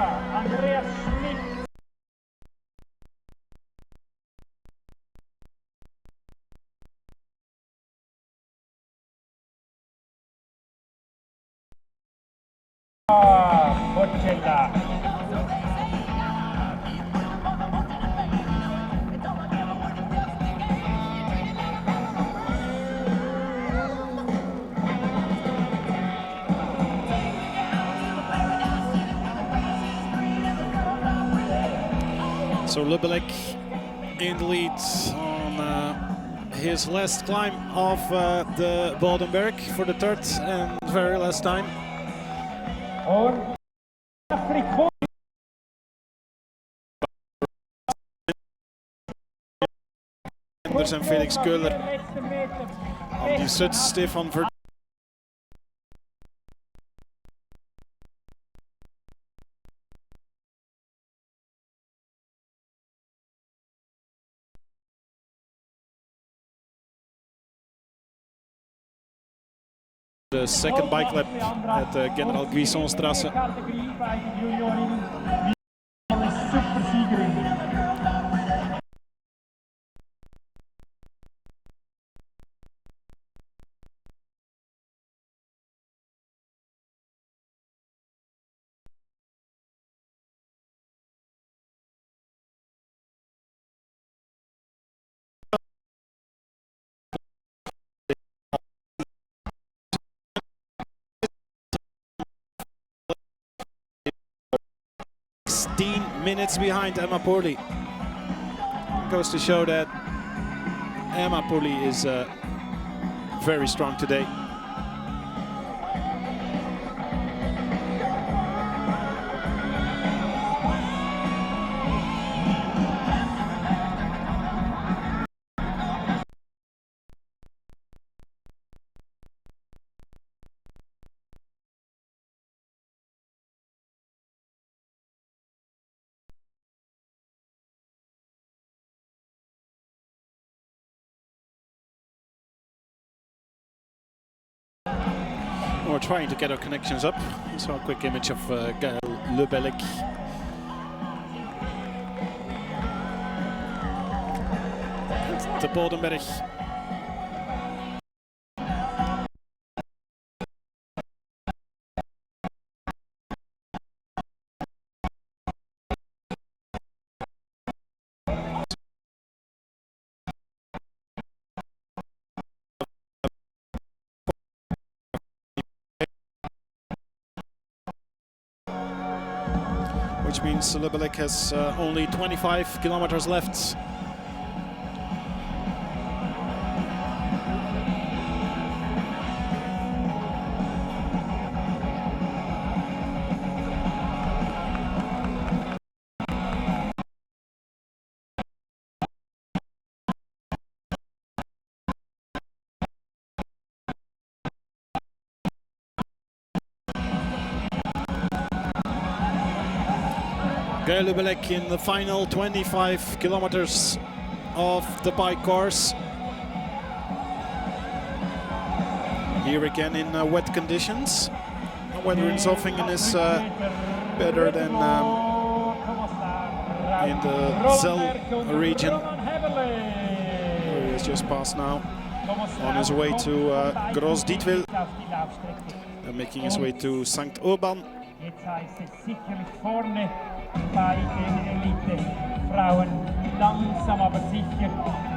Andreas Schmidt. Bocella. So Lubelek in the lead on his last climb of the Boldenberg for the third and very last time. Und Anders en Felix Köhler aan die zit Stefan Ver. The second bike lap at the General Guisson-strasse. Categorie bij de juniorinnen. Wie is supersiegerin. Minutes behind Emma Poorley. Goes to show that Emma Poorley is very strong today. We're trying to get our connections up. So a quick image of Gaël Lebellec. De Boldenberg. Which means Lebellec has only 25 kilometers left. Gaël Lebellec in the final 25 kilometers of the bike course. Here again in wet conditions. The weather in Zofingen is better than in the Zell region. Where he has just passed now on his way to Groß-Dietwil and making his way to St. Urban. Jetzt heißt es sicherlich vorne bei den Elite-Frauen. Langsam aber sicher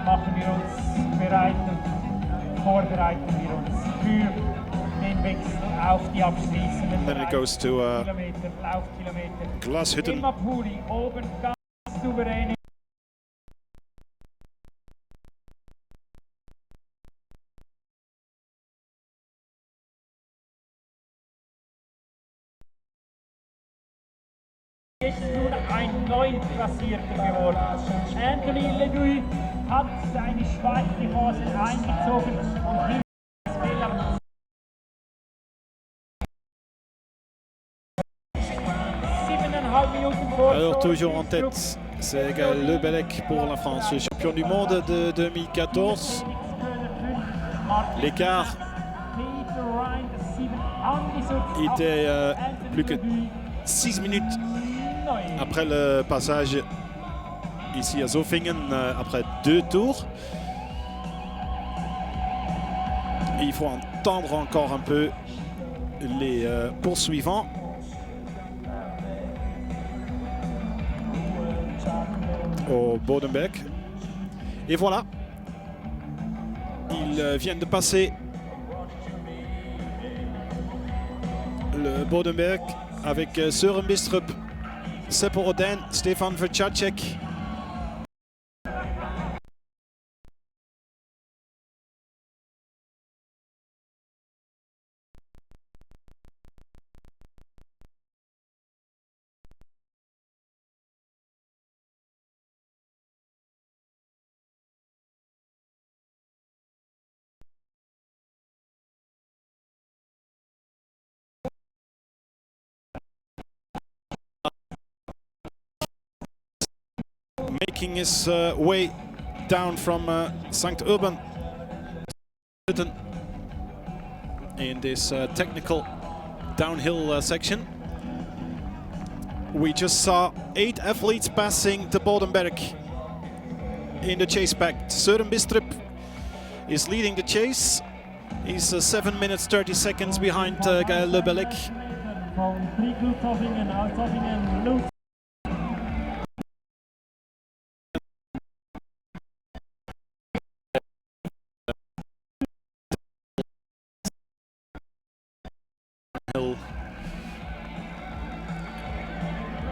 machen wir uns bereit und vorbereiten wir uns für den Wechsel auf die abschließenden Then it goes to Kilometer, Laufkilometer. Glashütten. Emma Poorley oben ganz souverän. Jetzt nur ein 9 Platzierter geworden. Anthony Ledoux hat seine schwarze Hose eingezogen und will das Fehler. 7,5 Minuten vor. Alors toujours en tête, c'est Gaël Lebellec pour la France, le champion du monde de 2014. L'écart était plus que 6 minutes après le passage ici à Zofingen, après 2 tours. Et il faut entendre encore un peu les poursuivants. Au Bodenberg. Et voilà. Ils viennent de passer le Bodenberg avec Søren Bistrup, Seppo Oden, Stefan Vercacek. Making his way down from St. Urban in this technical downhill section. We just saw 8 athletes passing the Bodenberg in the chase pack. Søren Bistrup is leading the chase. He's 7 minutes 30 seconds behind Gael Lebelek. Van Triathlon Zofingen uit Zofingen loopt.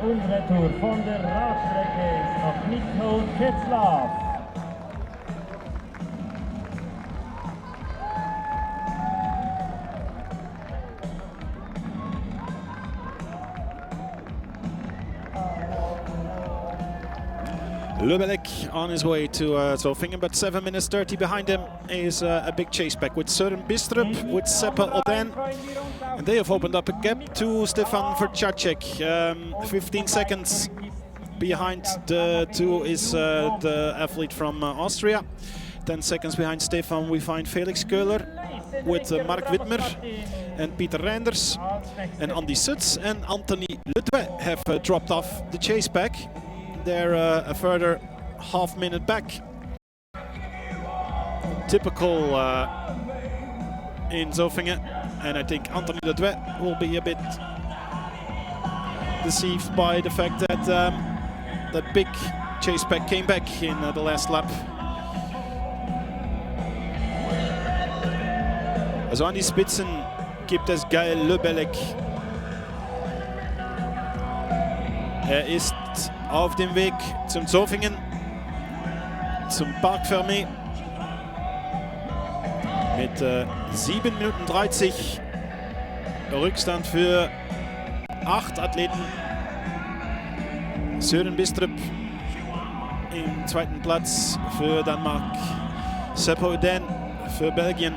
Und Retour von der Radstrecke nach Nico Tetzlaff. Lebelek on his way to Zofingen, but 7 minutes 30 behind him is a big chase back with Søren Bistrup, with Seppo Oden. And they have opened up a gap to Stefan Vercacek. 15 seconds behind the two is the athlete from Austria. 10 seconds behind Stefan we find Felix Köhler with Mark Wittmer and Peter Reinders. And Andy Sutz and Anthony Ledouet have dropped off the chase back. They're a further half minute back. Typical in Zofingen, and I think Anthony Ledouet will be a bit deceived by the fact that that big chase pack came back in the last lap. Also an die Spitzen gibt es Gael Lebelek. Ist auf dem Weg zum Zofingen, zum Parc Fermé mit 7 Minuten 30 Rückstand für 8 Athleten. Søren Bistrup im zweiten Platz für Dänemark, Seppo Oden für Belgien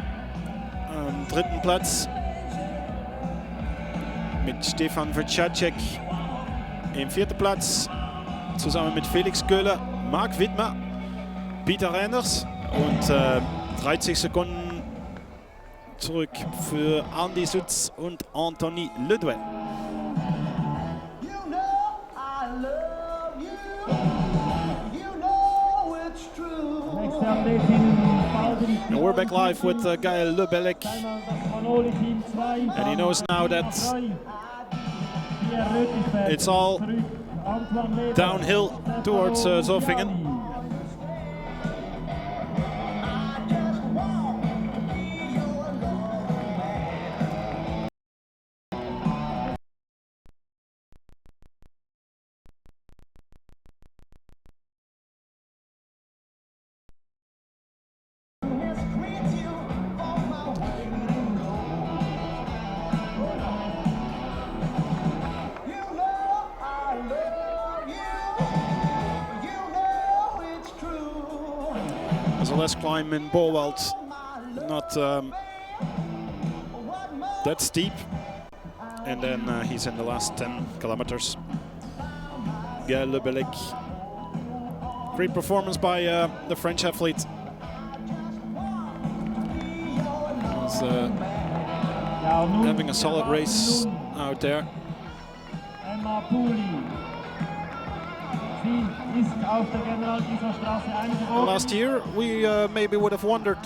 am dritten Platz mit Stefan Vercacek im vierten Platz, zusammen mit Felix Köhler, Mark Wittmer, Peter Reinders und 30 Sekunden zurück für Andy Sutz und Anthony Ledouet. And we're back live with Gael Lebelek, and he knows now that it's all downhill towards Zofingen. So let's climb in Borwald, not that steep, and then he's in the last 10 kilometers. Gael Lebelek. Great performance by the French athlete. He's having a solid race out there. Sie ist auf der General-Isar-Straße eingeworfen. Last year we maybe would have wondered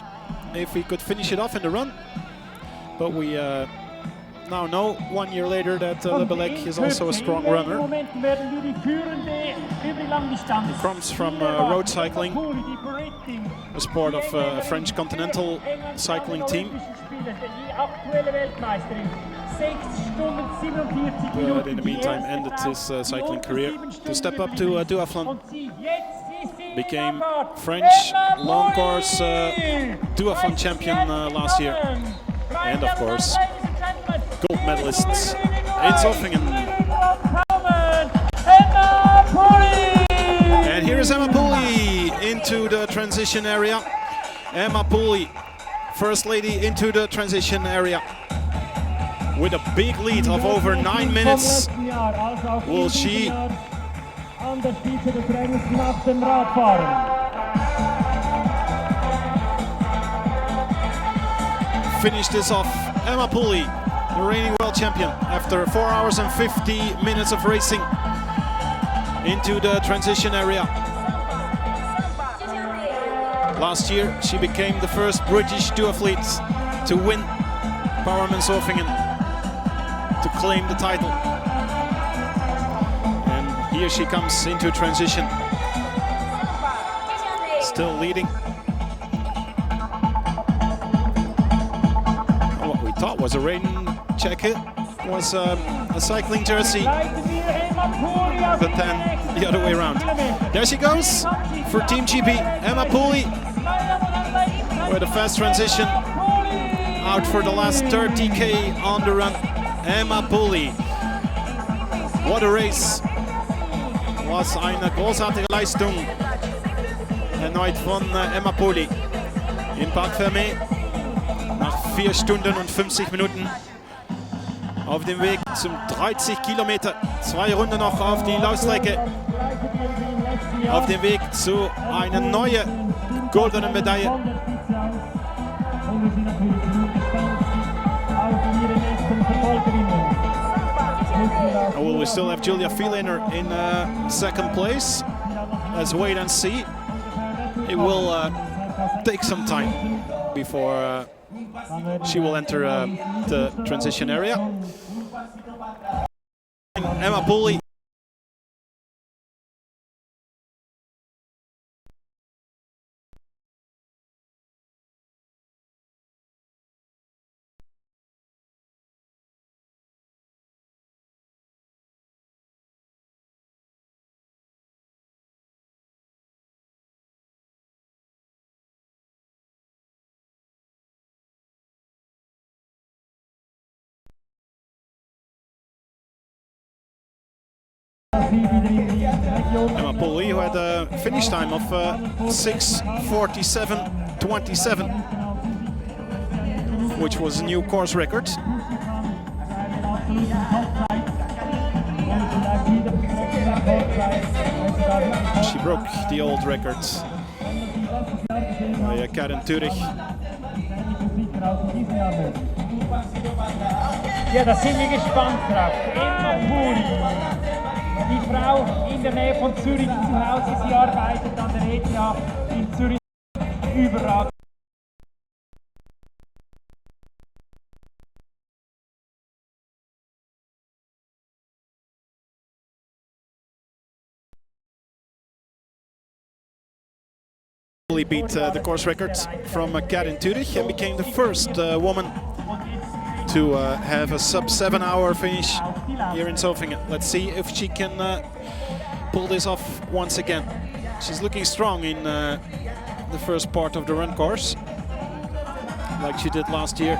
if we could finish it off in the run, but we now know 1 year later that Lebelek is also a strong runner. He comes from road cycling, a sport of a French continental cycling team. But in the meantime ended his cycling career to step up to Duathlon. Became French long course Duathlon champion last year. And of course, gold medalists in Zofingen. And here is Emma Pooley into the transition area. Emma Pooley, first lady into the transition area. With a big lead of over 9 minutes. Will she finish this off? Emma Pooley, the reigning world champion, after 4 hours and 50 minutes of racing into the transition area. Last year she became the first British duathlete to win Powerman Zofingen, to claim the title. And here she comes into transition, still leading. What we thought was a rain jacket was a cycling jersey, but then the other way around. There she goes for Team GP, Emma Pooley, with a fast transition, out for the last 30k on the run. Emma Pooley. What a race. Was eine großartige Leistung erneut von Emma Pooley im Parc Fermé nach 4 Stunden und 50 Minuten auf dem Weg zum 30 Kilometer. 2 Runden noch auf die Laufstrecke. Auf dem Weg zu einer neuen goldenen Medaille. Well, we still have Julia Vielander in second place. Let's wait and see. It will take some time before she will enter the transition area. Emma Pooley. Emma Pooley, who had a finish time of 6:47.27, which was a new course record. She broke the old record by Karen Turich. Ja, da sind wir gespannt drauf. Emma Pooley, die Frau in der Nähe von Zürich zu Hause. Sie arbeitet an der ETH in Zürich. Überragend. Beat the course record from Karin Turich and became the first woman to have a sub-7 hour finish here in Zofingen. Let's see if she can pull this off once again. She's looking strong in the first part of the run course, like she did last year.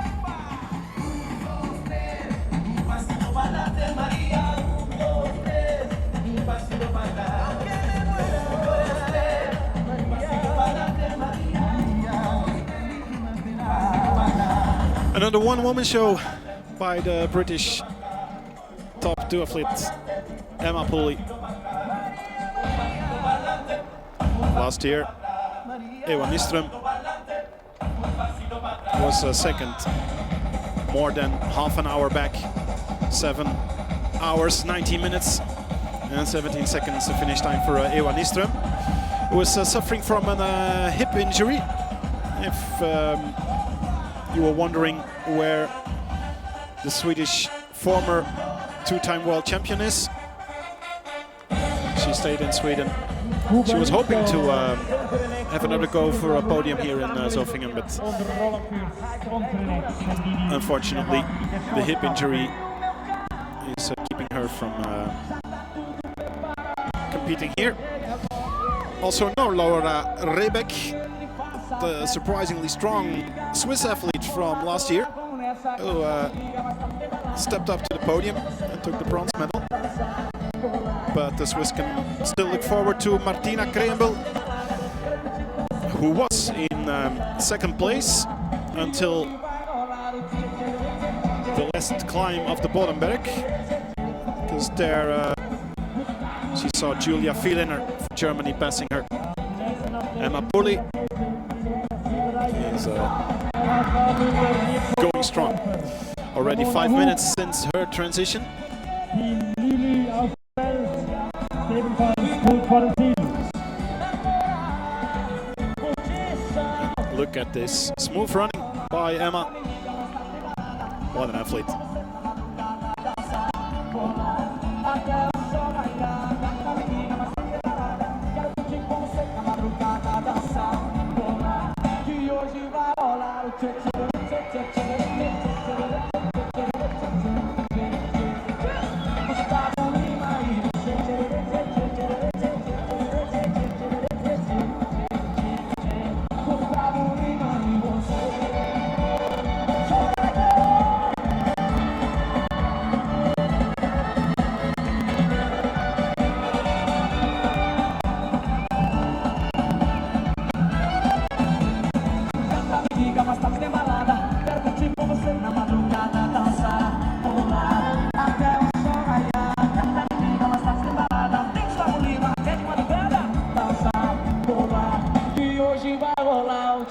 Another one-woman show by the British top duathlete Emma Pooley. Last year, Eva Nyström was second, more than half an hour back, 7 hours, 19 minutes and 17 seconds to finish time for Ewa Nyström, who was suffering from a hip injury. If you were wondering where the Swedish former two-time world champion is, she stayed in Sweden. She was hoping to have another go for a podium here in Zofingen, but unfortunately the hip injury is keeping her from competing here. Also no Laura Rebeck, the surprisingly strong Swiss athlete from last year, who stepped up to the podium and took the bronze medal. But the Swiss can still look forward to Martina Kreenbel, who was in second place until the last climb of the Boddenberg, because there she saw Julia Vielener from Germany passing her. Emma Pulli is going strong. Already 5 minutes since her transition. Look at this smooth running by Emma. What an athlete.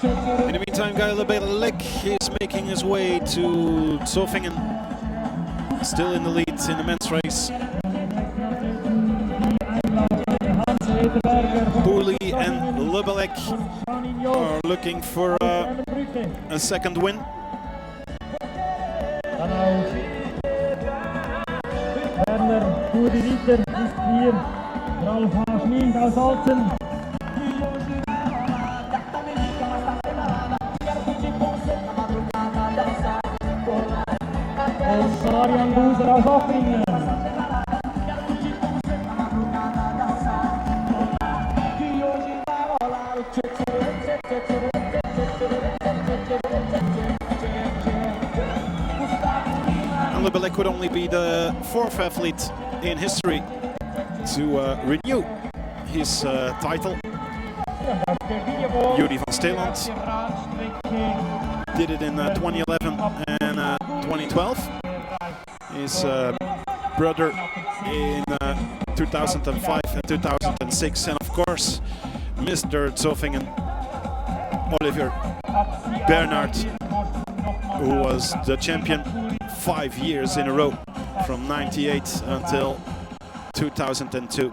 In the meantime, Gayle Belek is making his way to Zofingen, still in the lead in the men's race. Pulli and Lebelek are looking for a second win. Werner Rudi-Ritter ist hier, Ralf Haschmid aus Alten. Und Marian Buser aus Zofingen. Lebelek would only be the fourth athlete in history to renew his title. Judy van Steeland did it in 2011 and 2012. His brother in 2005 and 2006, and of course Mr. Zofingen, Oliver Bernhard, who was the champion 5 years in a row, from 98 until 2002.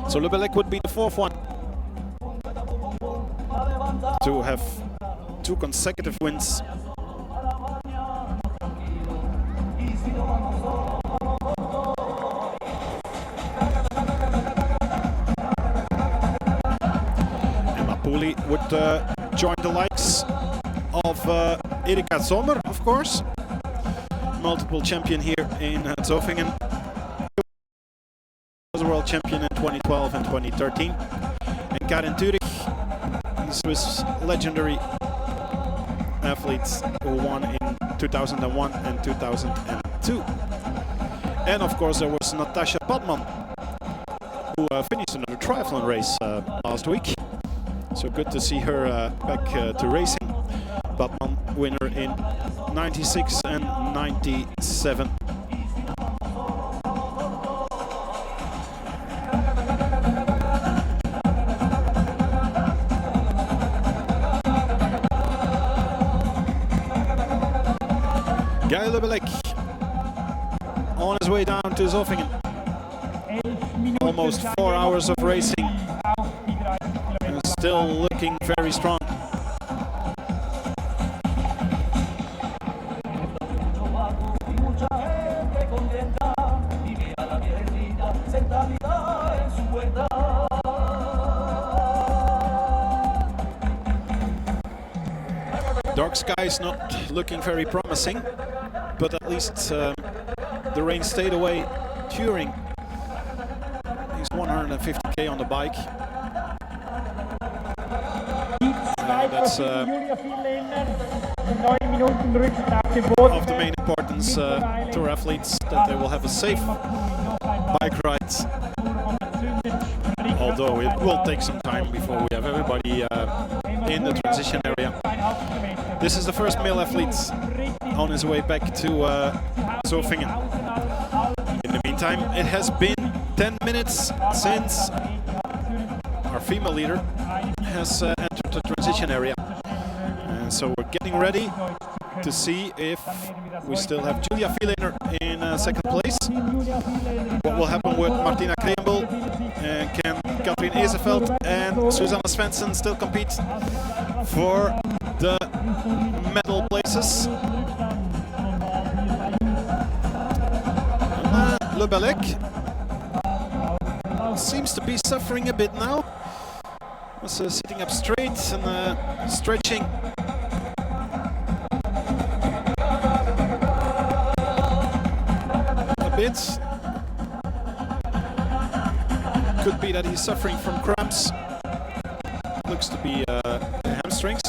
So Lebelek would be the fourth one to have 2 consecutive wins. Emma Pulli would join the likes of Erika Sommer, of course, multiple champion here in Zofingen. Was a world champion in 2012 and 2013. And Karin Turich, the Swiss legendary athlete who won in 2001 and 2002. And of course there was Natasha Badman, who finished another triathlon race last week. So good to see her back to racing. Badman winner in 96 and 97. Gayle Lebelek on his way down to Zofingen. Minuten almost sein 4 wir hours of noch racing auf die 30 and Kilometer. still looking very strong. Dark sky is not looking very promising, but at least the rain stayed away during these 150k on the bike. That's Julia Vielländer, 9 Minuten Rückstand auf dem Boden. of the main importance to athletes, that they will have a safe bike ride, although it will take some time before we have everybody in the transition area. This is the first male athlete on his way back to Zofingen. In the meantime, it has been 10 minutes since our female leader has entered the transition area. And so we're getting ready to see if we still have Julia Vielländer in second place. What will happen with Martina Krembel, and can Katrien Ezeveld and Susanna Svensson still compete for the medal places? Le Bellec seems to be suffering a bit now. Was sitting up straight and stretching. A bit. Could be that he's suffering from cramps. Looks to be hamstrings.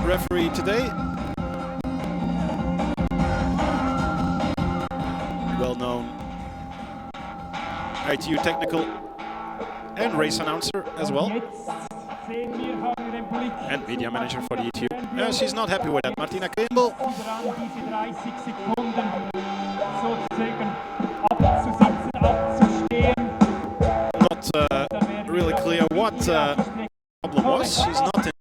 referee today. Well-known ITU technical and race announcer as well. And media manager for the ITU. Yeah, she's not happy with that. Martina Krembel. Not really clear what problem was. She's not in.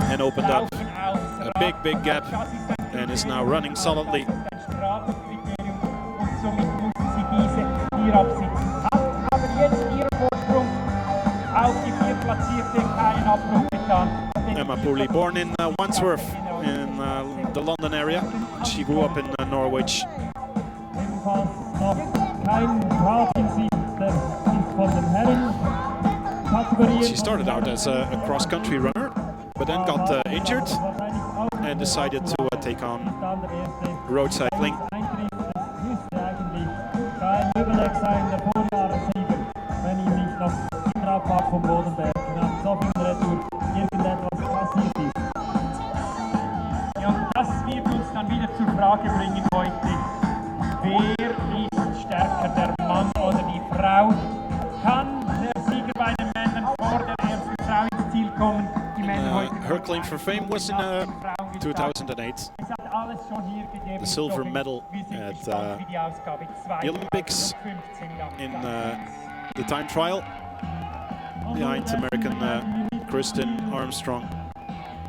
And opened up a big gap and is now running solidly. Emma Pooley, born in Wandsworth in the London area. She grew up in Norwich. She started out as a cross-country runner, but then got injured and decided to take on road cycling. Ja, das wird uns dann wieder zur Frage bringen heute. Wer ist stärker, der Mann oder die Frau? Kann der Sieger bei den Männern vor der ersten Frau ins Ziel kommen? Her claim for fame was in 2008. The silver medal at the Olympics in the time trial behind American Kristen Armstrong.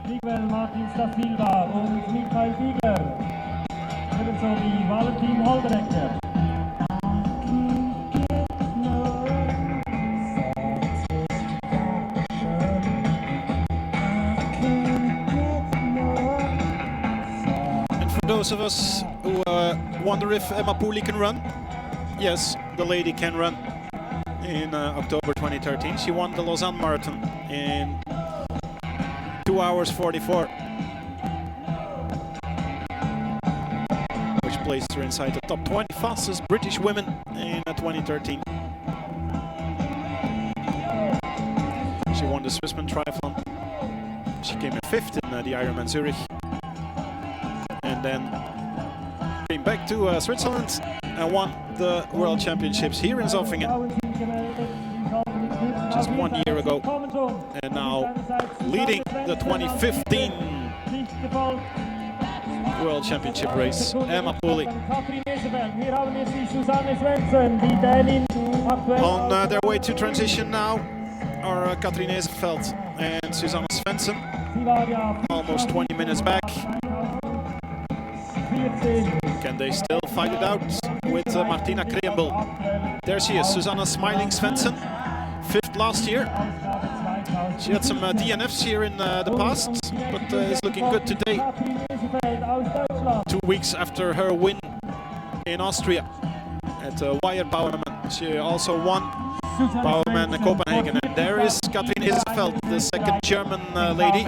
Miguel Martins da Silva und Michael Bigler, ebenso wie Valentin Holderecker. Those of us who wonder if Emma Pooley can run, yes, the lady can run. In October 2013, she won the Lausanne Marathon in 2 hours 44, which placed her inside the top 20 fastest British women in 2013. She won the Swissman Triathlon. She came in 5th in the Ironman Zurich. And then came back to Switzerland and won the World Championships here in Zofingen just 1 year ago, and now leading the 2015 World Championship race, Emma Pooley. On their way to transition now are Katrien Ezeveld and Susanne Svensson, almost 20 minutes back. Can they still fight it out with Martina Krembel? There she is, Susanna Smiling Svensson, 5th last year. She had some DNFs here in the past, but is looking good today. 2 weeks after her win in Austria at Powerman. She also won Powerman Copenhagen. And there is Katrien Ezeveld, the second German lady.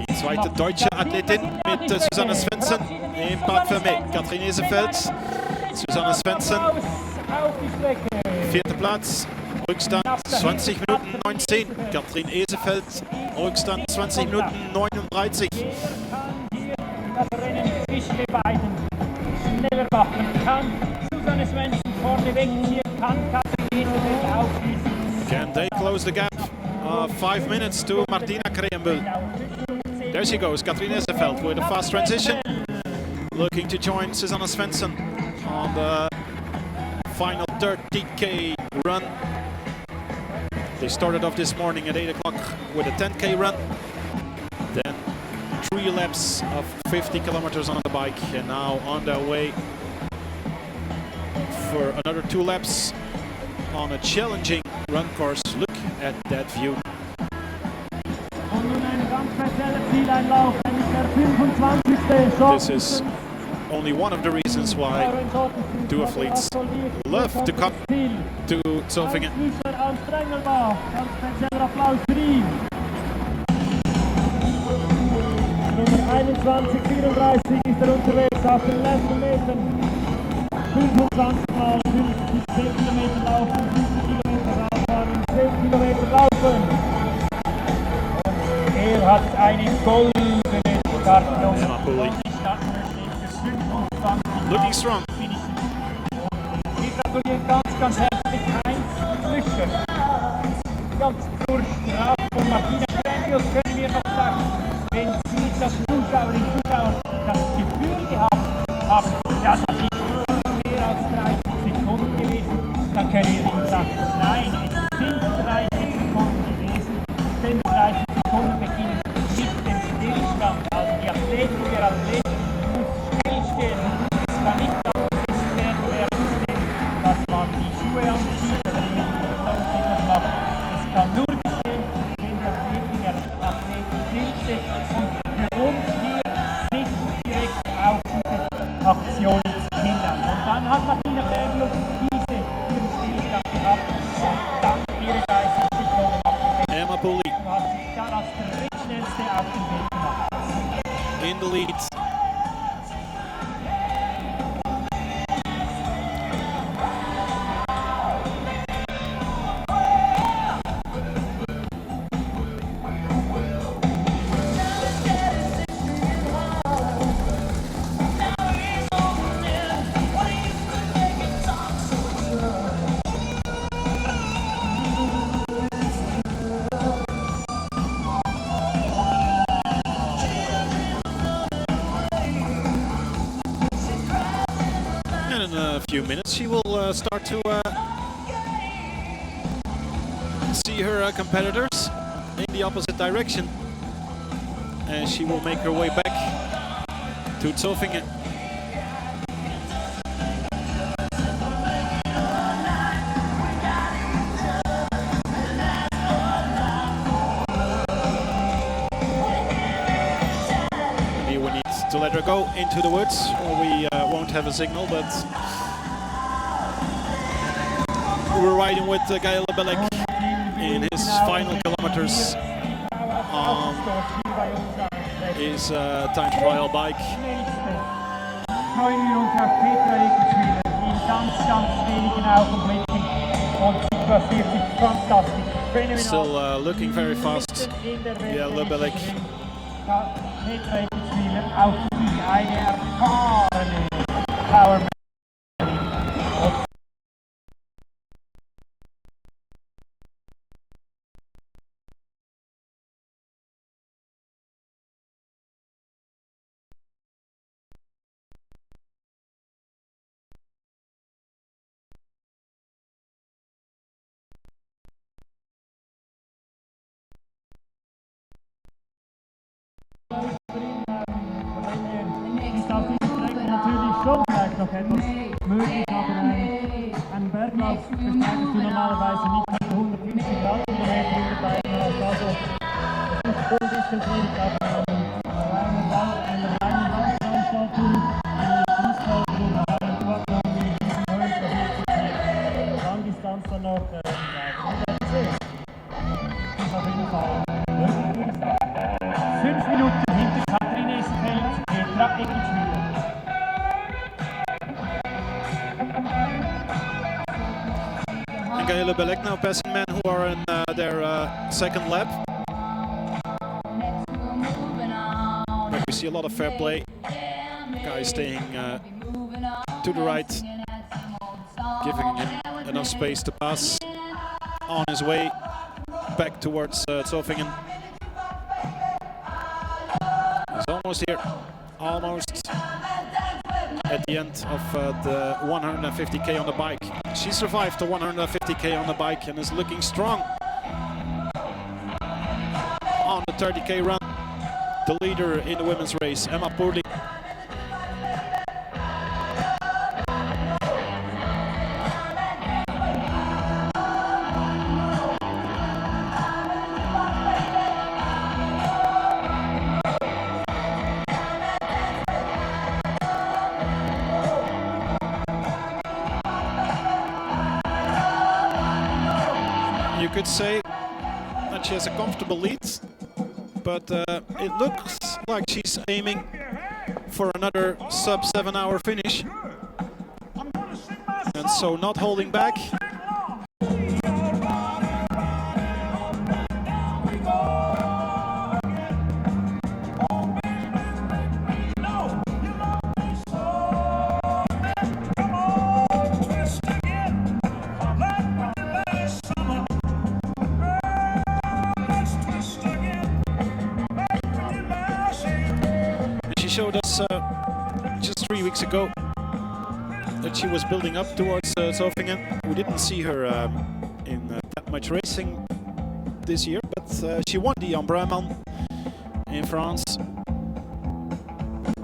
Die zweite deutsche Athletin mit Susanne Svensson im Park Fermé. Katrien Ezeveld, Susanne Svensson, 4. Platz. Rückstand 20 Minuten 19. Katrin Esefeld, Rückstand 20 Minuten 39. Kann hier das Rennen zwischen den beiden schneller machen. Kann Susanne Svensson vorne wegziehen, kann Katrin Esefeld aufschließen. Can they close the gap? 5 minutes to Martina Krehenbühl. There she goes, Katrin Esefeld with a fast transition. Looking to join Susanne Svensson on the final 30k run. They started off this morning at 8 o'clock with a 10k run. Then 3 laps of 50 kilometers on the bike, and now on their way for another 2 laps on a challenging run course. Look at that view. This is only one of the reasons why duathletes love to come to Zofingen. Nummer 21:34 ist unterwegs auf den letzten Metern. 25 mal 10 Kilometer laufen, 50 Kilometer Radfahren, 10 Kilometer laufen. Er hat eine goldene Startnummer. Looking strong. Wir gratulieren ganz herzlich Heinz Lüscher. Ganz zur Strafe von Martina Krehenbühl können wir noch sagen, wenn Sie das Zuschauerinnen und Zuschauer das Gefühl gehabt haben, ja, das ist mehr als 30 Sekunden gewesen, dann können wir Ihnen sagen, nein, es sind 30 Sekunden gewesen, denn 30 Sekunden beginnen mit dem Stillstand. Also die Athletin, der Athlet muss stillstehen. Es kann nicht abgesetzt werden, dass man die Schuhe anzieht oder etwas macht. Es kann nur geschehen, wenn der Athletin, der Athlet stillsteht und für uns hier nicht direkt auf diese Aktion hindern. Und dann hat Martina Krehenbühl diesen Stillstand gehabt und dann ihre 30 Sekunden abgesetzt. Emma Pooley Und hat sich dann als der drittschnellste auf den Weg gemacht. in the lead. In a few minutes she will start to see her competitors in the opposite direction, and she will make her way back to Zofingen. Maybe we need to let her go into the woods, or we won't have a signal, but we're riding with Gael Lebelek in his final kilometers on his time trial bike. Freuen wir uns auf Petra Eckenswiller in ganz wenigen Augenblicken und sie passiert sich fantastisch. Still looking very fast. Yeah, Lebelek. Petra Eckenswiller, auch sie eine erfahrene Powerman. Ist auf dieser Strecke natürlich schon vielleicht noch etwas möglich, aber einen Berglauf bestreitest du normalerweise nicht mit 150 Kilometer in der Beine. Also es ist schon ein bisschen schwierig, aber eine reine Laufveranstaltung, eine Fußballgruppe, einen Duathlon wie diesen Höhen probiert sich hier Langdistanz dann noch wir werden sehen. Das ist auf jeden Fall möglich, würde ich sagen. 5 Minuten hinter Katrin Esefeld, Petra Eckenswiller. Gayle Belek now passing men who are in their second lap. But we see a lot of fair play. Guy staying to the right, giving him enough space to pass on his way back towards Zofingen. He's almost here, almost at the end of the 150k on the bike. She survived the 150k on the bike and is looking strong on the 30k run. The leader in the women's race, Emma Poorley. You could say that she has a comfortable lead, but it looks like she's aiming for another sub 7 hour finish, and so not holding back. Showed us just 3 weeks ago that she was building up towards Zofingen. We didn't see her in that much racing this year, but she won the Powerman in France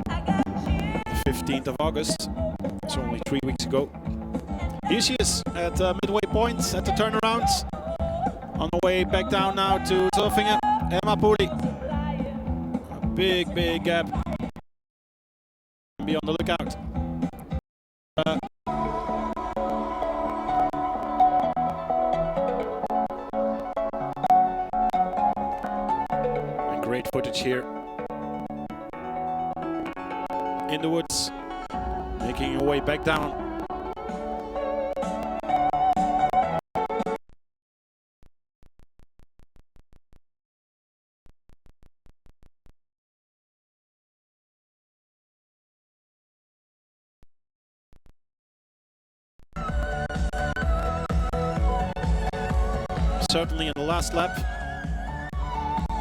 the 15th of August. It's only 3 weeks ago. Here she is at midway point at the turnaround, on the way back down now to Zofingen. Emma Poorley, a big gap. Be on the lookout. And great footage here in the woods, making her way back down. Certainly in the last lap.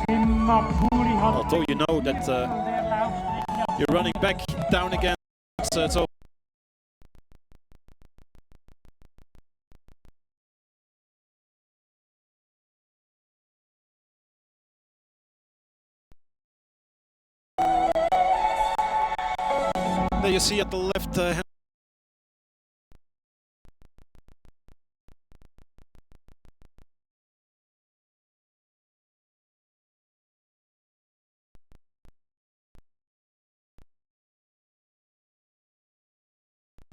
Although you know that you're running back down again. So there you see at the left hand.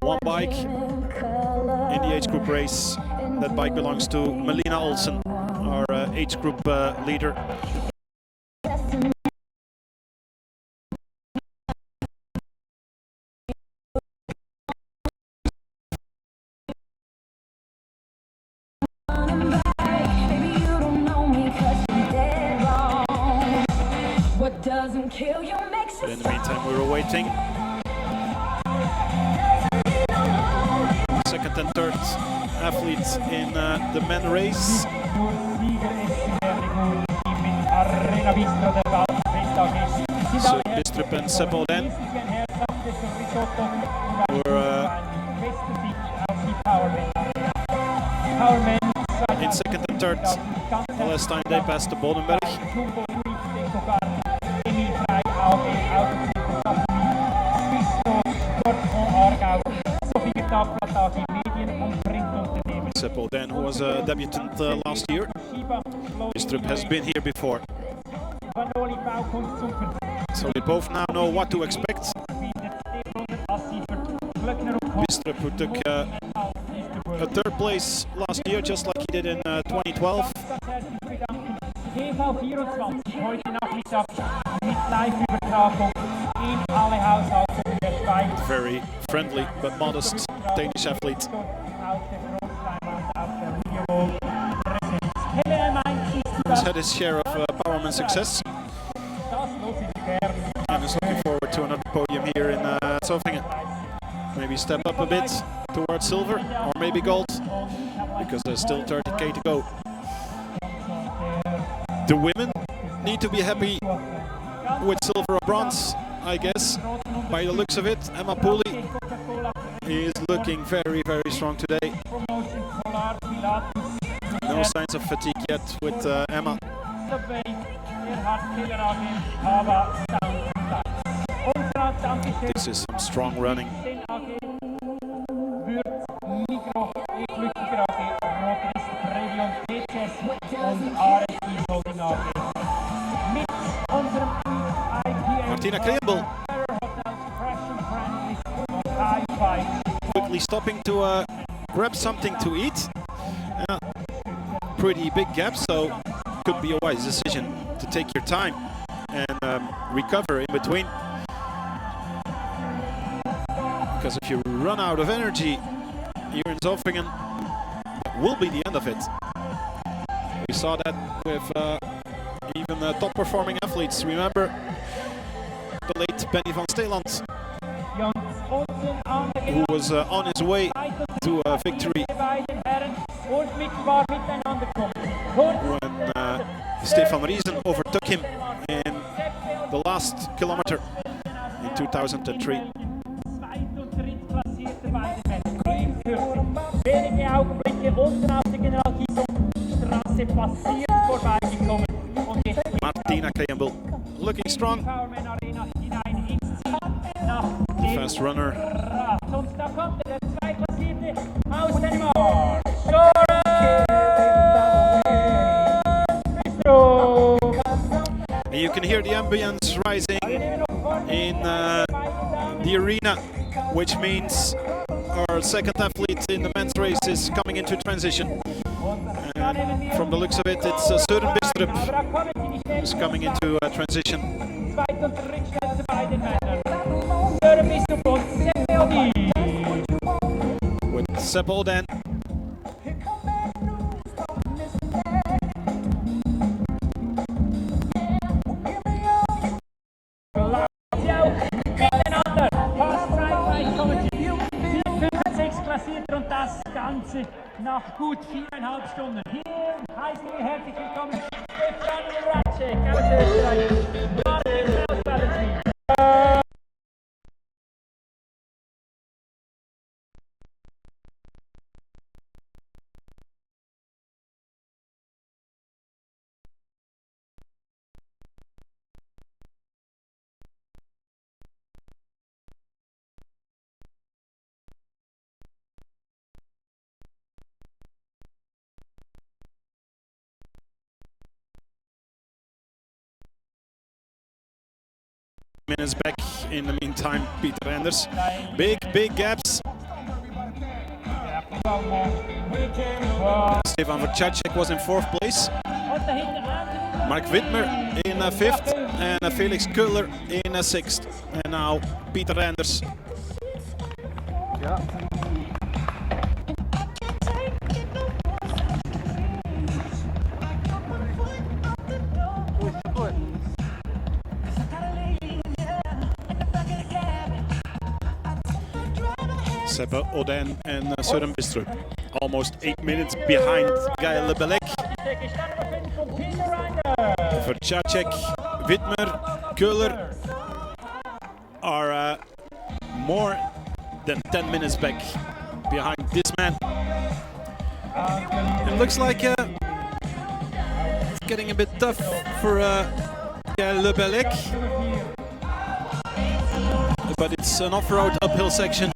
One bike in the age group race. That bike belongs to Melina Olsen, our age group leader. But in the meantime, we're awaiting second and third athletes in the men race. So Bistrup and Seppoden were in second and third. The last time they passed the Bodenberg. Seppoden, who was a debutant last year. Bistrup has been here before. So they both now know what to expect. Bistrup, who took a third place last year, just like he did in 2012. Very friendly but modest Danish athlete. had his share of Powerman success. And is looking forward to another podium here in Zofingen. Maybe step up a bit towards silver or maybe gold, because there's still 30k to go. The women need to be happy with silver or bronze, I guess, by the looks of it. Emma Pooley is looking very, very strong today. No signs of fatigue yet with Emma. This is some strong running. Martina Kreembel quickly stopping to grab something to eat. Pretty big gap, so could be a wise decision to take your time and recover in between. Because if you run out of energy here in Zofingen, that will be the end of it. We saw that with even top performing athletes. Remember the late Benny van Steeland, who was on his way to victory when Stefan Riesen overtook him in the last kilometer in 2003. Martina Kreembel looking strong. Fast runner. And you can hear the ambience rising in the arena, which means our second athlete in the men's race is coming into transition. And from the looks of it, it's Søren Bistrup who's coming into transition. With Sepp Oden. Nach gut 4,5 Stunden. Hier heißen wir herzlich willkommen Stefan Ratschek aus Österreich. Martin aus Valentin. Minutes back in the meantime, Peter Anders. Big gaps. Stefan Vrčáček was in 4th place. Mark Wittmer in 5th and Felix Köhler in 6th. And now Peter Anders. Sepp Oden and Søren Bistrup. Almost 8 minutes behind Guy Lebelec. Vrčáček, Wittmer, Köhler are more than 10 minutes back behind this man. It looks like it's getting a bit tough for Guy Lebelec. But it's an off-road uphill section.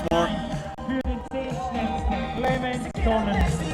once more. Für den 10. schnellsten Clemens Tonnens.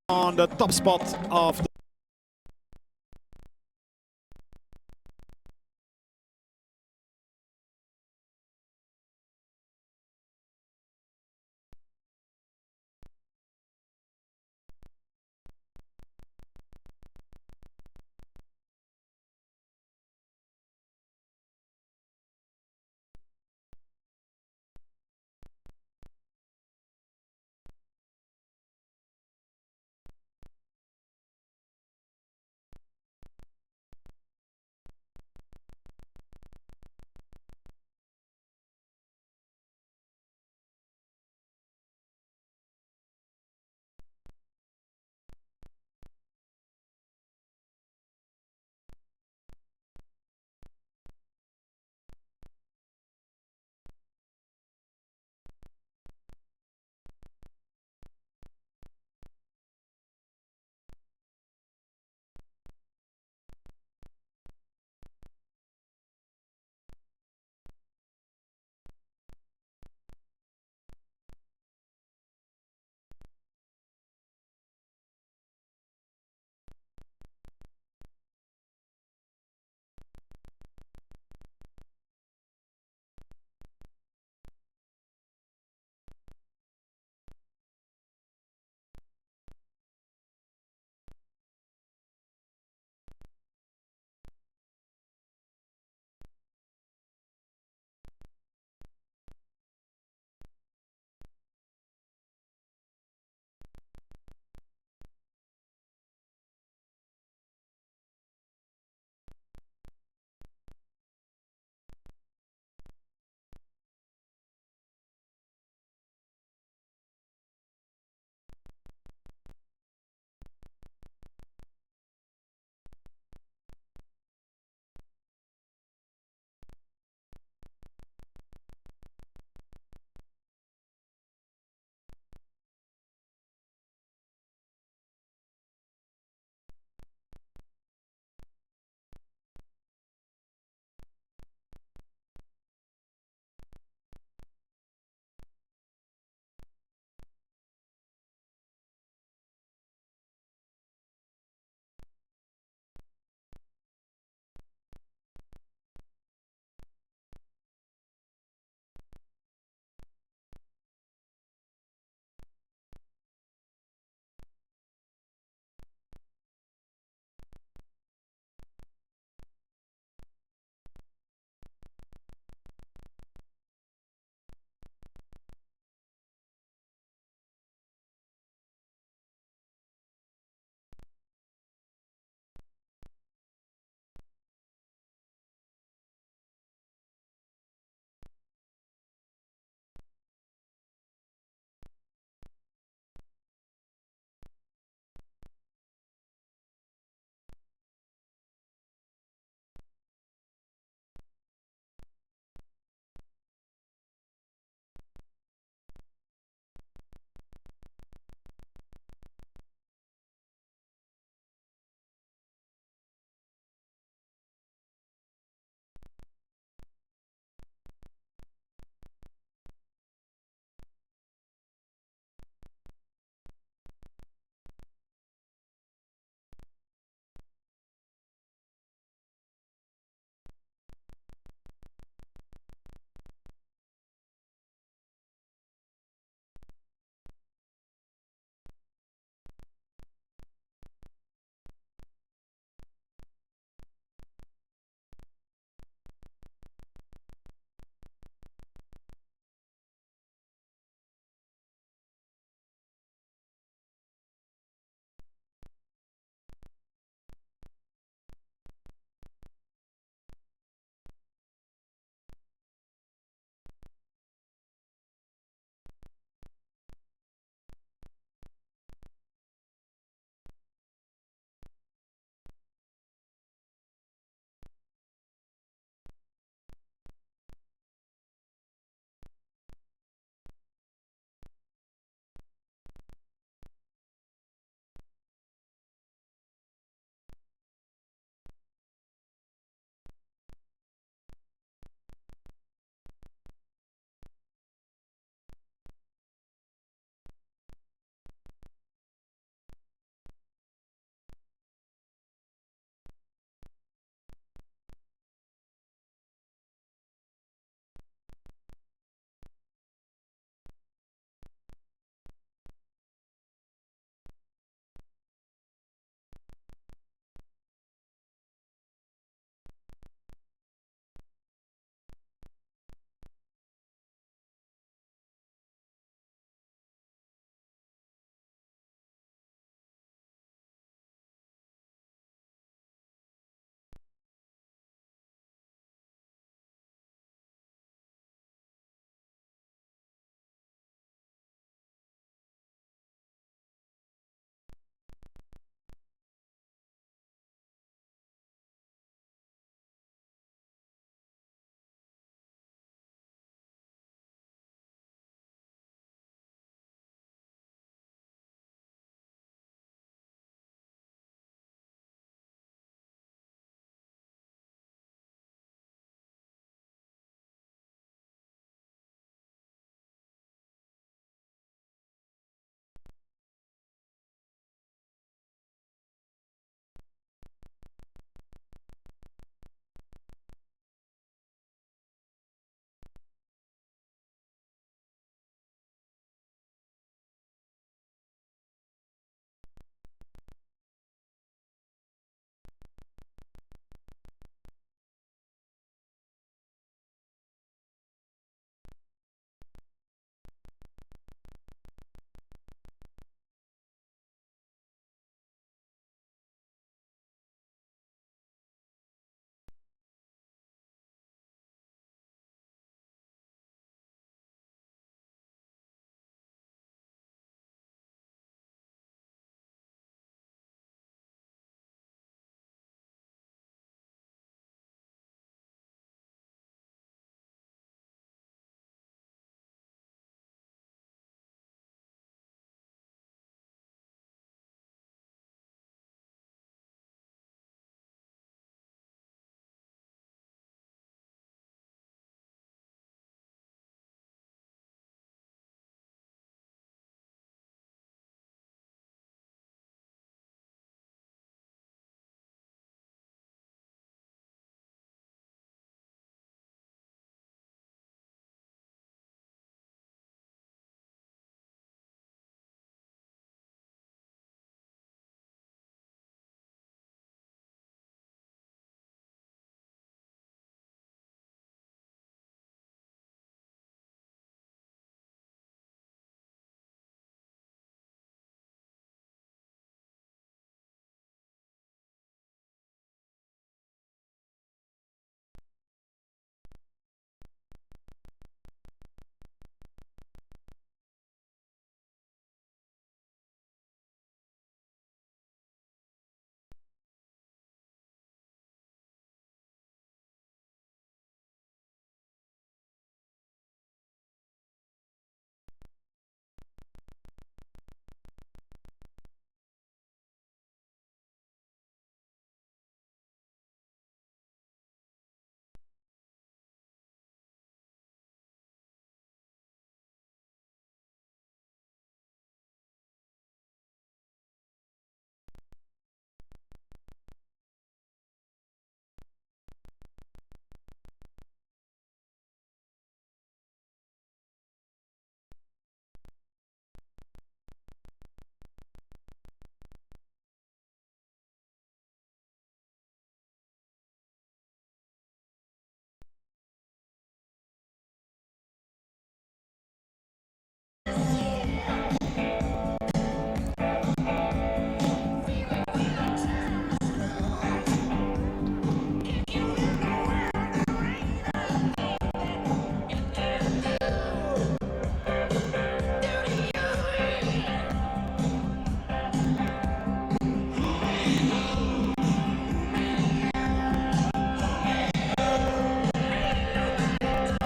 on the top spot of the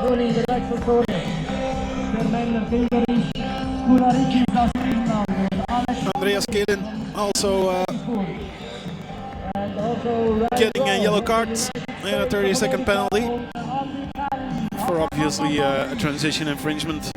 Nun in der Wechselzone der Männer Bilderich, Kurarikis aus Griechenland und Alex Andreas Kilin also and also getting a yellow card and a 30-second penalty for obviously a transition infringement.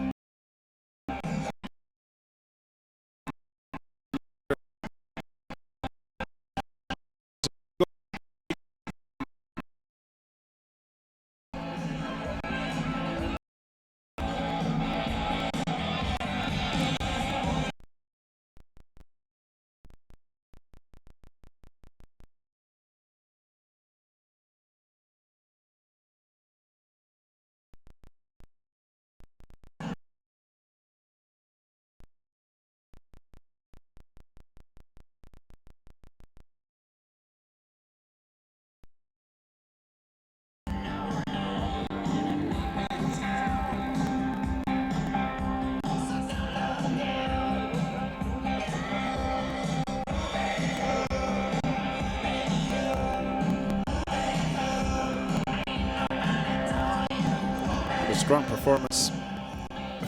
A strong performance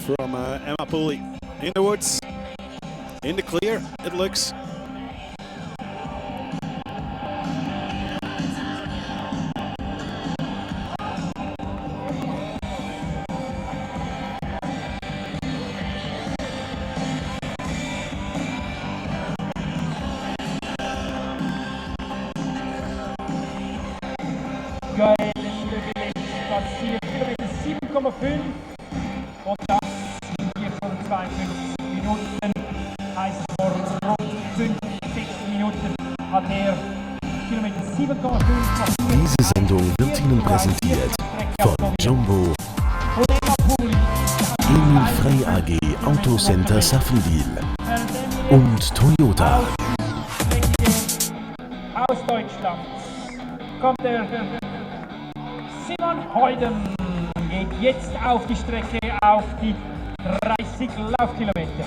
from Emma Pooley in the woods, in the clear it looks. Geil, Platz 4 Kilometer 7,5 und das in 4,52 Minuten, heißt vor rund 5, 6 Minuten hat er Kilometer 7,5. Diese Sendung wird Ihnen präsentiert von Jumbo, Emil Frey AG Autocenter Safenwil und Toyota. Aus Deutschland kommt der Simon Heuden, geht jetzt auf die Strecke auf die 30 Laufkilometer.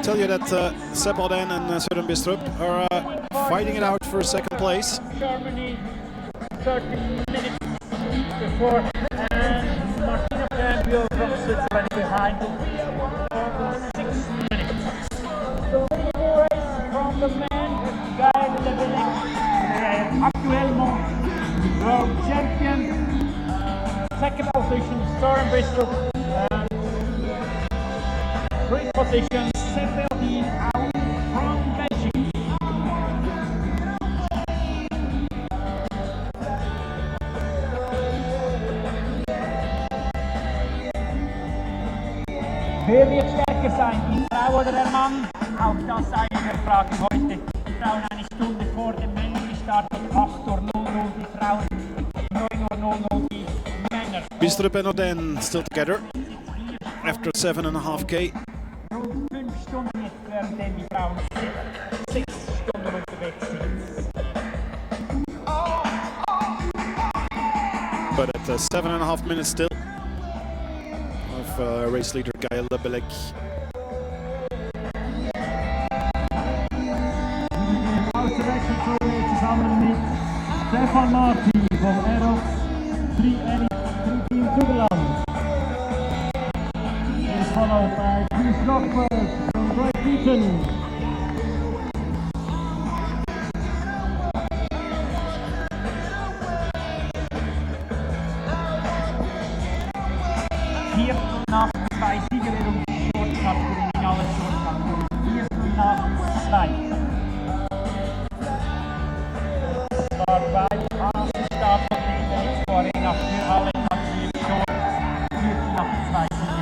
Tell you that Sepp Alden and Søren Bistrup are fighting it out for second place. Germany, 30 minutes before, and Martina Campbell from Switzerland behind for 6 minutes. The winning race from the men, Guy Lebelec, actuellement world champion. Second position, Søren Bistrup, and three positions, Sepp Alden out from Belgium. Wer wird stärker sein, die Frau oder der Mann? Auch das eine Frage heute. Die Frauen eine Stunde vor den Männern gestartet, 8:00, die Frauen 9:00, die Männer. Bistrup and Alden still together after 7.5K. Rund 5 Stunden jetzt werden denn die Frauen 6 Stunden unterwegs sind. But at 7.5 minutes still of race leader Guy Lebelec. Aus der Wechselzone zusammen mit Stefan Martin vom Aerox Team Zugerland. He is followed by Chris Rockford from Great Britain. Hier nach 2 Sieger in Shortkategorie, in allen Shortkategorien. 4 nach 2. Waarbij Start op de Expo Arena für alle Kategorien Short 4 nach 2 Sieger.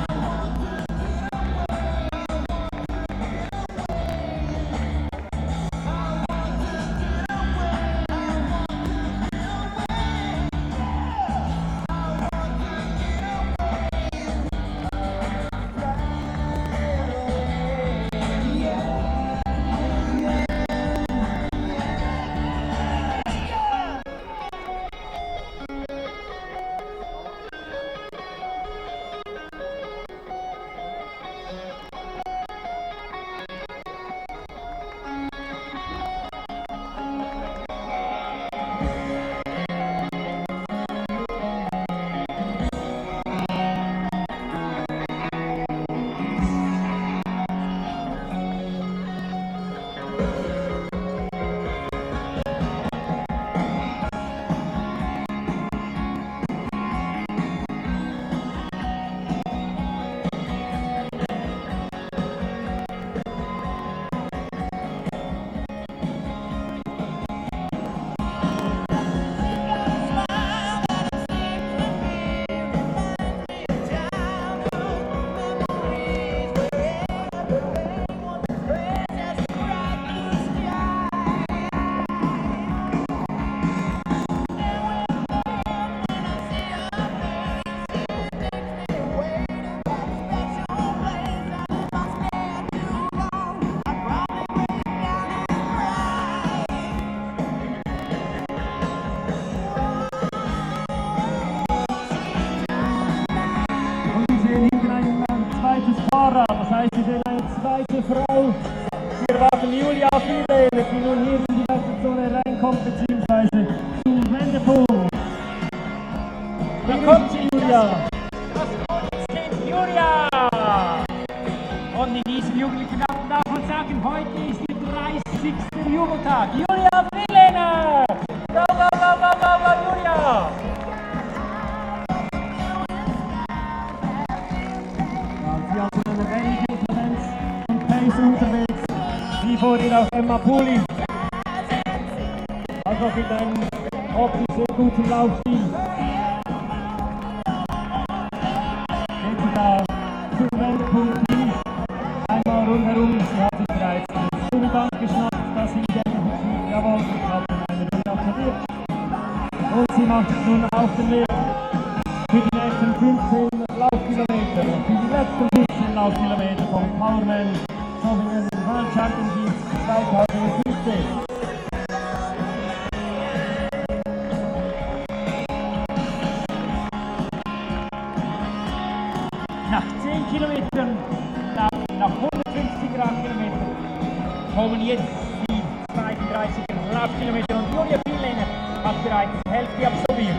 weiße Frau. Wir warten Julia Fiedler, die nun hier in die Wechselzone reinkommt, beziehungsweise zum Wendepunkt. Da kommt sie, Julia. Das Kind Julia. Und in diesem jugendlichen Abend darf man sagen, heute ist der 30. Jubeltag. Julia Fiedler. Go, go, go, go, go, go, Julia. Sie hat in einer ähnlichen Tendenz und Pace unterwegs, wie vorhin auch Emma Puli. Also mit einem optisch sehr guten Laufstil. Geht sie da zum Wendepunkt hin, einmal rundherum, sie hat sich bereits den Stundenbank geschnappt, das sie jawohl, ich habe eine Runde absolviert. Und sie macht sich nun auf den Weg für die nächsten 15 Laufkilometer, für die letzten 15 Laufkilometer vom Powerman Zofingen World Championship 2015. Nach 10 Kilometern, nach 150 Radkilometern, kommen jetzt die 32 Laufkilometer und Julia Fiedler hat bereits die Hälfte absolviert.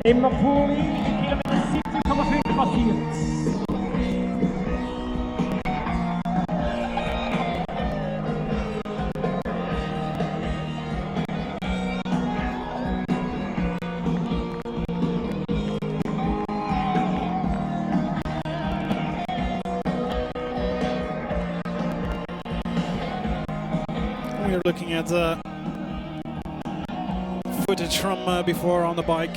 Emma Puli, Kilometer 17,5 passiert. We're looking at footage from before on the bike,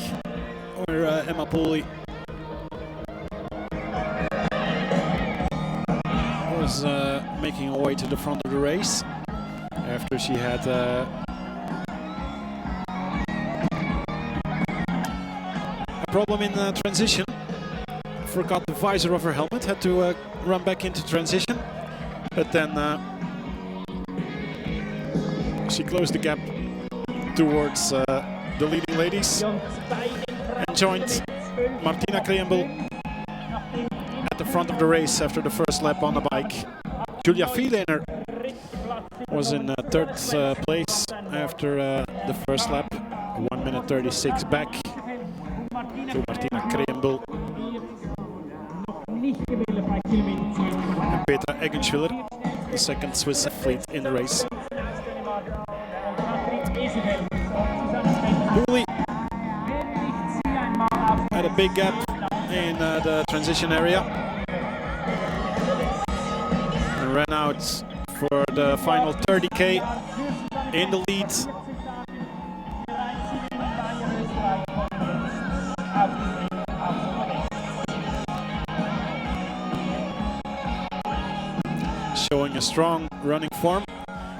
where Emma Puli was making her way to the front of the race after she had a problem in transition. Forgot the visor of her helmet, had to run back into transition, but then she closed the gap towards the leading ladies and joined Martina Kreenbul at the front of the race after the first lap on the bike. Julia Fiedler was in third place after the first lap, 1 minute 36 back to Martina Kreenbul and Petra Eggenschwiller, the second Swiss athlete in the race. Puli had a big gap in the transition area and ran out for the final 30k in the lead. Showing a strong running form,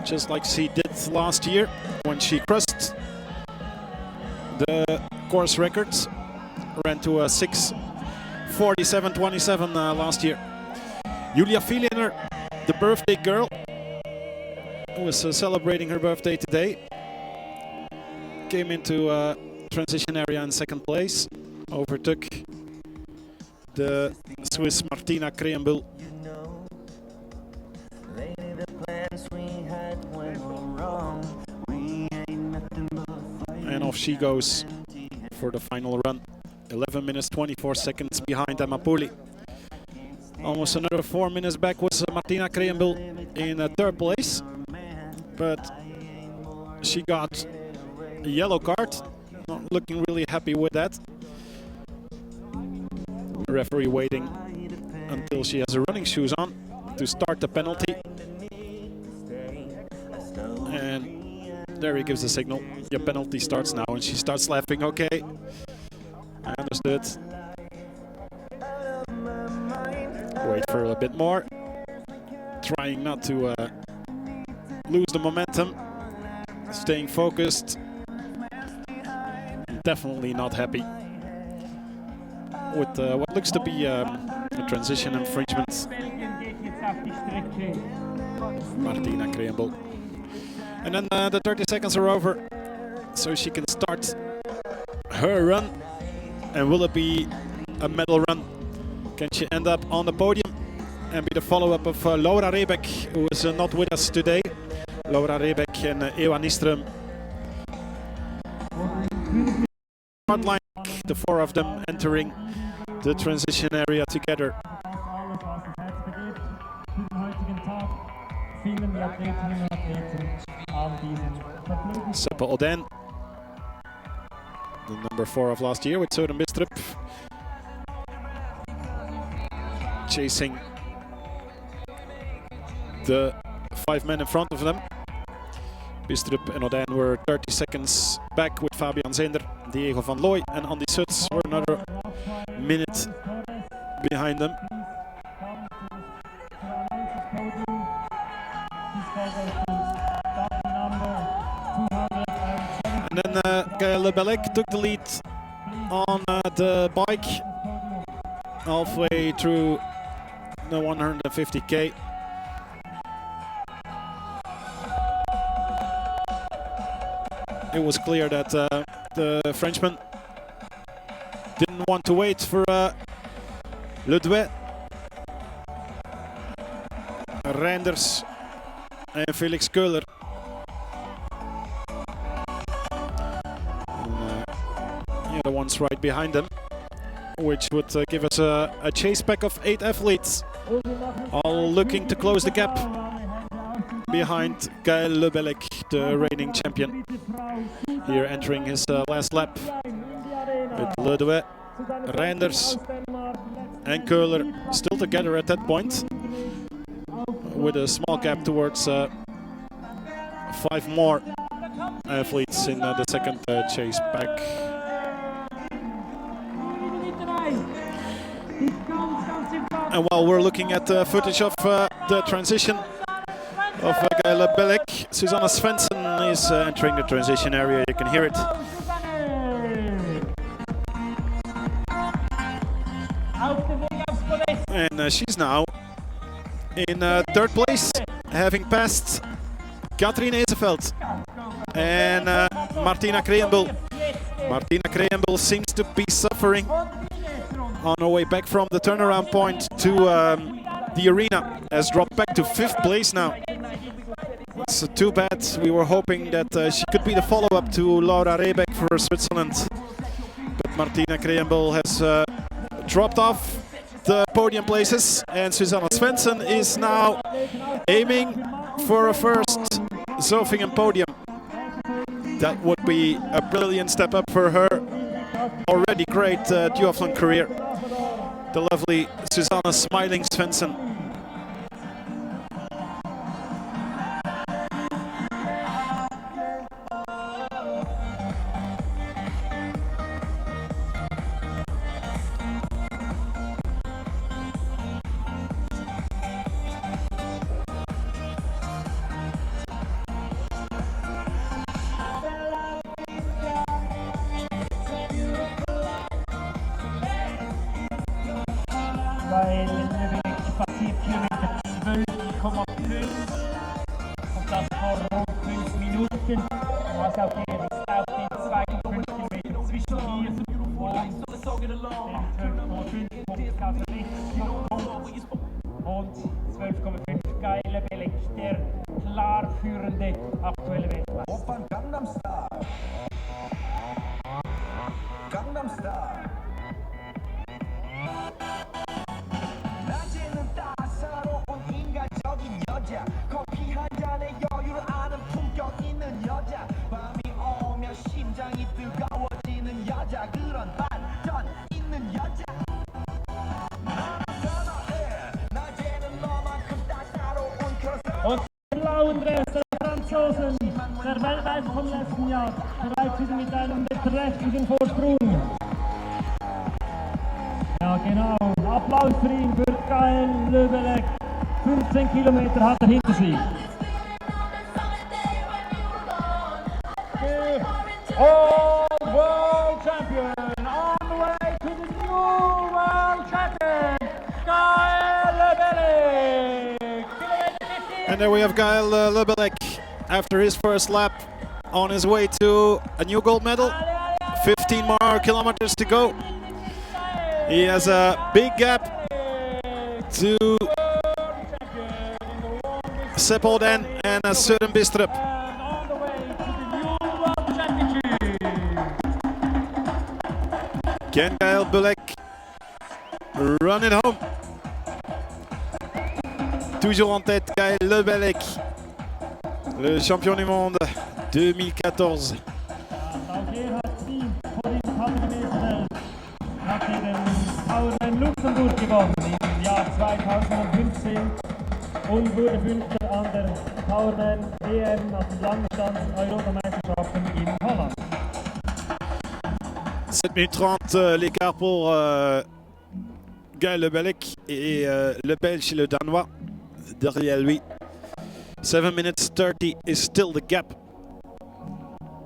just like she did last year when she crossed the course records, ran to a 6:47.27 last year. Julia Fiedler, the birthday girl, was celebrating her birthday today, came into transition area in second place, overtook the Swiss Martina Kreenbul. And off she goes for the final run. 11 minutes 24 seconds behind Emma Puli. Almost another 4 minutes back was Martina Kreenbul in third place, but she got a yellow card. Not looking really happy with that. The referee waiting until she has her running shoes on to start the penalty. And there he gives the signal. Your penalty starts now, and she starts laughing. Okay, I understood. Wait for a bit more. Trying not to lose the momentum. Staying focused. Definitely not happy with what looks to be a transition infringement. Martina Kreembel. And then the 30 seconds are over, so she can start her run. And will it be a medal run? Can she end up on the podium and be the follow-up of Laura Rebeck, who is not with us today? Laura Rebeck and Ewa Nyström. Line, the four of them entering the transition area together. Seppe Oden, the number 4 of last year with Søren Bistrup, chasing the 5 men in front of them. Bistrup and Oden were 30 seconds back with Fabian Zender, Diego van Looy and Andy Suts were another minute behind them. And then Gaël Le Bellec took the lead on the bike halfway through the 150k. It was clear that the Frenchman didn't want to wait for Le Duet, Reinders and Felix Köhler. And, the ones right behind them, which would give us a chase pack of 8 athletes, all looking to close the gap behind Gaël Le Bellec, the reigning champion. Here entering his last lap with Le Duet, Reinders and Köhler still together at that point, with a small gap towards 5 more athletes in the second chase back. And while we're looking at footage of the transition of Gaël Le Bellec, Susanne Svensson is entering the transition area. You can hear it. And she's now in 3rd place, having passed Katrien Ezeveld and Martina Kreembel. Martina Kreembel seems to be suffering on her way back from the turnaround point to the arena, has dropped back to 5th place now. It's too bad. We were hoping that she could be the follow-up to Laura Rebeck for Switzerland, but Martina Kreembel has dropped off the podium places, and Susanne Svensson is now aiming for a first Zofingen podium. That would be a brilliant step up for her already great duathlon career. The lovely Susanne Smiling Svensson. Weil Lübeck passiert Kilometer 12,5 und das vor rund 5 Minuten. Was auch hier ist auf den 2,5 Kilometer zwischen hier und dem 12,5 Punkt aus der letzten und 12,5 Gaël Le Bellec, der klar führende aktuelle Weltmeister. Gangnam Style. 낮에는 따사로운 인간적인 여자, 커피 한 잔에 여유를 아는 품격 있는 여자, 밤이 오면 심장이 뜨거워지는 여자, 그런 반전 있는 여자. 나는 선호해. 낮에는 너만큼 Weltmeister vom letzten Jahr, bereits wieder mit einem beträchtlichen Vorsprung. Ja, genau. Applaus für ihn, für Gael Löbelek. 15 Kilometer hat er hinter sich. Old world champion on the way to the new world champion, Gael Löbelek. And there we have Gael Löbelek after his first lap on his way to a new gold medal. 15 more kilometers to go. He has a big gap to Sepolden and Søren Bistrup. Can Gael Löbelek run it home? Toujours en tête, Gael Löbelek, le champion du monde 2014. Hat den Powerman Luxemburg gewonnen im Jahr 2015 und wurde Fünfter an der Powerman EM, also Langdistanz-Europameisterschaften in Holland. 7 minutes 30 l'écart pour Gael Löbelek et le Belge et le Danois derrière lui. 7 minutes 30 is still the gap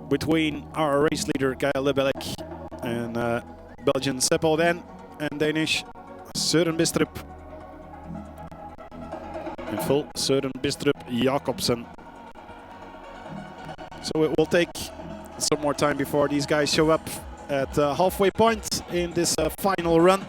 between our race leader Gael Löbelek and Belgian Sepolden and Danish Søren Bistrup. In full, Søren Bistrup Jacobsen. So it will take some more time before these guys show up at halfway point in this final run.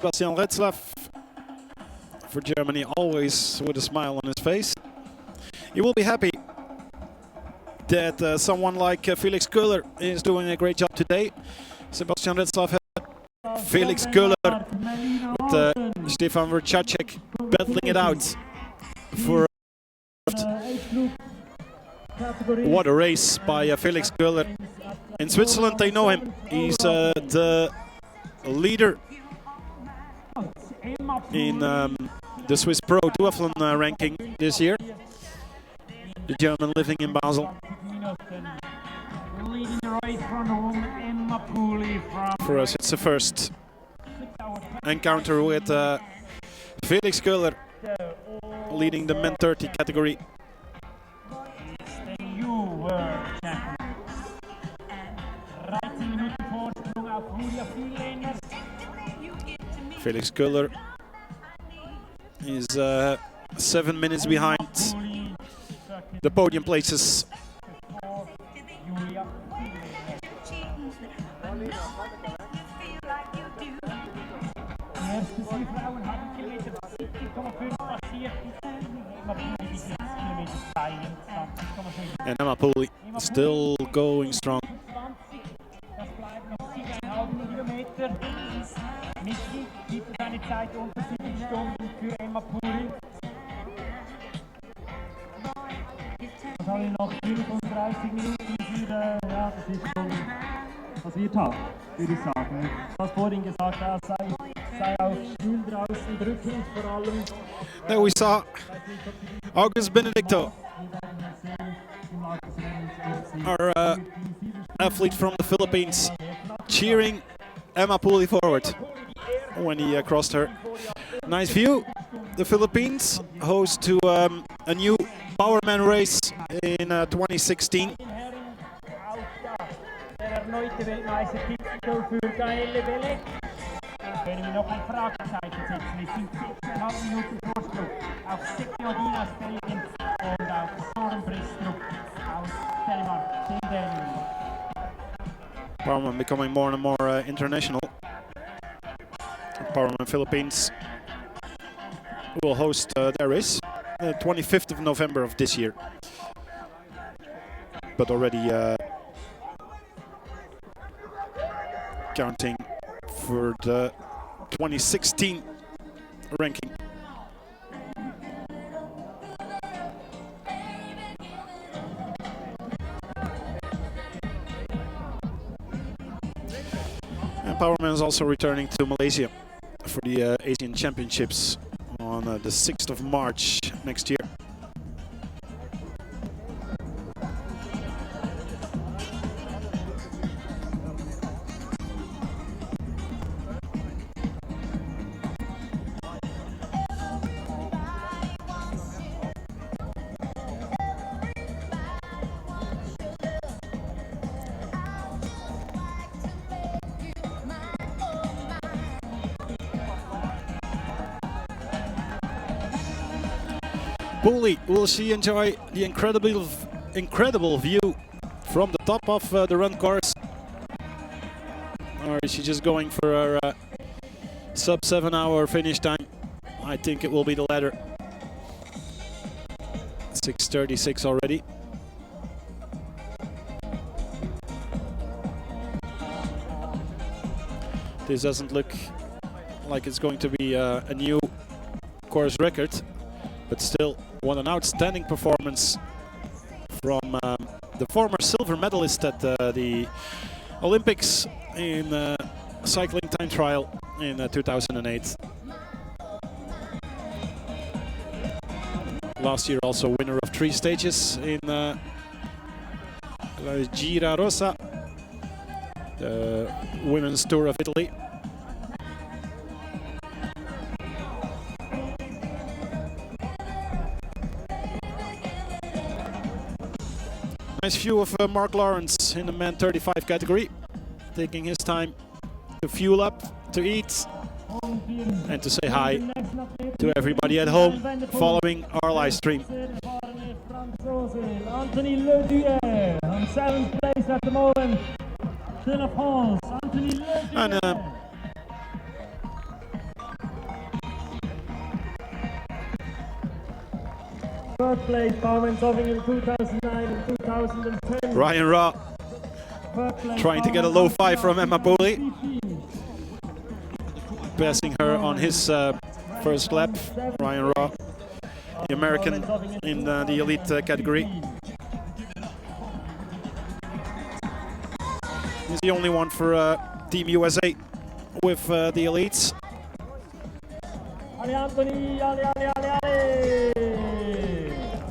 Sebastian Retzlaff for Germany, always with a smile on his face. He will be happy that someone like Felix Köhler is doing a great job today. Sebastian Retzlaff had Felix Köhler with Stefan Vercacek battling it out for what a race by Felix Köhler. In Switzerland they know him. He's the leader in the Swiss Pro Duathlon ranking this year. The German living in Basel. For us it's the first encounter with Felix Köhler leading the men 30 category. Felix Köhler is 7 minutes behind the podium places. And Emma Pooley still going strong. Michi gibt seine Zeit unter 7 Stunden für Emma Pooley. Das haben wir noch 35 Minuten für, ja, das ist schon, was wird halt, würde ich sagen. Du hast vorhin gesagt, er sei auf Stuhl draußen drücken, vor allem. There we saw August Benedicto, our athlete from the Philippines, cheering Emma Pooley forward when he crossed her. Nice view. The Philippines host to a new Powerman race in 2016. Der erneute Weltmeistertitel für Gael Löbelek. Können wir noch ein Fragezeichen setzen. Es sind 6,5 Minuten Vorsprung auf Sepolden aus Belgien und auf Søren Bistrup aus Dänemark. Powerman becoming more and more international. Powerman Philippines will host their race the 25th of November of this year. But already counting for the 2016 ranking. And Powerman is also returning to Malaysia for the Asian Championships on the 6th of March next year. Bully, will she enjoy the incredible view from the top of the run course? Or is she just going for her sub 7 hour finish time? I think it will be the latter. 6:36 already. This doesn't look like it's going to be a new course record, but still, what an outstanding performance from the former silver medalist at the Olympics in cycling time trial in 2008. Last year also winner of 3 stages in La Gira Rossa, the Women's Tour of Italy. Nice view of Mark Lawrence in the men 35 category, taking his time to fuel up, to eat, and to say hi to everybody at home following our live stream. Anthony Leduyer on 7th place at the moment. And third place, Powerman Zofingen in 2009 and 2010. Ryan Raw trying to get a low 5 from Emma Pooley, passing her on his first lap. Ryan Raw, the American in the elite category. He's the only one for Team USA with the elites.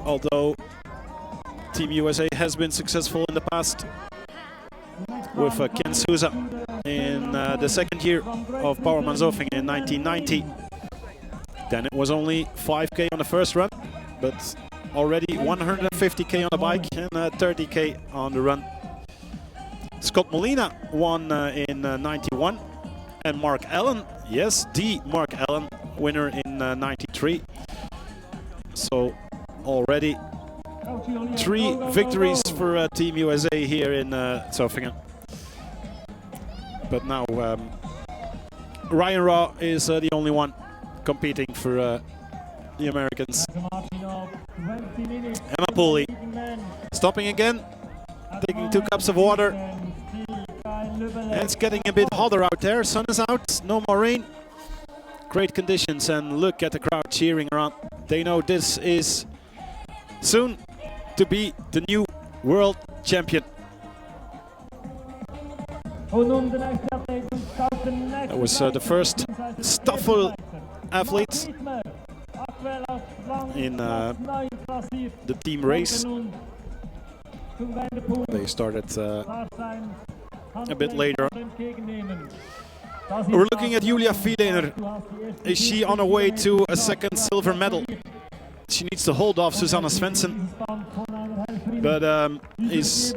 Although Team USA has been successful in the past with Ken Souza in the second year of Powerman Zofingen in 1990. Then it was only 5K on the first run, but already 150K on the bike and 30K on the run. Scott Molina won in 91, and Mark Allen, yes, the Mark Allen, winner in 93. So already 3 victories for Team USA here in Zofingen. But now Ryan Raw is the only one competing for the Americans. Emma Pooley stopping again, taking 2 cups of water. And it's getting a bit hotter out there. Sun is out, no more rain. Great conditions, and look at the crowd cheering around. They know this is soon to be the new world champion. That was the first Staffel athlete in the team race. They started a bit later. We're looking at Julia Fiedler. Is she on her way to a second silver medal? She needs to hold off Susanna Svensson, but is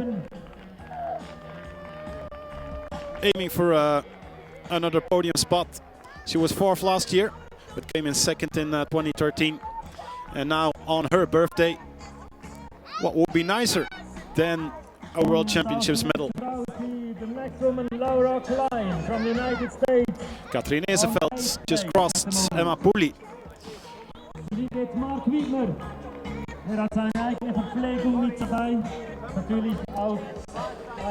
aiming for another podium spot. She was 4th last year, but came in 2nd in 2013. And now on her birthday, what would be nicer than a World Championships medal? Woman Laura Klein from the United States. Katrien Ezeveld just crossed Emma Pooley. Jetzt Mark Wiedmer. Hat seine eigene Verpflegung mit dabei. Natürlich auch.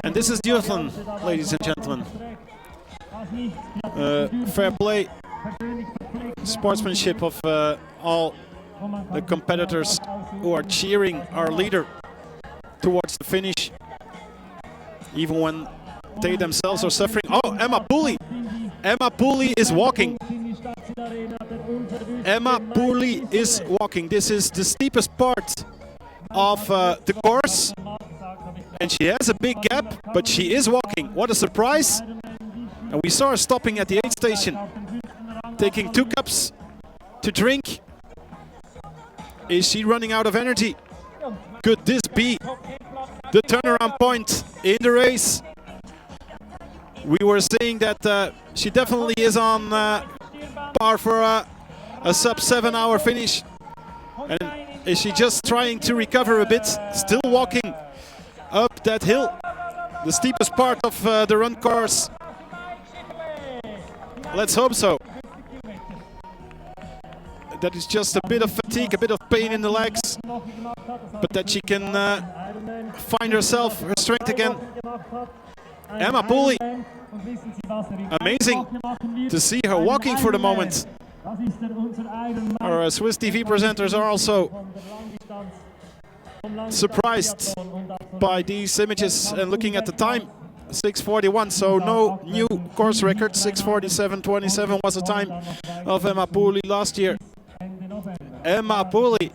And this is Duathlon, ladies and gentlemen. Fair play, sportsmanship of all the competitors who are cheering our leader towards the finish, even when they themselves are suffering. Oh, Emma Pooley! Emma Pooley is walking. Emma Pooley is walking. This is the steepest part of the course. And she has a big gap, but she is walking. What a surprise! And we saw her stopping at the aid station, taking 2 cups to drink. Is she running out of energy? Could this be the turnaround point in the race? We were saying that she definitely is on par for a sub-7 hour finish. And is she just trying to recover a bit? Still walking up that hill, the steepest part of the run course. Let's hope so. That is just a bit of fatigue, a bit of pain in the legs, but that she can find herself, her strength again. Emma Pooley, amazing to see her walking for the moment. Our Swiss TV presenters are also surprised by these images and looking at the time. 6:41, so no new course record. 6:47.27 was the time of Emma Pooley last year. Emma Pooley.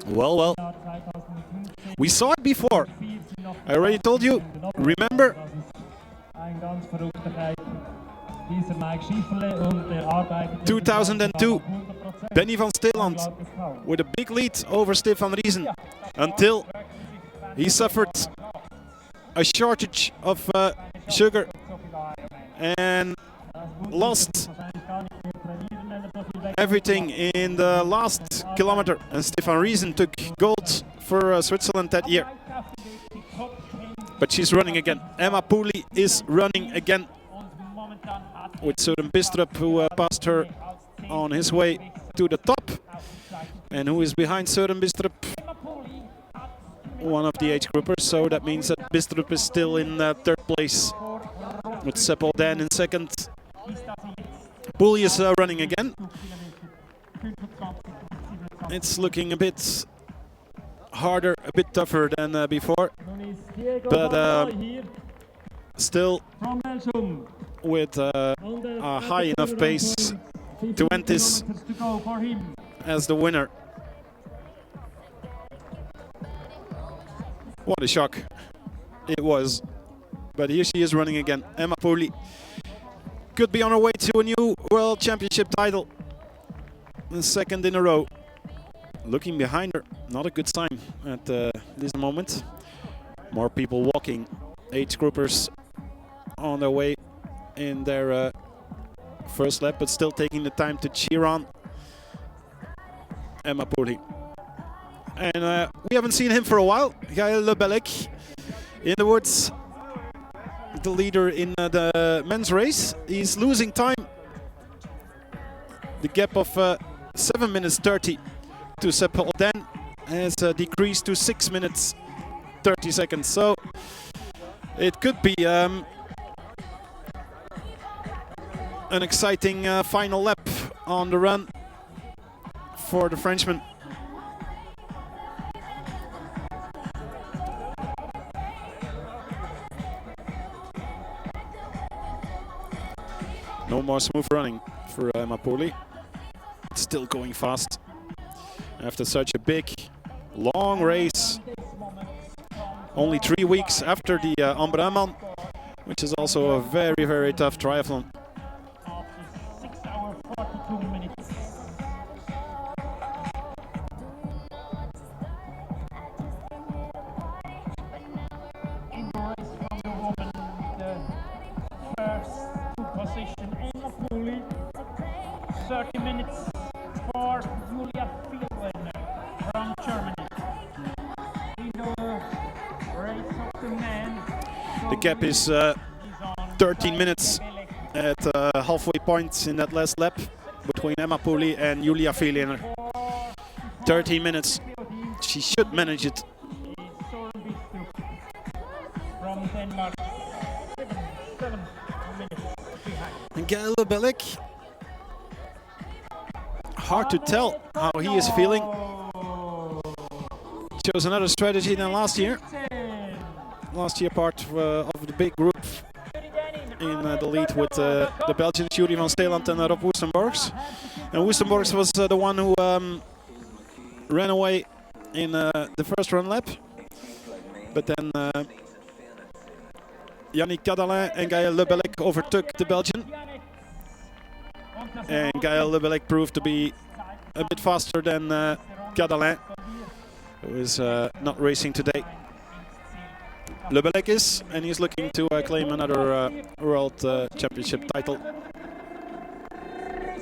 Well. We saw it before. I already told you. Remember? 2002. Benny van Steeland with a big lead over Stefan Riesen until he suffered a shortage of sugar and lost everything in the last kilometer, and Stefan Riesen took gold for Switzerland that year. But she's running again. Emma Pooley is running again with Søren Bistrup, who passed her on his way to the top, and who is behind Søren Bistrup, one of the age groupers, so that means that Bistrup is still in 3rd place with Sepp Olden in 2nd. Pooley is running again. It's looking a bit harder, a bit tougher than before, but still with a high enough pace to end this as the winner. What a shock it was. But here she is running again. Emma Pooley could be on her way to a new World Championship title. The 2nd in a row. Looking behind her, not a good sign at this moment. More people walking. Age groupers on their way in their first lap, but still taking the time to cheer on Emma Pooley. And we haven't seen him for a while. Gaël Le Bellec in the woods, the leader in the men's race. He's losing time. The gap of 7 minutes 30 to Sepp Olden has decreased to 6 minutes 30 seconds. So it could be an exciting final lap on the run for the Frenchman. No more smooth running for Emma Pooley. It's still going fast after such a big, long race. Only 3 weeks after the Ambrumman, which is also a very, very tough triathlon. After 6 hours 42 minutes. In the race from the woman, the first position, Emma Pooley. 30 minutes for Julia Fielden from Germany. In the race of the men. The gap is 13 minutes at halfway point in that last lap between Emma Pooley and Julia Vielener. 13 minutes. She should manage it. From Denmark, 7 minutes behind. And Gael Lebelek, hard to tell how he is feeling. Chose another strategy than last year. Last year part of the big group in the lead with the Belgians Jury van Steeland and Rob Woestenborgs. And Woestenborgs was the one who ran away in the first run lap. But then Yannick Cadalin and Gael Lebelek overtook the Belgian. And Gael Lebelek proved to be a bit faster than Cadalin, who is not racing today. Lebelek is, and he's looking to claim another World Championship title.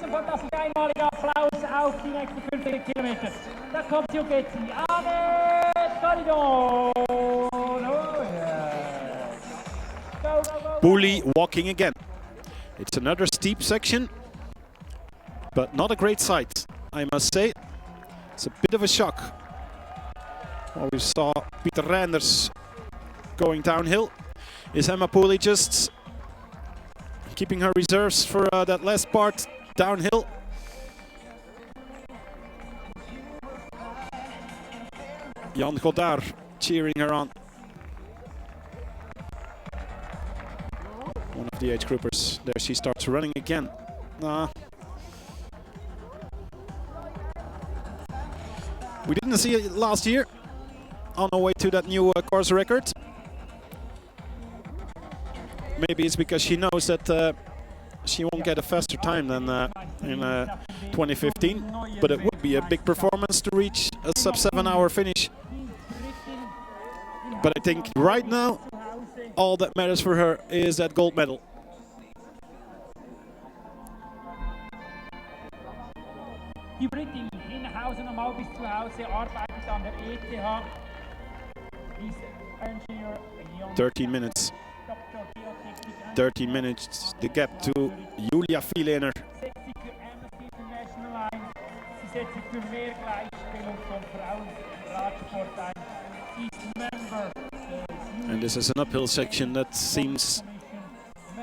Een fantastische eenmalige applaus auf die nächsten 50 Kilometer. Da kommt sie und geht sie. Annette Caridon. Oh yes. Go, go, go. Pooley walking again. It's another steep section, but not a great sight, I must say. It's a bit of a shock. Well, we saw Peter Reinders going downhill. Is Emma Pooley just keeping her reserves for that last part downhill? Jan Godard cheering her on. One of the age groupers. There she starts running again. We didn't see it last year on our way to that new course record. Maybe it's because she knows that she won't get a faster time than in 2015, but it would be a big performance to reach a sub-7 hour finish. But I think right now all that matters for her is that gold medal. Die Britin in Hause normal bis zu Hause arbeitet an der ETH. Ist Ingenieur 13 minutes. 13 minutes, the gap to Julia Vielener. And this is an uphill section that seems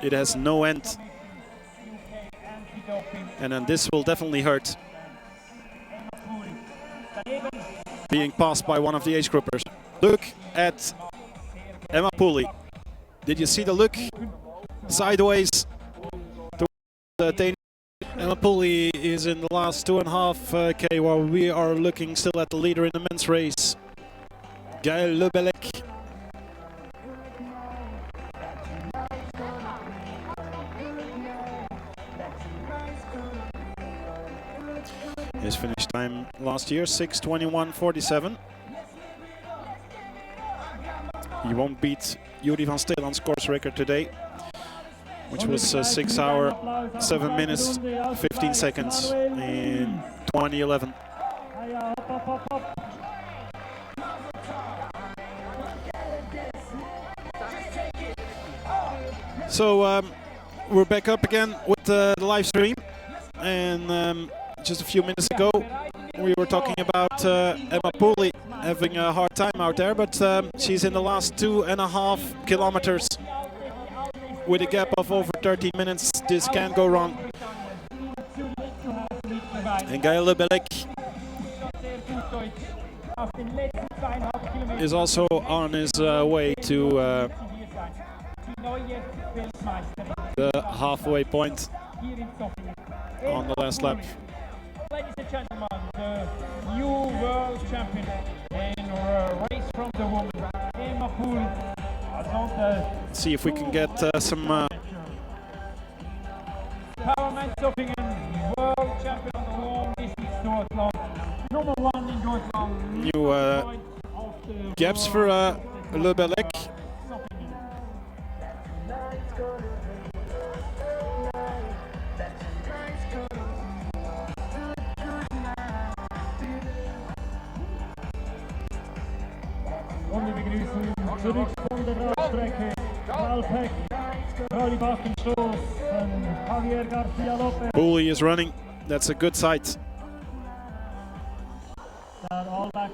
it has no end. And then this will definitely hurt. Being passed by one of the age groupers. Look at Emma Pooley. Did you see the look? Sideways to the Danish. Emma Pooley is in the last 2.5 K, while we are looking still at the leader in the men's race, Gael Lebelek. His finish time last year, 6:21.47. He won't beat Jury van Steeland's course record today, which was 6 hours, 7 minutes, 15 seconds in 2011. So we're back up again with the live stream, and just a few minutes ago we were talking about Emma Pooley having a hard time out there, but she's in the last 2.5 kilometers with a gap of over 13 minutes. This can't go wrong. And Gael Lebelek is also on his way to the halfway point on the last lap. Ladies and gentlemen, the new world champion in race from the woman, Emma Pooley. See if we can get some Powerman Zofingen, world champion on the long distance Duathlon. Number 1 in Duathlon. New gaps for Lebelek. Und wir begrüßen zurück von der Radstrecke Walpeck, Rolli-Backenstoß von Javier Garcia Lopez. Pooley is running. That's a good sight. They're all back.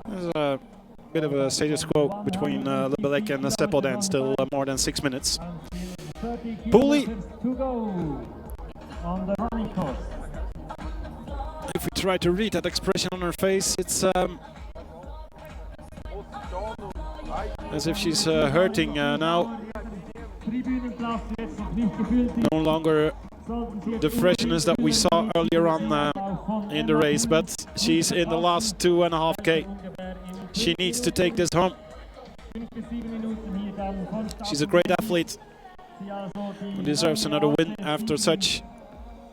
There's a bit of a status quo between Lebelek and Seppodan, still more than 6 minutes. 30 Pooley. kilometers to go on the running course. If we try to read that expression on her face, it's as if she's hurting now. Tribünenplatz jetzt noch nicht gefüllt ist. No longer Sollten Sie jetzt the freshness that we saw earlier on in the race, but she's in the last 2.5K. She needs to take this home. 5 bis 7 Minuten hier dann von She's a great athlete Sie also die who deserves another win after such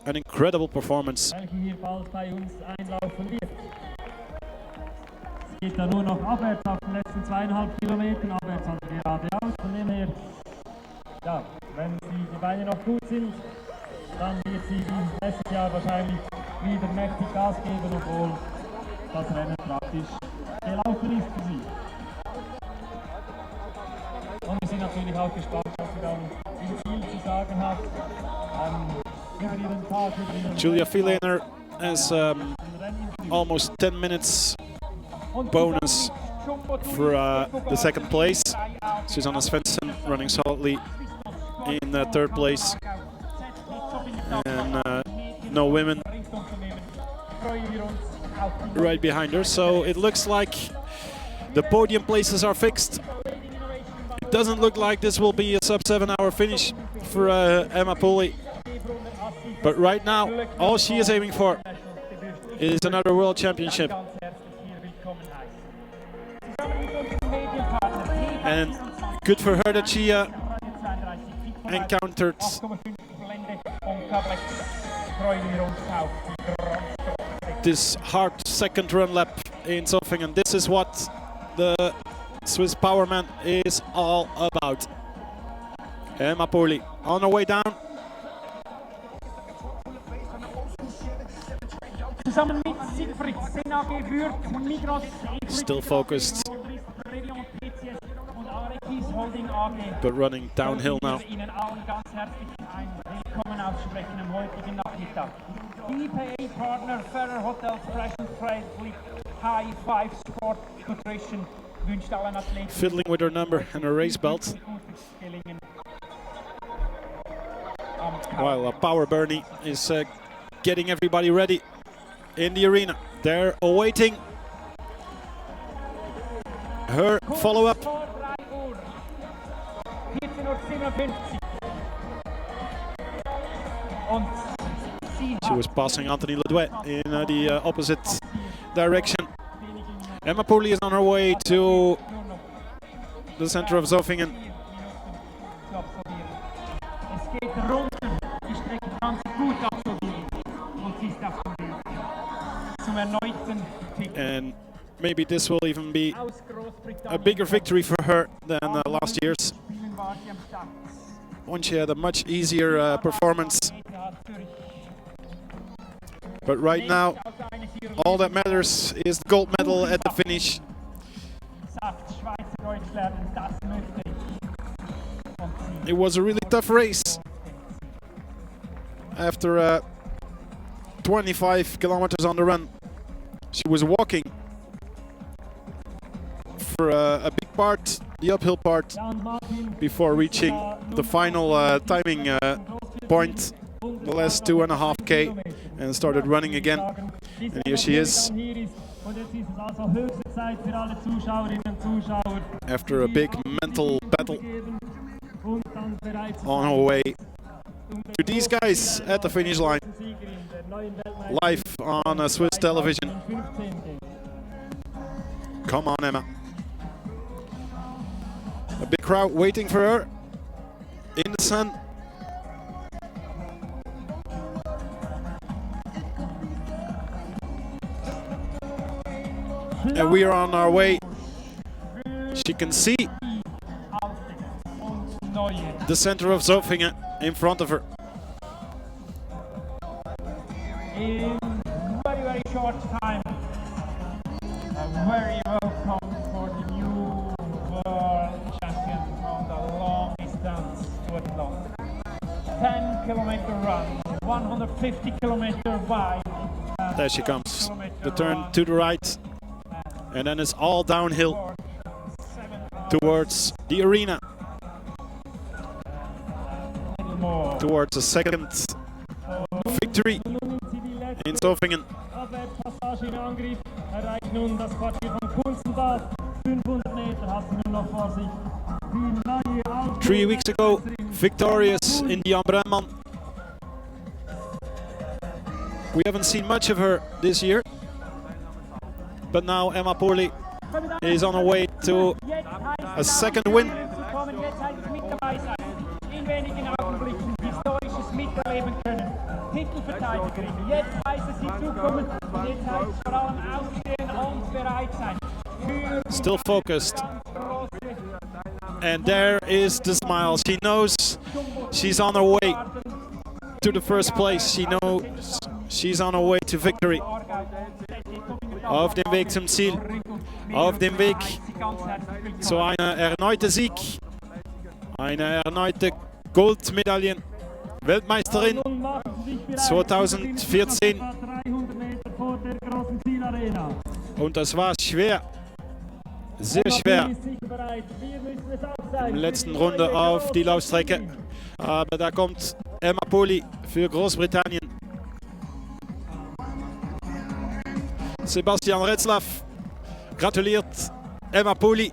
an incredible performance. welche hier bald bei uns einlaufen wird. Es geht dann nur noch abwärts auf den letzten 2,5 Kilometern, abwärts also geradeaus. Von dem her, ja, wenn die Beine noch gut sind, dann wird sie wie letztes Jahr wahrscheinlich wieder mächtig Gas geben, obwohl das Rennen praktisch gelaufen ist für sie. Und wir sind natürlich auch gespannt, was sie dann im Ziel zu sagen hat. Über ihren Tag, über ihren Julia Villainer has almost 10 minutes bonus for the second place. Susanna Svensson running solidly in third place. And no women right behind her. So it looks like the podium places are fixed. It doesn't look like this will be a sub 7-hour finish for Emma Pooley. But right now, all she is aiming for is another world championship. And good for her that she encountered this hard second run lap in Zofingen. This is what the Swiss Powerman is all about. Emma Pooley on her way down. Still focused, but running downhill now. partner Ferrer Hotels Fresh and Trade Fleet High Five Sport Nutrition wünscht allen Athleten Fiddling with her number and her race belt, while Power Bernie is getting everybody ready in the arena. They're awaiting her follow-up. She was passing Anthony Ledouet in the opposite direction. Emma Pooley is on her way to the center of Zofingen. And maybe this will even be a bigger victory for her than last year's, when she had a much easier performance. But right now, all that matters is the gold medal at the finish. It was a really tough race. After 25 kilometers on the run, she was walking for a big part, the uphill part, before reaching the final timing point, the last 2.5K, and started running again. And here she is, after a big mental battle, on her way to these guys at the finish line, live on Swiss television. Come on, Emma. A big crowd waiting for her in the sun. And we are on our way. She can see the center of Zofingen in front of her. In very, very short time, Very welcome for the new world champion on the long distance Duathlon. 10-kilometer run, 150-kilometer bike. There she comes. The turn to the right. And then it's all downhill towards the arena. Towards a second victory in Zofingen. 3 weeks ago, victorious in the Ambremman. We haven't seen much of her this year, but now Emma Poli is on her way to a second win. Jetzt weiß es sie zukommen und jetzt heißt es vor allem aufstehen und bereit sein. Still focused. And there is the smile. She knows she's on her way to the first place. She knows she's on her way to victory. Auf dem Weg zum Ziel. Auf dem Weg zu einer erneuten Sieg. Eine erneute Goldmedaille. Weltmeisterin 2014. Und das war schwer. Sehr schwer. In der letzten Runde auf die Laufstrecke. Aber da kommt Emma Poli für Großbritannien. Sebastian Retzlaff gratuliert Emma Poli.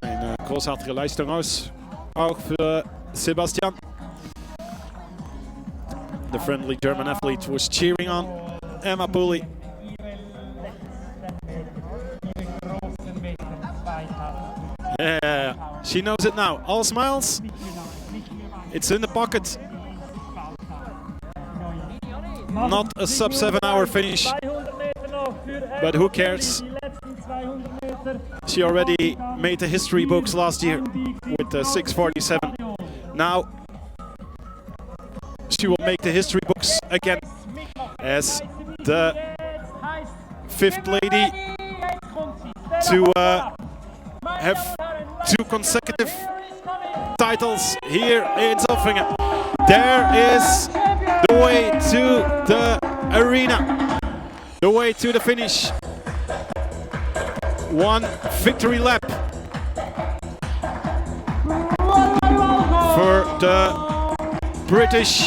Eine großartige Leistung auch für Sebastian. The friendly German athlete was cheering on Emma Poli. Yeah, she knows it now. All smiles. It's in the pocket. Not a sub-7 hour finish, but who cares? She already made the history books last year with the 6:47. Now she will make the history books again as the 5th lady to have 2 consecutive titles here in Zofingen. There is the way to the arena, the way to the finish. 1 victory lap for the British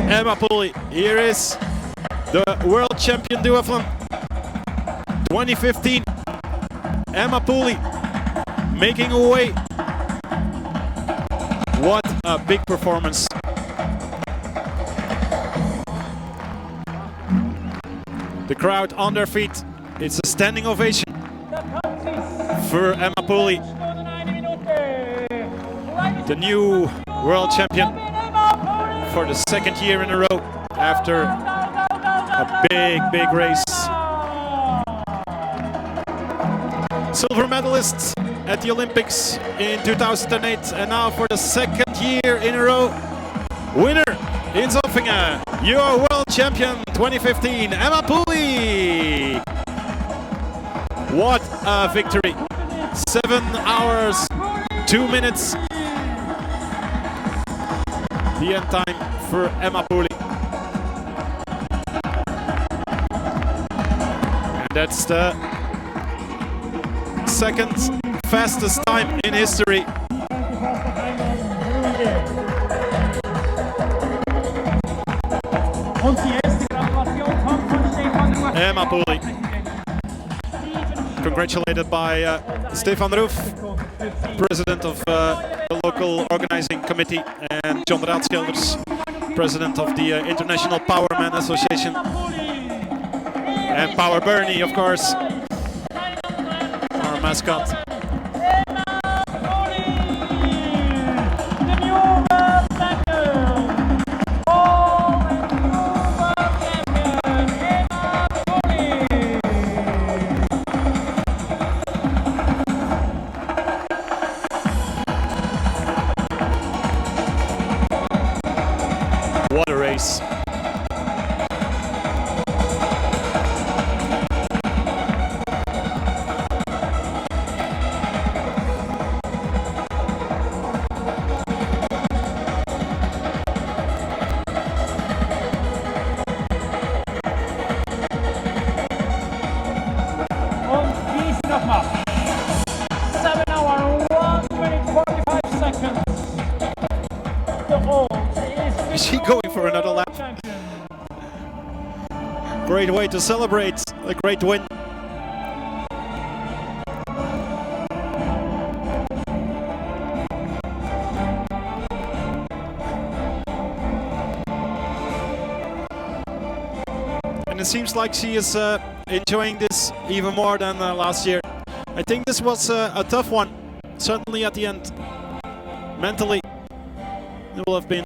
Emma Poli. Here is the world champion duathlon 2015. Emma Poli making her way. What a big performance. The crowd on their feet. It's a standing ovation for Emma Poli, the new world champion for the 2nd year in a row after a big race. Silver medalist at the Olympics in 2008, and now for the 2nd year in a row, winner in Zofingen, your world champion 2015, Emma Poli. What a victory! 7 hours, 2 minutes. The end time for Emma Poli. And that's the 2nd fastest time in history. Emma Poli, congratulated by Stefan Roof, president of the local organizing committee, and John Raadschilders, president of the International Powerman Association, and Power Bernie, of course, our mascot. What a race. Is she going for another lap? Great way to celebrate a great win. And it seems like she is enjoying this even more than last year. I think this was a tough one, certainly at the end. Mentally, it will have been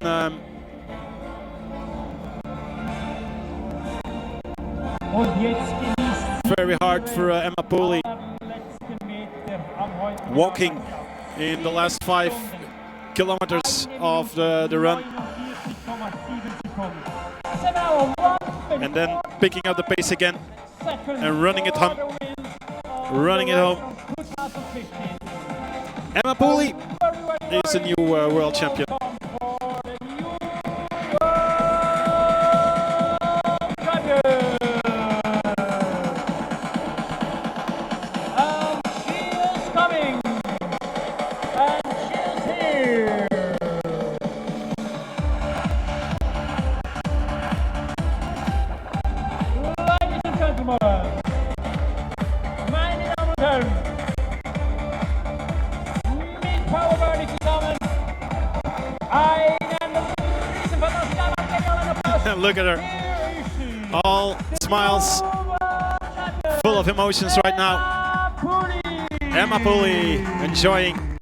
very hard for Emma Pooley. Walking in the last 5 kilometers of the run. And then picking up the pace again and running it home. Emma Pooley is a new world champion. Look at her, all smiles, full of emotions right now. Emma Pooley enjoying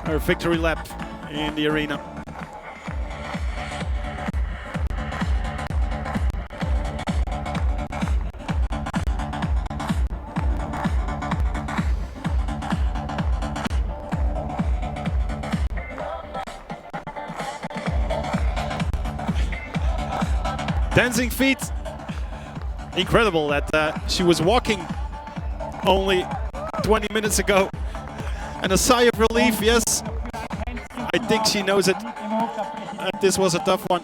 her victory lap in the arena. Dancing feet. Incredible that she was walking only 20 minutes ago. And a sigh of relief, yes. I think she knows it. This was a tough one.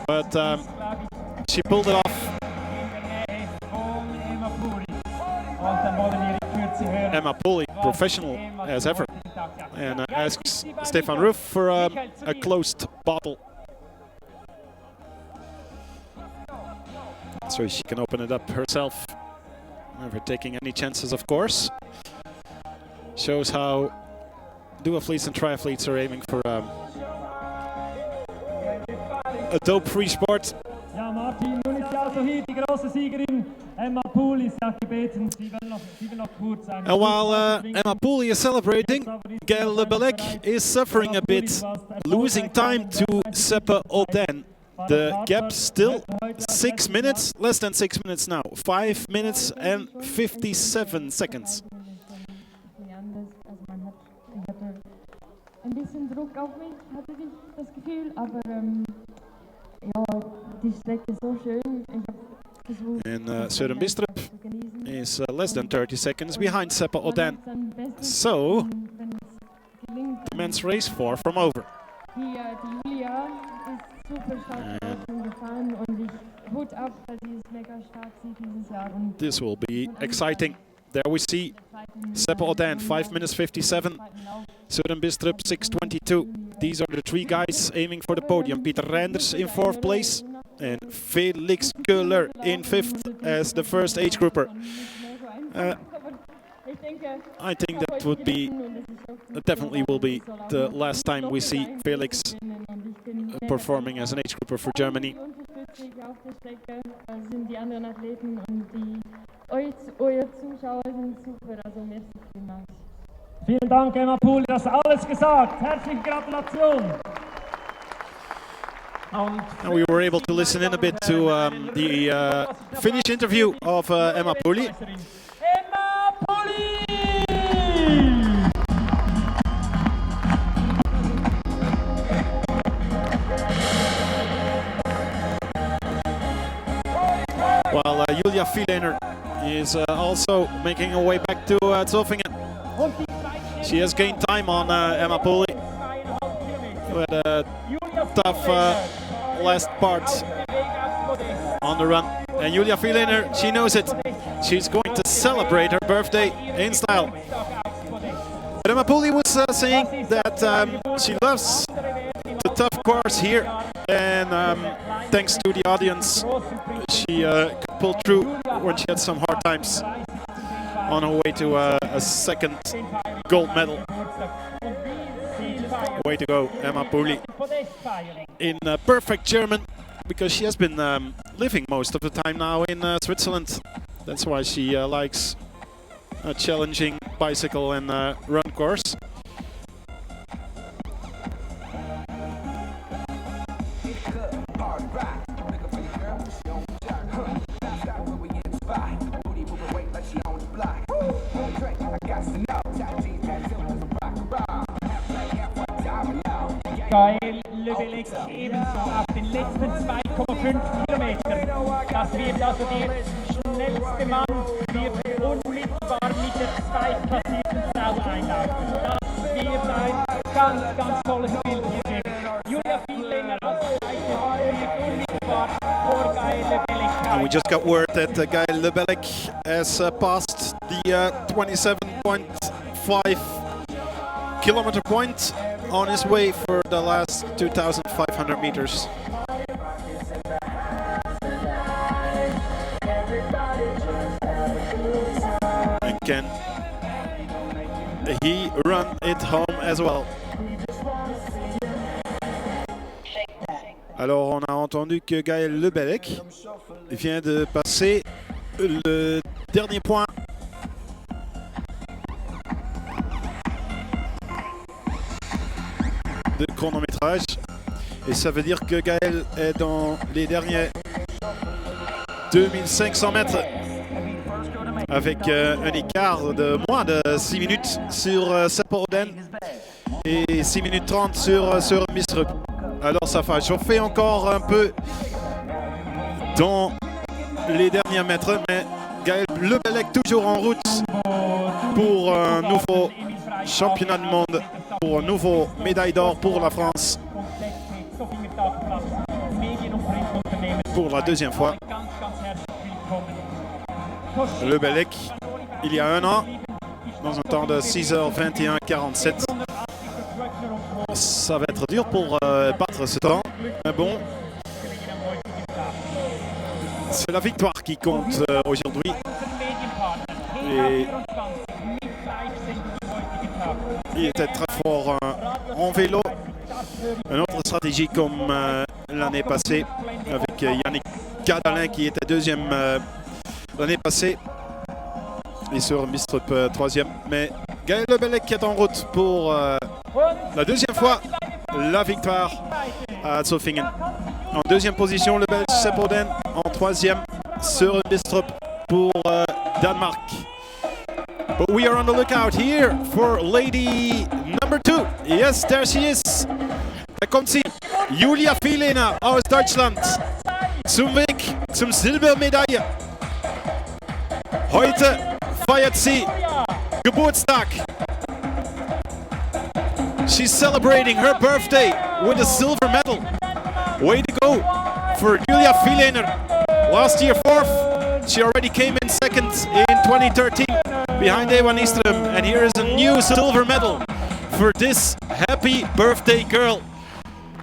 But she pulled it off. Emma Pooley, professional as ever. And asks Stefan Ruff for a closed bottle. So she can open it up herself, never taking any chances, of course. Shows how duathletes and triathletes are aiming for a dope-free sport. Ja, Martin, nun ist ja also hier die große Siegerin Emma Pooley. Sie hat gebeten, sie will noch kurz ein. And while Emma Pooley is celebrating, Gael Lebelec is suffering a bit, losing time to Seppe Oden. The gap still 6 minutes, less than 6 minutes now. 5 minutes and 57 seconds. Ein bisschen Druck auf mich, hatte ich das Gefühl, aber ja, die Strecke ist so schön. And Søren Bistrup is less than 30 seconds behind Seppe Oden. So, the men's race far from over. Die Julia ist super stark gefahren und ich Hut ab, weil sie ist mega stark dieses Jahr. This will be exciting. There we see Seppe Oden, 5 minutes 57. Søren Bistrup, 6:22. These are the 3 guys aiming for the podium. Peter Reinders in 4th place and Felix Köhler in 5th as the first age grouper. I think that would be, definitely will be the last time we see Felix performing as an age grouper for Germany. Vielen Dank, Emma Pooley, das ist alles gesagt. Herzliche Gratulation. And we were able to listen in a bit to the Finnish interview of Emma Pooley. Emma Pooley! While Julia Vielener is also making her way back to Zofingen. She has gained time on Emma Pooley, who had a tough last part on the run. And Julia Vielener, she knows it. She's going to celebrate her birthday in style. But Emma Pooley was saying that she loves to tough course here, and thanks to the audience, she could pull through when she had some hard times on her way to a second gold medal. Way to go, Emma Pooley, in perfect German, because she has been living most of the time now in Switzerland. That's why she likes a challenging bicycle and run course. Gael Lebelek ebenso auf den letzten 2,5 Kilometern. Das wird also der schnellste Mann, wird unmittelbar mit der zweitplatzierten Frau einlaufen. Das wird ein ganz tolles Bild hier geben. Julia viel länger als Zweite wird unmittelbar vor Gael Lebelek. And we just got word that Gael Lebelek has passed the 27.5 kilometer point on his way for the last 2,500 meters. And can he run it home as well? Alors on a entendu que Gael Lebelek vient de passer le dernier point de chronométrage, et ça veut dire que Gaël est dans les derniers 2500 mètres avec un écart de moins de 6 minutes sur Seppoden et 6 minutes 30 sur Mistrup. Alors ça va chauffer encore un peu dans les derniers mètres, mais Gaël Lebelek toujours en route pour un nouveau championnat du monde, pour un nouveau médaille d'or pour la France. Pour la deuxième fois. Lebelek, il y a un an, dans un temps de 6h21,47. Ça va être dur pour battre ce temps, mais bon, c'est la victoire qui compte aujourd'hui. Et il était très fort en vélo. Une autre stratégie comme l'année passée avec Yannick Cadalin qui était deuxième l'année passée et sur Mistrup troisième. Mais Gaël Lebelek est en route pour la deuxième fois la victoire à Zofingen. En deuxième position le Belge Seppoden, en troisième sur Mistrup pour Danemark. But we are on the lookout here for lady number 2. Yes, there she is. Da kommt sie, Julia Viehlener aus Deutschland, zum Weg zum Silbermedaille. Heute feiert sie Geburtstag. She's celebrating her birthday with a silver medal. Way to go for Julia Viehlener. Last year 4th, she already came in 2nd in 2013 behind Eva Nyström, and here is a new silver medal for this happy birthday girl.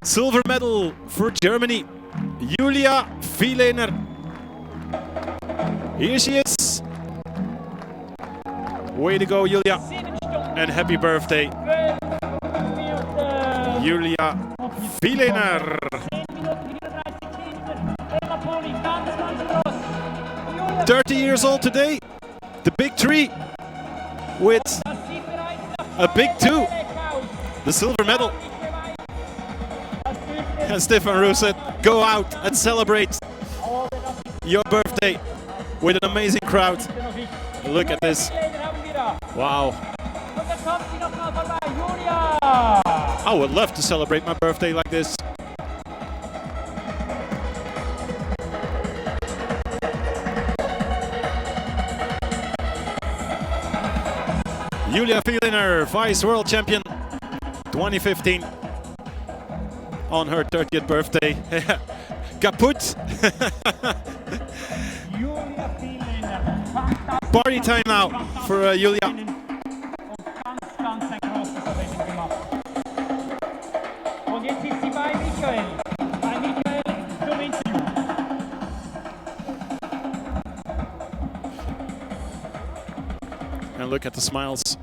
Silver medal for Germany, Julia Viehlener. Here she is. Way to go, Julia, and happy birthday, Julia Viehlener. 30 years old today, the big 3 with a big 2, the silver medal. And Stefan Roos said, go out and celebrate your birthday with an amazing crowd. Look at this. Wow. I would love to celebrate my birthday like this. Julia Viehlener, Vice World Champion 2015, on her 30th birthday. Kaput! Party time now for Julia. Und jetzt ist sie bei a look at the smiles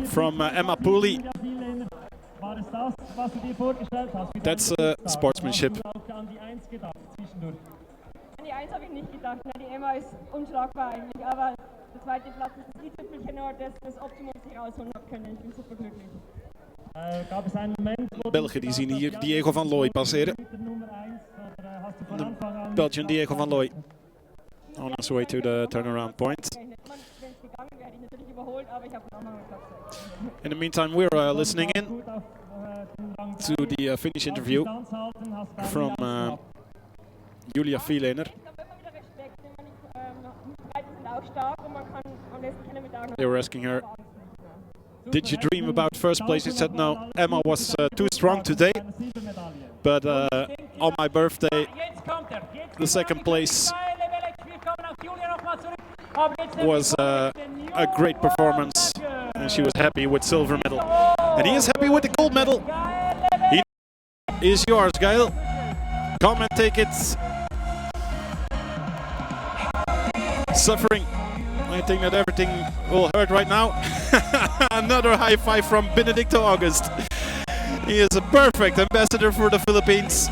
from Emma Pooley. That's sportsmanship. An die Eins habe ich nicht gedacht. Die Emma ist unschlagbar eigentlich, aber der zweite Platz ist das i-Tüpfelchen nur, das Optimum sich rausholen hat können. Ich bin super glücklich. Belgen die zien hier Diego van Looy passeren. De Belgian Diego van Looy on his way to the turnaround point. In the meantime, we're listening in to the finish interview from Julia Vielener. They were asking her, did you dream about first place? She said no, Emma was too strong today, but on my birthday, the second place was a great performance, and she was happy with silver medal. And he is happy with the gold medal. He is yours, Gail. Come and take it. Suffering. I think that everything will hurt right now. Another high five from Benedicto August. He is a perfect ambassador for the Philippines.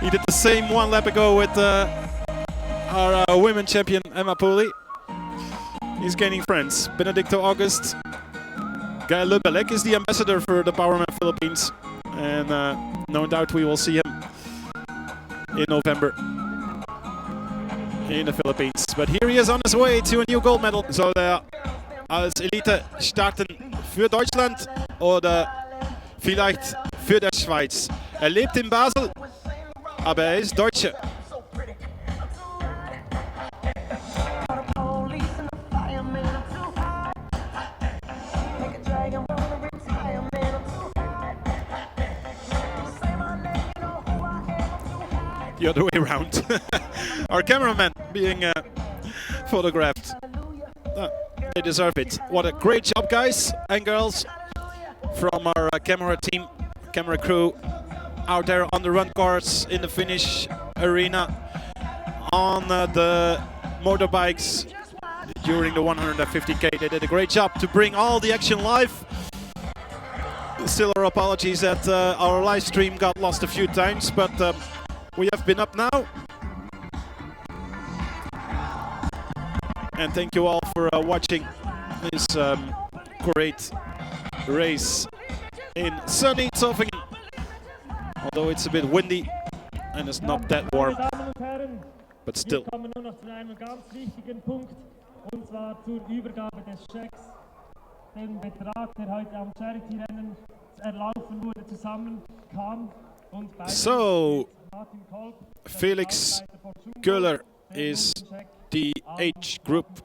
He did the same one lap ago with our women champion Emma Pooley. He's gaining friends. Benedicto August. Gael Lebelec is the ambassador for the Powerman Philippines. And no doubt we will see him in November in the Philippines. But here he is on his way to a new gold medal. Soll er als Elite starten für Deutschland oder vielleicht für die Schweiz? Er lebt in Basel, aber er ist Deutscher. The other way around. Our cameraman being photographed. They deserve it. What a great job, guys and girls, from our camera team, camera crew out there on the run course, in the finish arena, on the motorbikes during the 150k. They did a great job to bring all the action live. Still our apologies that our live stream got lost a few times, but we have been up now. And thank you all for watching this great race in sunny Zofingen. Although it's a bit windy and it's not that warm, but still. Den Betrag, der heute am Charity-Rennen erlaufen wurde, zusammenkam. So, Felix Köhler is the age group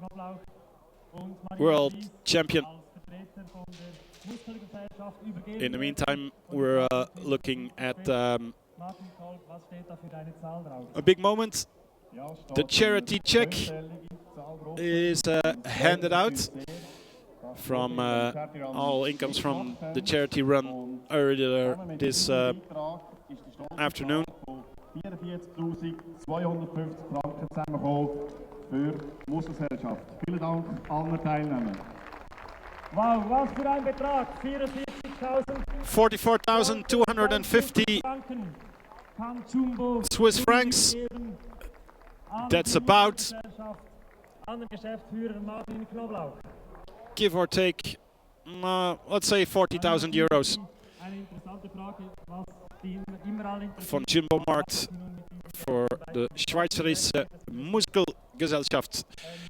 world champion. In the meantime, we're looking at a big moment. The charity check is handed out from all incomes from the charity run earlier this afternoon. 44.250 Franken zusammengekommen für die Mustergesellschaft. Vielen Dank allen Teilnehmern. Wow, was für ein Betrag! 44,250 Swiss francs. That's about, give or take, let's say 40,000 euros. Von Jumbo Markt for the Schweizerische Muskelgesellschaft.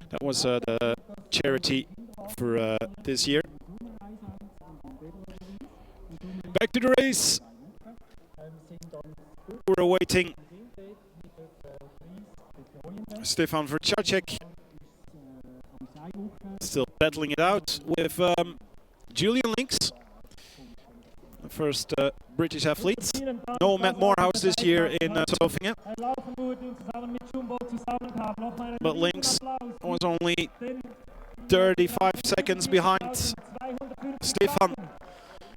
That was the charity for this year. Back to the race. We're awaiting Stefan Verchacek. Still battling it out with Julian Links, the first British athletes. No Matt Morehouse this year in Zofingen. But Links was only 35 seconds behind Stefan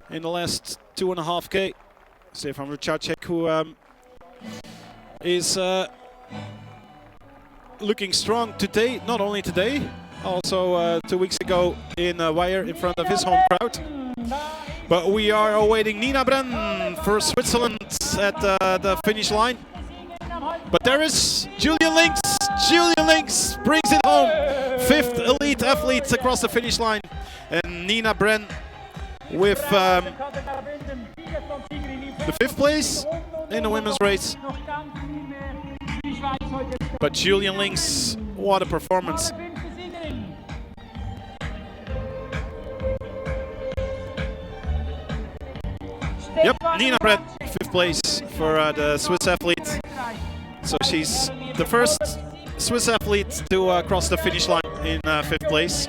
in the last 2.5k. Stefan Verchacek, who is looking strong today, not only today, also 2 weeks ago in Weiher in front of his home crowd. But we are awaiting Nina Brenn for Switzerland at the finish line. But there is Julian Links. Julian Links brings it home. 5th elite athlete across the finish line. And Nina Brenn with the 5th place in the women's race. But Julian Links, what a performance. Yep, Nina Brenn, 5th place for the Swiss athlete. So she's the first Swiss athlete to cross the finish line in 5th place.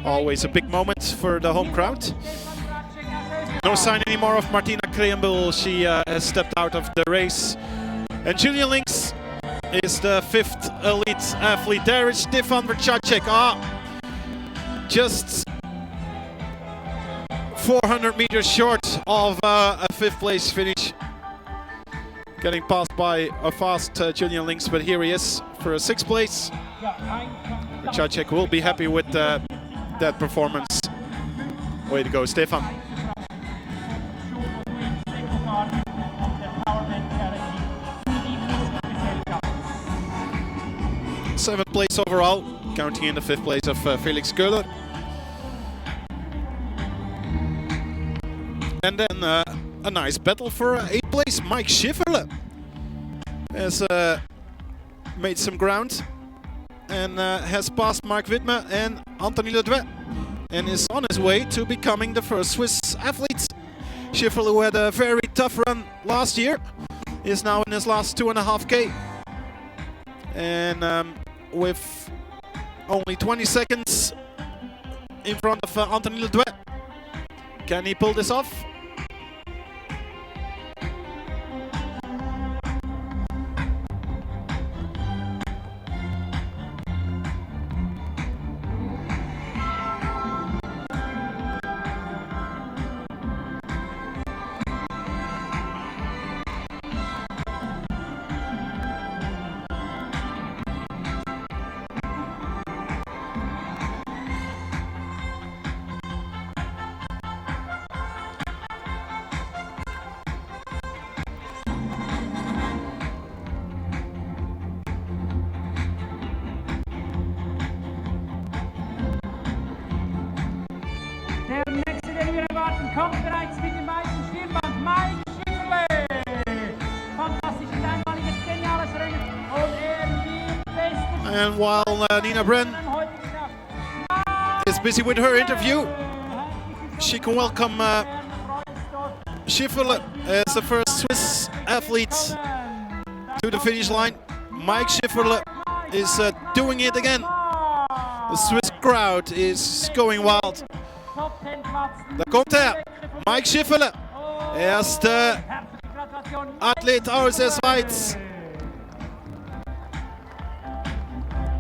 Always a big moment for the home crowd. No sign anymore of Martina Kreembel. She has stepped out of the race. And Julian Links is the 5th elite athlete. There is Stefan Vercacek. Just 400 meters short of a 5th place finish. Getting passed by a fast Julian Links, but here he is for a 6th place. Vercacek will be happy with that performance. Way to go, Stefan. 7th place overall, counting in the 5th place of Felix Köhler. And then a nice battle for 8th place. Mike Schifferle has made some ground and has passed Mark Wittmer and Anthony Ledouet and is on his way to becoming the first Swiss athlete. Schifferle, who had a very tough run last year, is now in his last 2.5K. And with only 20 seconds in front of Anthony Ledouet. Can he pull this off? Kommt bereits mit dem weißen Stirnband Mike Schifferle. Fantastisches, einmaliges, geniales Rennen. Und wird bestens. And while Nina Brenn is busy with her interview, she can welcome Schifferle as the first Swiss athlete to the finish line. Mike Schifferle is doing it again. The Swiss crowd is going wild. Da kommt er, Mike Schifferle, erster Athlet aus der Schweiz.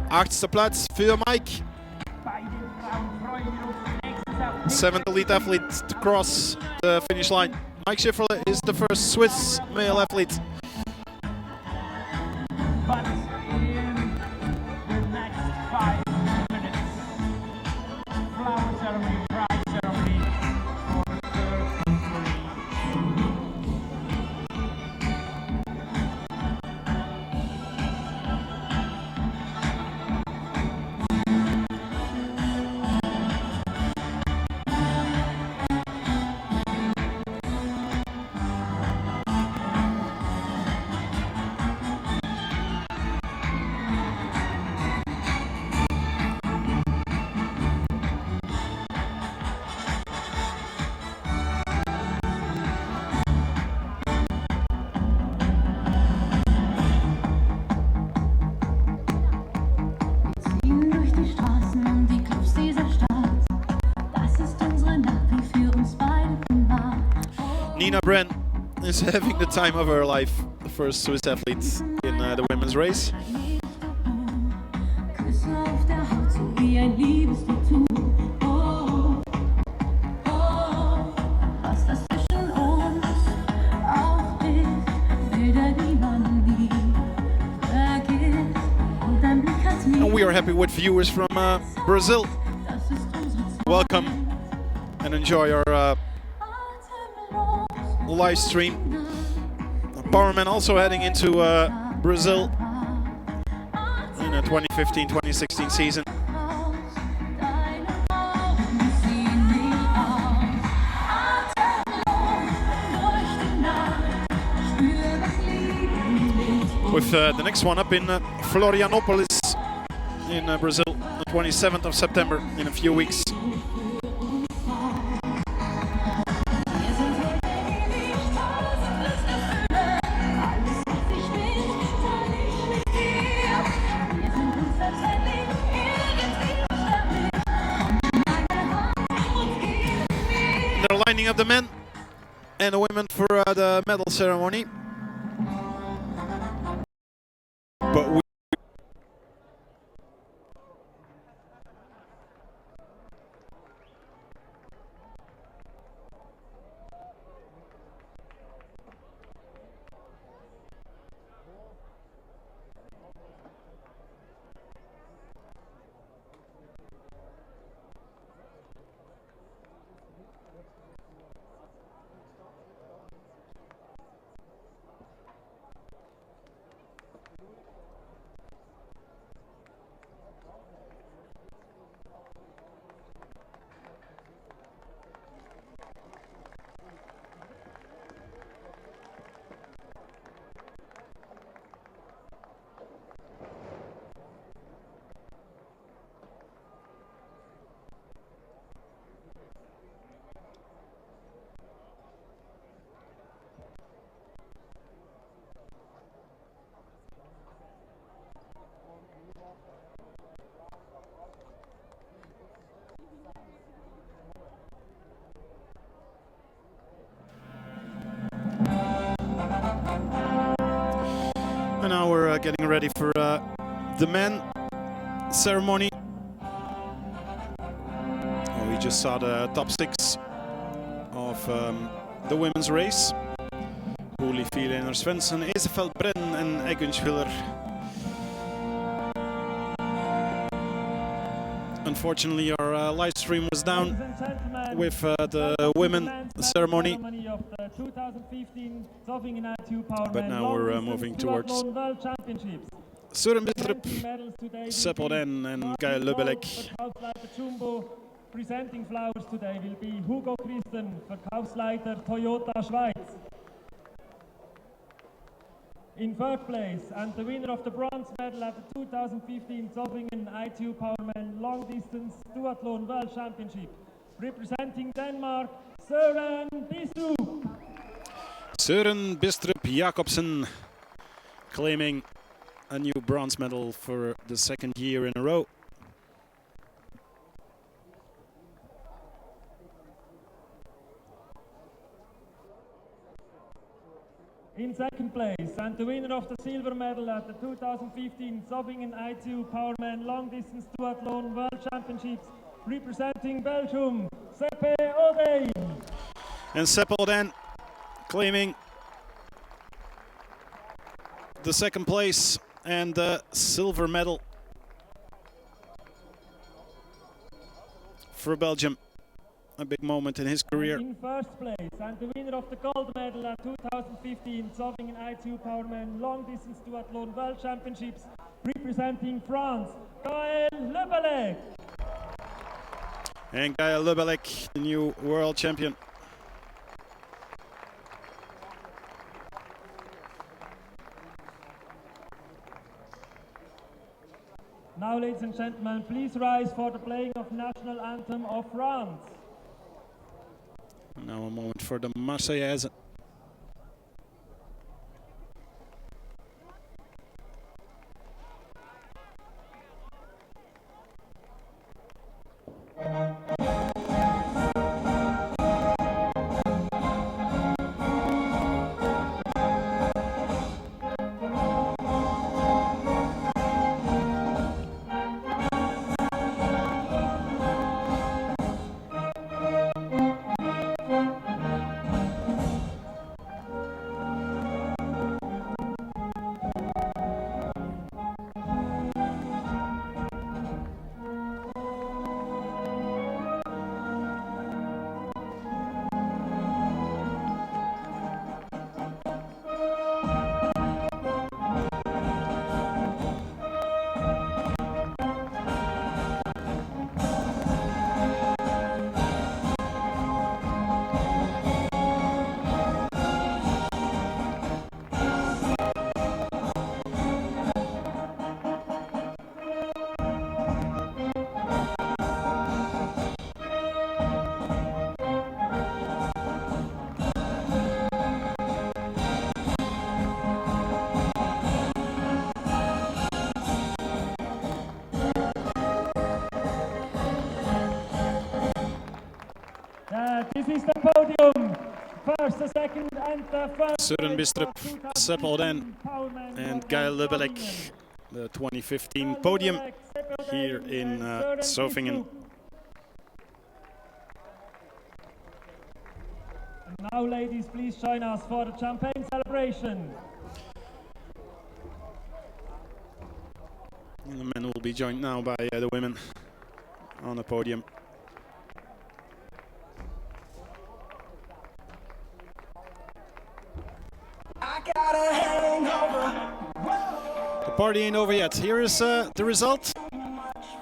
8. Platz für Mike. 7th elite athlete to cross the finish line. Mike Schifferle is the first Swiss male athlete. But in the next 5 minutes, flower ceremony, prize ceremony for the third victory. Nina Brenn is having the time of her life, the first Swiss athlete in the women's race. And we are happy with viewers from Brazil. Welcome and enjoy our live stream. Powerman also heading into Brazil in a 2015-2016 season. With the next one up in Florianopolis in Brazil, the 27th of September, in a few weeks. They're lining up the men and the women for the medal ceremony. But we and now we're getting ready for the men ceremony. We just saw the top 6 of the women's race. Holyfield, Einar Svensson, Esefeld, Brenn and Eggenschwiller. Unfortunately, our live stream was down with the women ceremony. But now we're moving towards Søren Bistrup, Seppel Den and Geir Løbelek. Presenting flowers today will be Hugo Christen, Verkaufsleiter Toyota Schweiz. In third place, and the winner of the bronze medal at the 2015 Zofingen I2 Powerman Long Distance Duathlon World Championship, representing Denmark, Søren Bistrup. Søren Bistrup Jacobsen claiming a new bronze medal for the second year in a row. In second place, and the winner of the silver medal at the 2015 Zofingen I2 Powerman Long Distance Duathlon World Championships, representing Belgium, Seppe Odein. And Seppel Den claiming the second place and the silver medal for Belgium. A big moment in his career. In first place, and the winner of the gold medal at 2015 Zofingen I2 Powerman Long Distance Duathlon World Championships, representing France, Gaël Løbelek. And Gaël Løbelek, the new world champion. Now, ladies and gentlemen, please rise for the playing of national anthem of France. Now a moment for the Marseillaise. the podium. First, the second, and the first. Søren Bistrup, Sepp Auden, and Gael Lebelek, the 2015 podium here in Zofingen. Now, ladies, please join us for the champagne celebration. And the men will be joined now by the women on the podium. The party ain't over yet. Here is the result.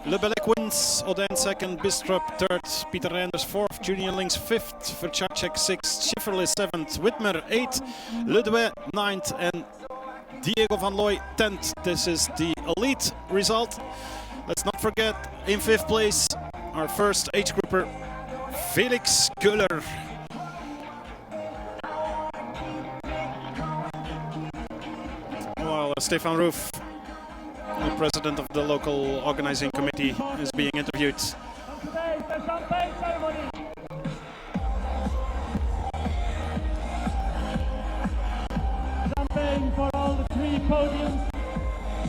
Lebelek wins, Auden second, Bistrup third, Pieter Renders fourth, Julian Links fifth, Verchacek sixth, Schifferle seventh, Whitmer eighth, Ledouet ninth, and Diego van Looy 10th. This is the elite result. Let's not forget, in 5th place, our first age grouper, Felix Köhler. While Stefan Roof, the president of the local organizing committee, is being interviewed. Champagne for all the 3 podiums,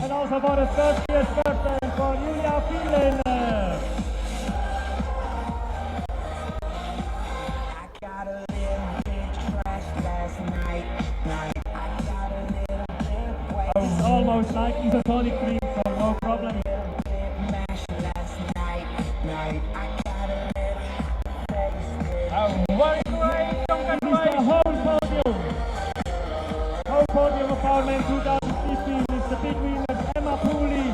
and also for the 30th birthday for Julia Fielen. It's almost like isotonic drink, so no problem. Very great, congratulations! The whole podium of Powerman 2015 is the big winners Emma Pooley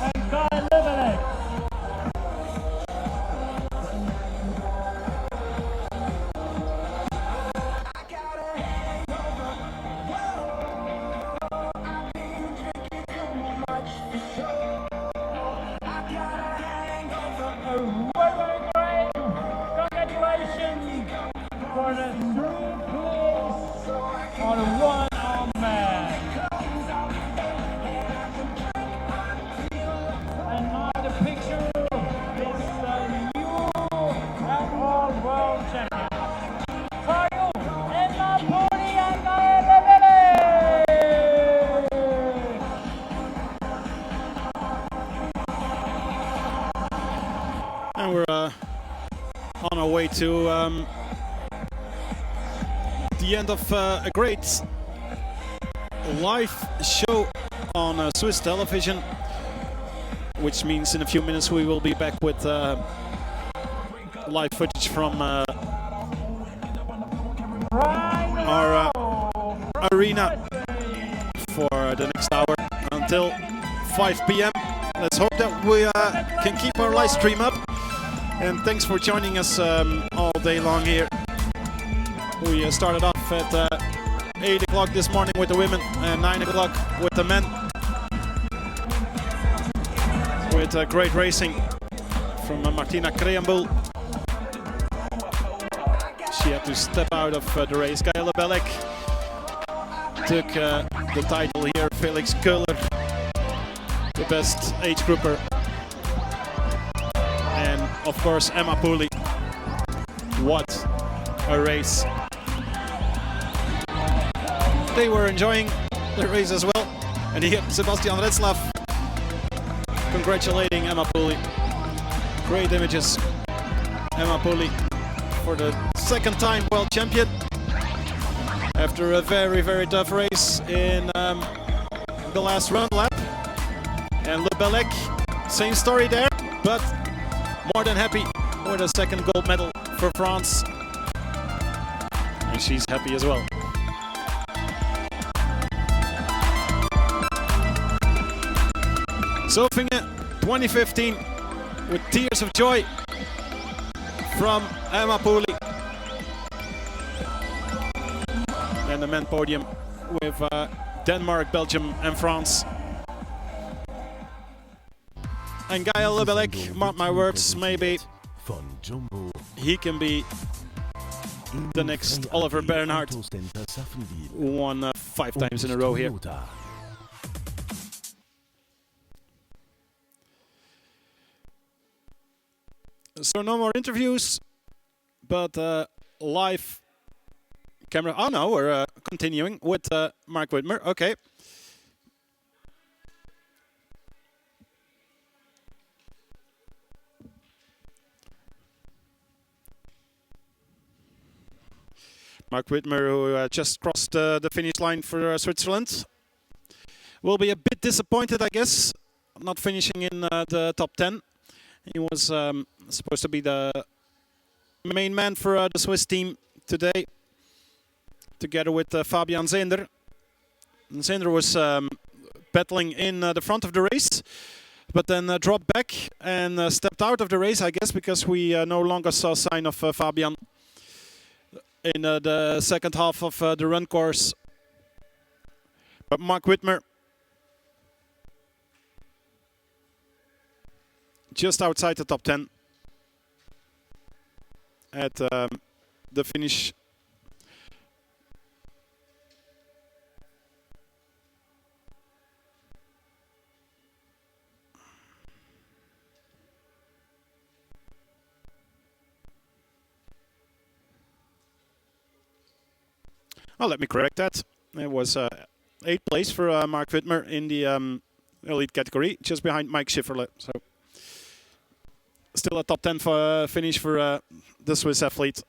and Gael Lebelek. Very great! Congratulations for the 3rd place for the one-arm man. And now the picture is the new and all world champion. For you, Emma Pooley and Gael Lebelek! And we're on our way to the end of a great live show on Swiss television, which means in a few minutes we will be back with live footage from our arena for the next hour until 5 p.m. Let's hope that we can keep our live stream up. And thanks for joining us all day long here. We started off at 8 o'clock this morning with the women and 9 o'clock with the men. With great racing from Martina Kreambul. She had to step out of the race. Gael Lebelek took the title here. Felix Köhler, the best age grouper. And of course Emma Pooley. What a race. They were enjoying the race as well. And here Sebastian Retzlaff congratulating Emma Pooley. Great images. Emma Pooley for the 2nd time world champion. After a very, very tough race in the last run lap. And Lebelek, same story there, but more than happy with a 2nd gold medal for France. And she's happy as well. Zofingen 2015 with tears of joy from Emma Pooley. And the men podium with Denmark, Belgium and France. And Gael Lebelek, mark my words, maybe he can be the next Oliver Bernhard, who won 5 times in a row here. So no more interviews, but live camera. Oh no, we're continuing with Mark Whitmer. Okay. Mark Whitmer, who just crossed the finish line for Switzerland, will be a bit disappointed, I guess, not finishing in the top 10. He was supposed to be the main man for the Swiss team today, together with Fabian Zehnder. And Zehnder was battling in the front of the race, but then dropped back and stepped out of the race, I guess, because we no longer saw sign of Fabian in the second half of the run course. But Mark Whitmer, just outside the top 10 at the finish. Oh, let me correct that. It was 8th place for Mark Whitmer in the elite category, just behind Mike Schifferle. So still a top 10 finish for the Swiss athlete.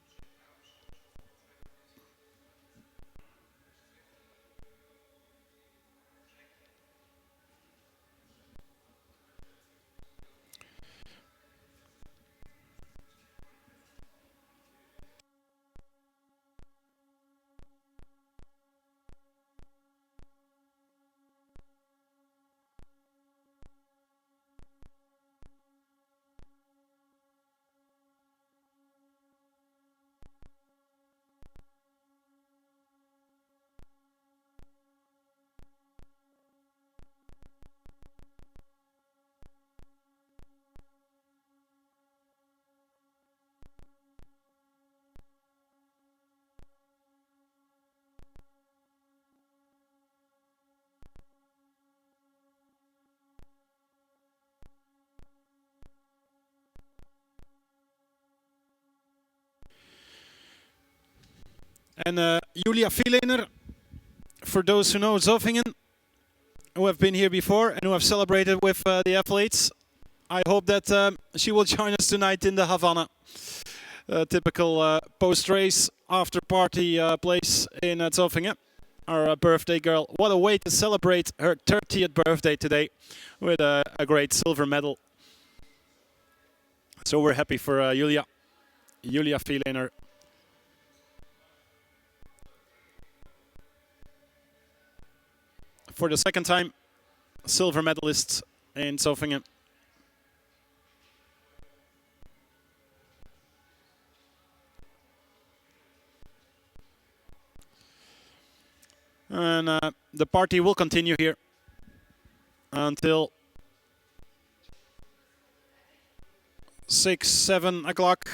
And Julia Vielener, for those who know Zofingen, who have been here before and who have celebrated with the athletes, I hope that she will join us tonight in the Havana. Typical post-race after-party place in Zofingen. Our birthday girl. What a way to celebrate her 30th birthday today with a great silver medal. So we're happy for Julia Vielener. For the second time, silver medalist in Zofingen. And the party will continue here until 6, 7 o'clock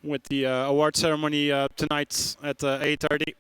with the award ceremony tonight at 8:30.